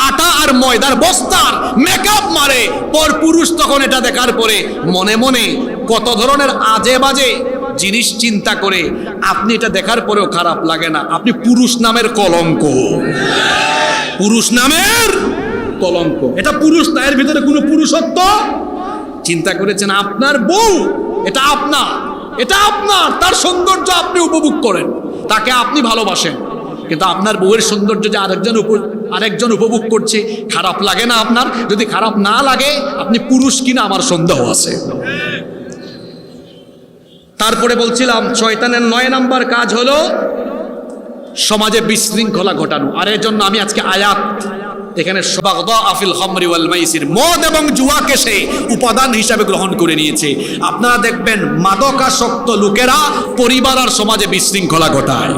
আটা আর ময়দার বস্তার মেকআপ মারে, পর পুরুষ তখন এটা দেখার পরে মনে মনে কত ধরনের আজে বাজে জিনিস চিন্তা করে। আপনি এটা দেখার পরেও খারাপ লাগে না। আপনি পুরুষ নামের কলঙ্ক, পুরুষ নামের কলঙ্ক। এটা পুরুষ না, এর ভিতরে কোনো পুরুষত্ব। চিন্তা করেছেন আপনার বউ, এটা আপনার, এটা আপনার, তার সৌন্দর্য আপনি উপভোগ করেন, তাকে আপনি ভালোবাসেন। কিন্তু আপনার বউয়ের সৌন্দর্য যে আরেকজন উপভোগ করছে, খারাপ লাগে না আপনার? যদি খারাপ না লাগে, আপনি পুরুষ কিনা আমার সন্দেহ আছে। তারপরে বলছিলাম শয়তানের 9 নাম্বার কাজ হলো সমাজে বিশৃঙ্খলা ঘটানো। আর এর জন্য আমি আজকে আয়াত এখানে মদ এবং জুয়াকে সে উপাদান হিসাবে গ্রহণ করে নিয়েছে। আপনারা দেখবেন মাদকাসক্ত লোকেরা পরিবার আর সমাজে বিশৃঙ্খলা ঘটায়।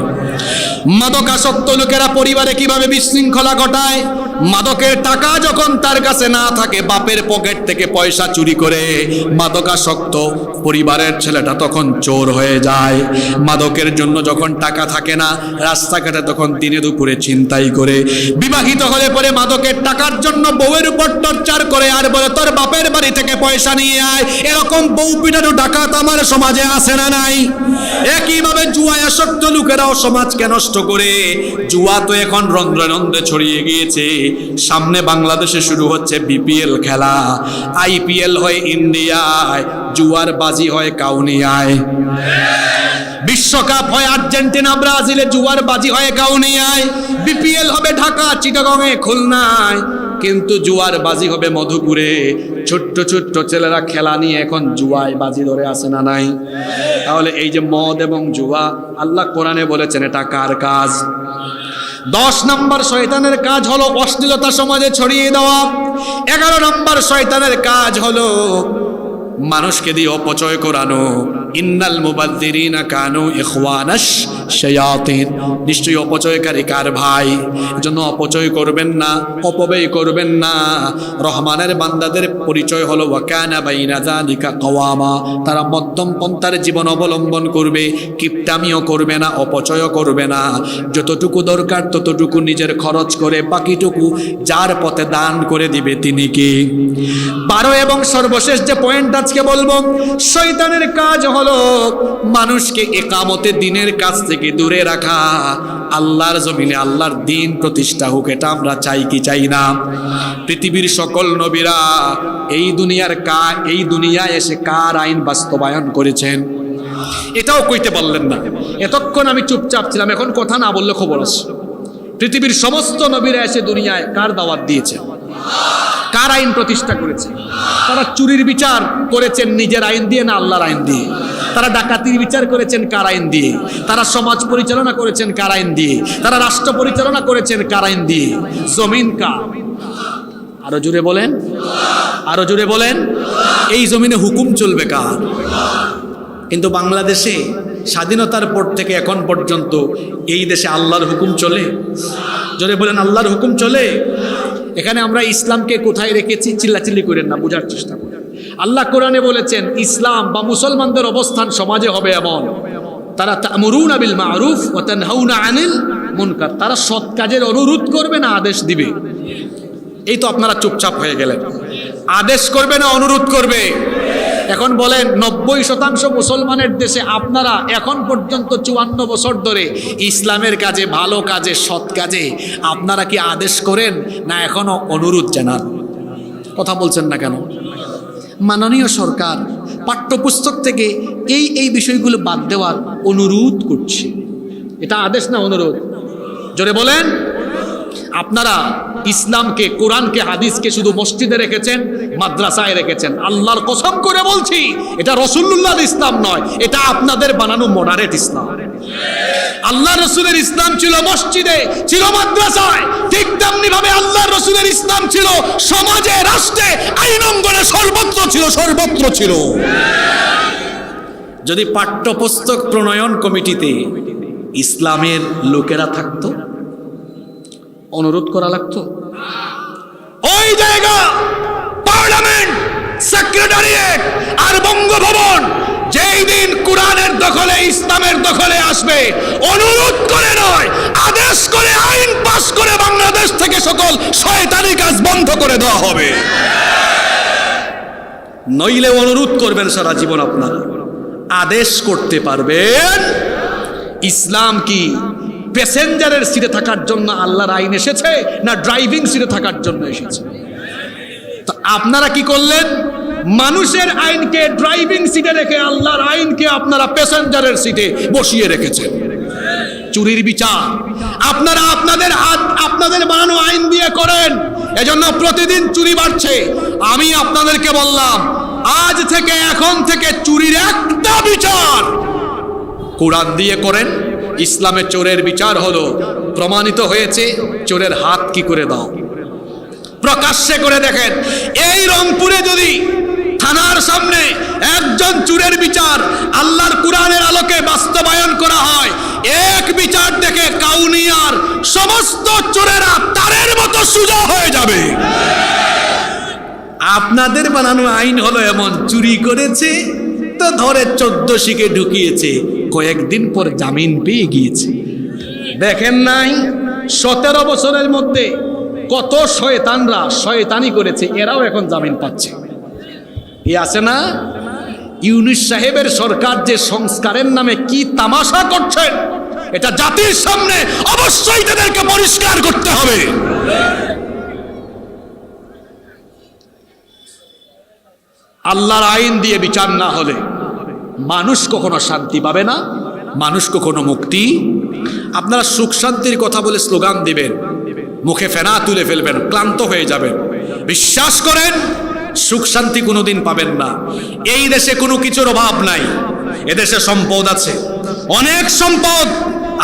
মাদকাসক্ত লোকেরা পরিবারে কিভাবে বিশৃঙ্খলা ঘটায়? মাদকের টাকা যখন তার কাছে না থাকে, বাপের পকেট থেকে পয়সা চুরি করে মাদকাসক্ত পরিবারের ছেলেটা তখন চোর হয়ে যায়। মাদকের জন্য যখন টাকা থাকে না, রাস্তাঘাটে তখন দিনে দুপুরে ছিনতাই করে। বিবাহিত হলে পরে মাদকের টাকার জন্য বউয়ের উপর টর্চার করে আর বলে তোর বাপের বাড়ি থেকে পয়সা নিয়ে আয়। এরকম বউ পিটানো ডাকাত আমার সমাজে আছে না নাই? একইভাবে জুয়ায় আসক্ত লোকেরাও সমাজকে নষ্ট করে। জুয়া তো এখন রন্ধ্রে রন্ধ্রে ছড়িয়ে গিয়েছে। সামনে বাংলাদেশে শুরু হচ্ছে বিপিএল খেলা, আইপিএল হয় ইন্ডিয়ায়, জুয়ার বাজি হয় কাউনিয়ায়। বিশ্বকাপ হয় আর্জেন্টিনা ব্রাজিলে, জুয়ার বাজি হয় কাউনিয়ায়। বিপিএল হবে ঢাকা, চিটাগংয়ে, খুলনায়, কিন্তু জুয়ার বাজি হবে মধুপুরে। ছোট্ট ছোট্ট ছেলেরা খেলা নিয়ে এখন জুয়ায় বাজি ধরে আসে না নাই? তাহলে এই যে মদ এবং জুয়া, আল্লাহ কোরআনে বলেছেন এটা কার কাজ? 10 নম্বর শয়তানের কাজ হলো অশ্লীলতা সমাজে ছড়িয়ে দেওয়া। 11 নম্বর শয়তানের কাজ হলো মানুষকে দিয়ে অপচয় করানো। ইন্নাল মুবাযযিরিনা কানু ইখওয়ানাশ শায়াতিন, নিশ্চয়ই অপচয়কারী কার ভাই। এজন্য অপচয় করবেন না, অপব্যয় করবেন না। রহমানের বান্দাদের পরিচয় হলো ওয়া কানা বাইনা যালিকা কাওয়ামা, তারা মধ্যম পন্থার জীবন অবলম্বন করবে, কিপটামিও করবে না, অপচয়ও করবে না। যতটুকু দরকার ততটুকু নিজের খরচ করে বাকিটুকু যার পথে দান করে দিবে তিনি কে? 12 এবং সর্বশেষ যে পয়েন্ট আজকে বলবো, শয়তানের কাজ হলো মানুষকে ইকামতে দ্বীনের কাছ থেকে দূরে রাখা। আল্লাহর জমিনে আল্লাহর দ্বীন প্রতিষ্ঠা হোক, এটা আমরা চাই কি চাই না? পৃথিবীর সকল নবীরা এই দুনিয়ায় এসে কার আইন বাস্তবায়ন করেছেন? এটাও কইতে পারলেন না। এতক্ষণ আমি চুপচাপ ছিলাম, এখন কথা না বললে খবর আছে। পৃথিবীর সমস্ত নবীরা এসে দুনিয়ায় কার দাওয়াত দিয়েছেন? কার আইন প্রতিষ্ঠা করেছে? তারা চুরির বিচার করেছেন নিজের আইন দিয়ে না আল্লাহর আইন দিয়ে? তারা ডাকাতির বিচার করেছেন কার আইন দিয়ে? তারা সমাজ পরিচালনা করেছেন কার আইন দিয়ে? তারা রাষ্ট্র পরিচালনা করেছেন কার আইন দিয়ে? জমিন কার? আরো জোরে বলেন, আরো জোরে বলেন। এই জমিনে হুকুম চলবে কার? কিন্তু বাংলাদেশে স্বাধীনতার পর থেকে এখন পর্যন্ত এই দেশে আল্লাহর হুকুম চলে? জোরে বলেন, আল্লাহর হুকুম চলে? এখানে আমরা ইসলামকে কোথায় রেখেছি? চিল্লাচিল্লি করেন না, বোঝার চেষ্টা করেন। আল্লাহ কোরআনে বলেছেন ইসলাম বা মুসলমানদের অবস্থান সমাজে হবে এমন, তারা তা'মুরুনা বিল মা'রুফ ওয়া তানহাউনা আনিল মুনকার, তারা সৎ কাজের অনুরোধ করবে না আদেশ দিবে? এই তো আপনারা চুপচাপ হয়ে গেলেন। আদেশ করবে না অনুরোধ করবে? এখন বলেন 90% মুসলমানের দেশে আপনারা এখন পর্যন্ত 54 বছর ধরে ইসলামের কাজে, ভালো কাজে, সৎ কাজে আপনারা কি আদেশ করেন না এখনো অনুরোধ জানান? কথা বলছেন না কেন? মাননীয় সরকার পাঠ্যপুস্তক থেকে এই বিষয়গুলো বাদ দেওয়ার অনুরোধ করছে। এটা আদেশ না অনুরোধ? জোরে বলেন। আপনারা ইসলামকে, কোরআনকে, হাদিসকে শুধু মসজিদে রেখেছেন, মাদ্রাসায় রেখেছেন। আল্লাহর কসম করে বলছি এটা রাসূলুল্লাহর ইসলাম নয়, এটা আপনাদের বানানো মডারেট ইসলাম। আল্লাহ রসুলের ইসলাম ছিল মসজিদে, ছিল মাদ্রাসায়, ঠিক তেমনি ভাবে আল্লাহ রসুলের ইসলাম ছিল সমাজে, রাষ্ট্রে, আইন অঙ্গনে, সর্বত্র ছিল, সর্বত্র ছিল। যদি পাঠ্যপুস্তক প্রণয়ন কমিটিতে ইসলামের লোকেরা থাকতো, অনুরোধ করা লাগতো? ওই জায়গা পার্লামেন্ট, সেক্রেটারিয়েট আর বঙ্গভবন যেই দিন কোরআনের দখলে, ইসলামের দখলে আসবে, অনুরোধ করে নয়, আদেশ করে, আইন পাস করে বাংলাদেশ থেকে সকল শয়তানি কাজ বন্ধ করে দেওয়া হবে। নইলে অনুরোধ করবেন সারা জীবন, আপনারা আদেশ করতে পারবেন। ইসলাম কি প্যাসেঞ্জারের সিটে থাকার জন্য আল্লাহর আইন এসেছে, না ড্রাইভিং সিটে থাকার জন্য এসেছে? তো আপনারা কি করলেন? মানুষের আইনকে ড্রাইভিং সিটে রেখে আল্লাহর আইনকে আপনারা প্যাসেঞ্জারের সিটে বসিয়ে রেখেছেন। চুরির বিচার আপনারা আপনাদের বানানো আইন দিয়ে করেন, এজন্য প্রতিদিন চুরি বাড়ছে। আমি আপনাদেরকে বললাম, আজ থেকে এখন থেকে চুরির একটা বিচার কোরআন দিয়ে করেন। ইসলামে চোরের বিচার হলো, প্রমাণিত হয়েছে চোরের হাত কি করে দাও, প্রকাশ্যে করে দেখেন। এই রংপুরে যদি থানার সামনে একজন চোরের বিচার আল্লাহর কোরআনের আলোকে বাস্তবায়ন করা হয়, এক বিচার দেখে কাউনিয়ার সমস্ত চোরেরা তারের মতো সোজা হয়ে যাবে। আপনাদের বানানো আইন হলো এমন, চুরি করেছে তো ধরে 14 শিখে ঢুকিয়েছে, কয়েকদিন পর জামিন পেয়ে গিয়েছে। দেখেন নাই 17 বছরের মধ্যে কত শয়তানরা শয়তানি করেছে, এরাও এখন জামিন পাচ্ছে। এই আছে না ইউনূস সাহেবের সরকার যে সংস্কারের নামে কি তামাশা করছেন, এটা জাতির সামনে অবশ্যই তাদেরকে পরিষ্কার করতে হবে। আল্লাহর আইন দিয়ে বিচার না হলে মানুষ কখনো শান্তি পাবে না, মানুষ কখনো মুক্তি। আপনারা সুখ শান্তির কথা বলে স্লোগান দিবেন, মুখে ফেনা তুলে ফেলবেন, ক্লান্ত হয়ে যাবেন। বিশ্বাস করেন সুখ শান্তি কোনোদিন পাবেন না। এই দেশে কোনো কিছুর অভাব নাই, এদেশে সম্পদ আছে, অনেক সম্পদ।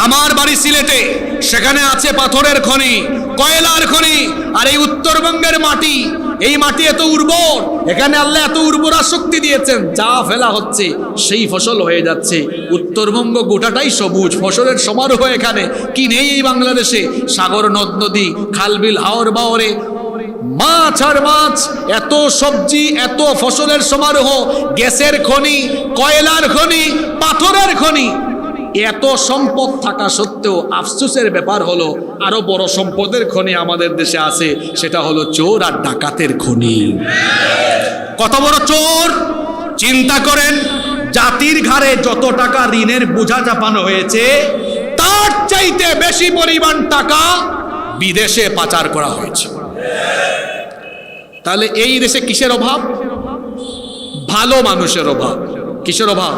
আমার বাড়ি সিলেটে, সেখানে আছে পাথরের খনি, কয়লার খনি। আর এই উত্তরবঙ্গের মাটি, এই মাটি এত উর্বর, এখানে আল্লাহ এত উর্বরা শক্তি দিয়েছেন, যা ফেলা হচ্ছে সেই ফসল হয়ে যাচ্ছে। উত্তরবঙ্গ গোটাটাই সবুজ, ফসলের সমারোহ এখানে। কি নেই এই বাংলাদেশে? সাগর, নদ নদী, খালবিল, হাওর বাওরে, মাছ আর মাছ, এত সবজি, এত ফসলের সমারোহ, গ্যাসের খনি, কয়লার খনি, পাথরের খনি। এত সম্পদ থাকা সত্ত্বেও আফসোসের ব্যাপার হলো আরো বড় সম্পদের খনি আমাদের দেশে আছে, সেটা হলো চোর আর ডাকাতের খনি। কত বড় চোর চিন্তা করেন। জাতির ঘাড়ে যত টাকা ঋণের বোঝা চাপানো হয়েছে, তার চাইতে বেশি পরিমাণ টাকা বিদেশে পাচার করা হয়েছে। তাহলে এই দেশে কিসের অভাব? ভালো মানুষের অভাব। কিসের অভাব?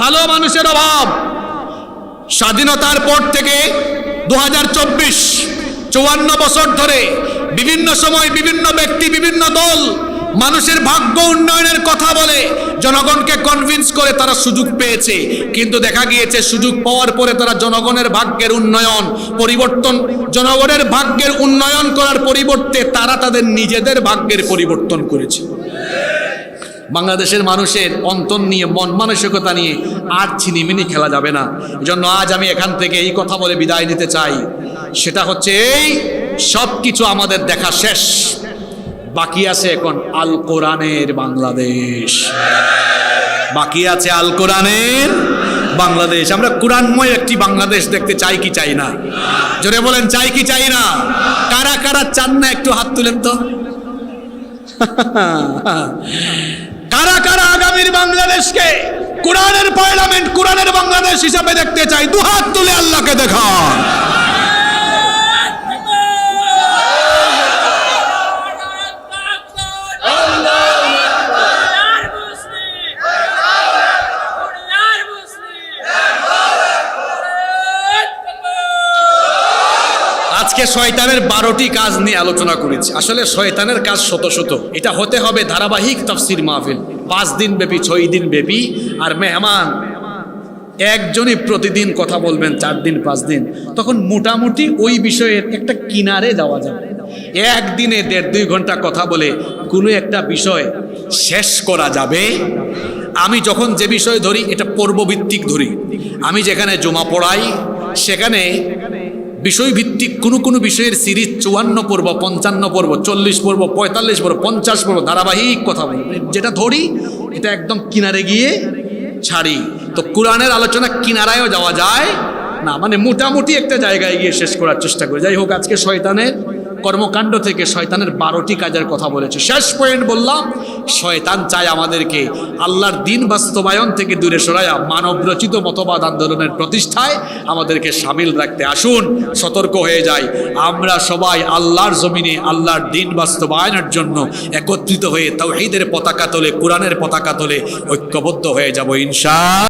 ভালো মানুষের অভাব। স্বাধীনতার পর থেকে 2024 54 বছর ধরে বিভিন্ন সময় বিভিন্ন ব্যক্তি, বিভিন্ন দল মানুষের ভাগ্য উন্নয়নের কথা বলে জনগণকে কনভিন্স করে তারা সুযোগ পেয়েছে। কিন্তু দেখা গিয়েছে সুযোগ পাওয়ার পরে তারা জনগণের ভাগ্যের উন্নয়ন পরিবর্তন, জনগণের ভাগ্যের উন্নয়ন করার পরিবর্তে তারা তাদের নিজেদের ভাগ্যের পরিবর্তন করেছে। বাংলাদেশের মানুষের অন্তর নিয়ে, মন মানসিকতা নিয়ে আর ছিনিমিনি খেলা যাবে না। এজন্য আজ আমি এখান থেকে এই কথা বলে বিদায় নিতে চাই, সেটা হচ্ছে এই সব কিছু আমাদের দেখা শেষ, বাকি আছে এখন আল কোরআনের বাংলাদেশ, বাকি আছে আল কোরআনের বাংলাদেশ। আমরা কোরআনময় একটি বাংলাদেশ দেখতে চাই কি চাই না? জোরে বলেন, চাই কি চাই না? কারা কারা চান না একটু হাত তুলেন তো। কারা কারা আগামীর বাংলাদেশকে কোরআনের পার্লামেন্ট, কোরআনের বাংলাদেশ হিসাবে দেখতে চাই? দুহাত তুলে আল্লাহকে দেখান। আজকে শয়তানের 12টি কাজ নিয়ে আলোচনা করেছি। আসলে শয়তানের কাজ শত শত। এটা হতে হবে ধারাবাহিক তাফসীর মাহফিল, 5 দিন ব্যাপী, 6 দিন ব্যাপী। আর মেহমান একজনই প্রতিদিন কথা বলবেন 4 দিন 5 দিন, তখন মোটামুটি ওই বিষয়ের একটা কিনারে যাওয়া যাবে। একদিনে 1.5-2 ঘন্টা কথা বলে কোনো একটা বিষয় শেষ করা যাবে? আমি যখন যে বিষয় ধরি এটা পর্বভিত্তিক ধরি। আমি যেখানে জমা পড়াই সেখানে বিষয়ভিত্তিক কোনো বিষয়ের সিরিজ 54 পর্ব, 55 পর্ব, 40 পর্ব, 45 পর্ব, 50 পর্ব ধারাবাহিক কথা বলি। যেটা ধরি এটা একদম কিনারে গিয়ে ছাড়ি। তো কোরআনের আলোচনা কিনারায়ও যাওয়া যায় না, মানে মোটামুটি একটা জায়গায় গিয়ে শেষ করার চেষ্টা করি। যাই হোক, আজকে শয়তানের কর্মকাণ্ড থেকে শয়তানের 12টি কাজের কথা বলেছে। শেষ পয়েন্ট বললাম, শয়তান চায় আমাদেরকে আল্লাহর দিন বাস্তবায়ন থেকে দূরে সরাইয়া মানবরচিত মতবাদ আন্দোলনের প্রতিষ্ঠায় আমাদেরকে সামিল রাখতে। আসুন সতর্ক হয়ে যাই, আমরা সবাই আল্লাহর জমিনে আল্লাহর দিন বাস্তবায়নের জন্য একত্রিত হয়ে তাওহীদের পতাকা তোলে, কোরআনের পতাকা তোলে ঐক্যবদ্ধ হয়ে যাব ইনশাআল্লাহ।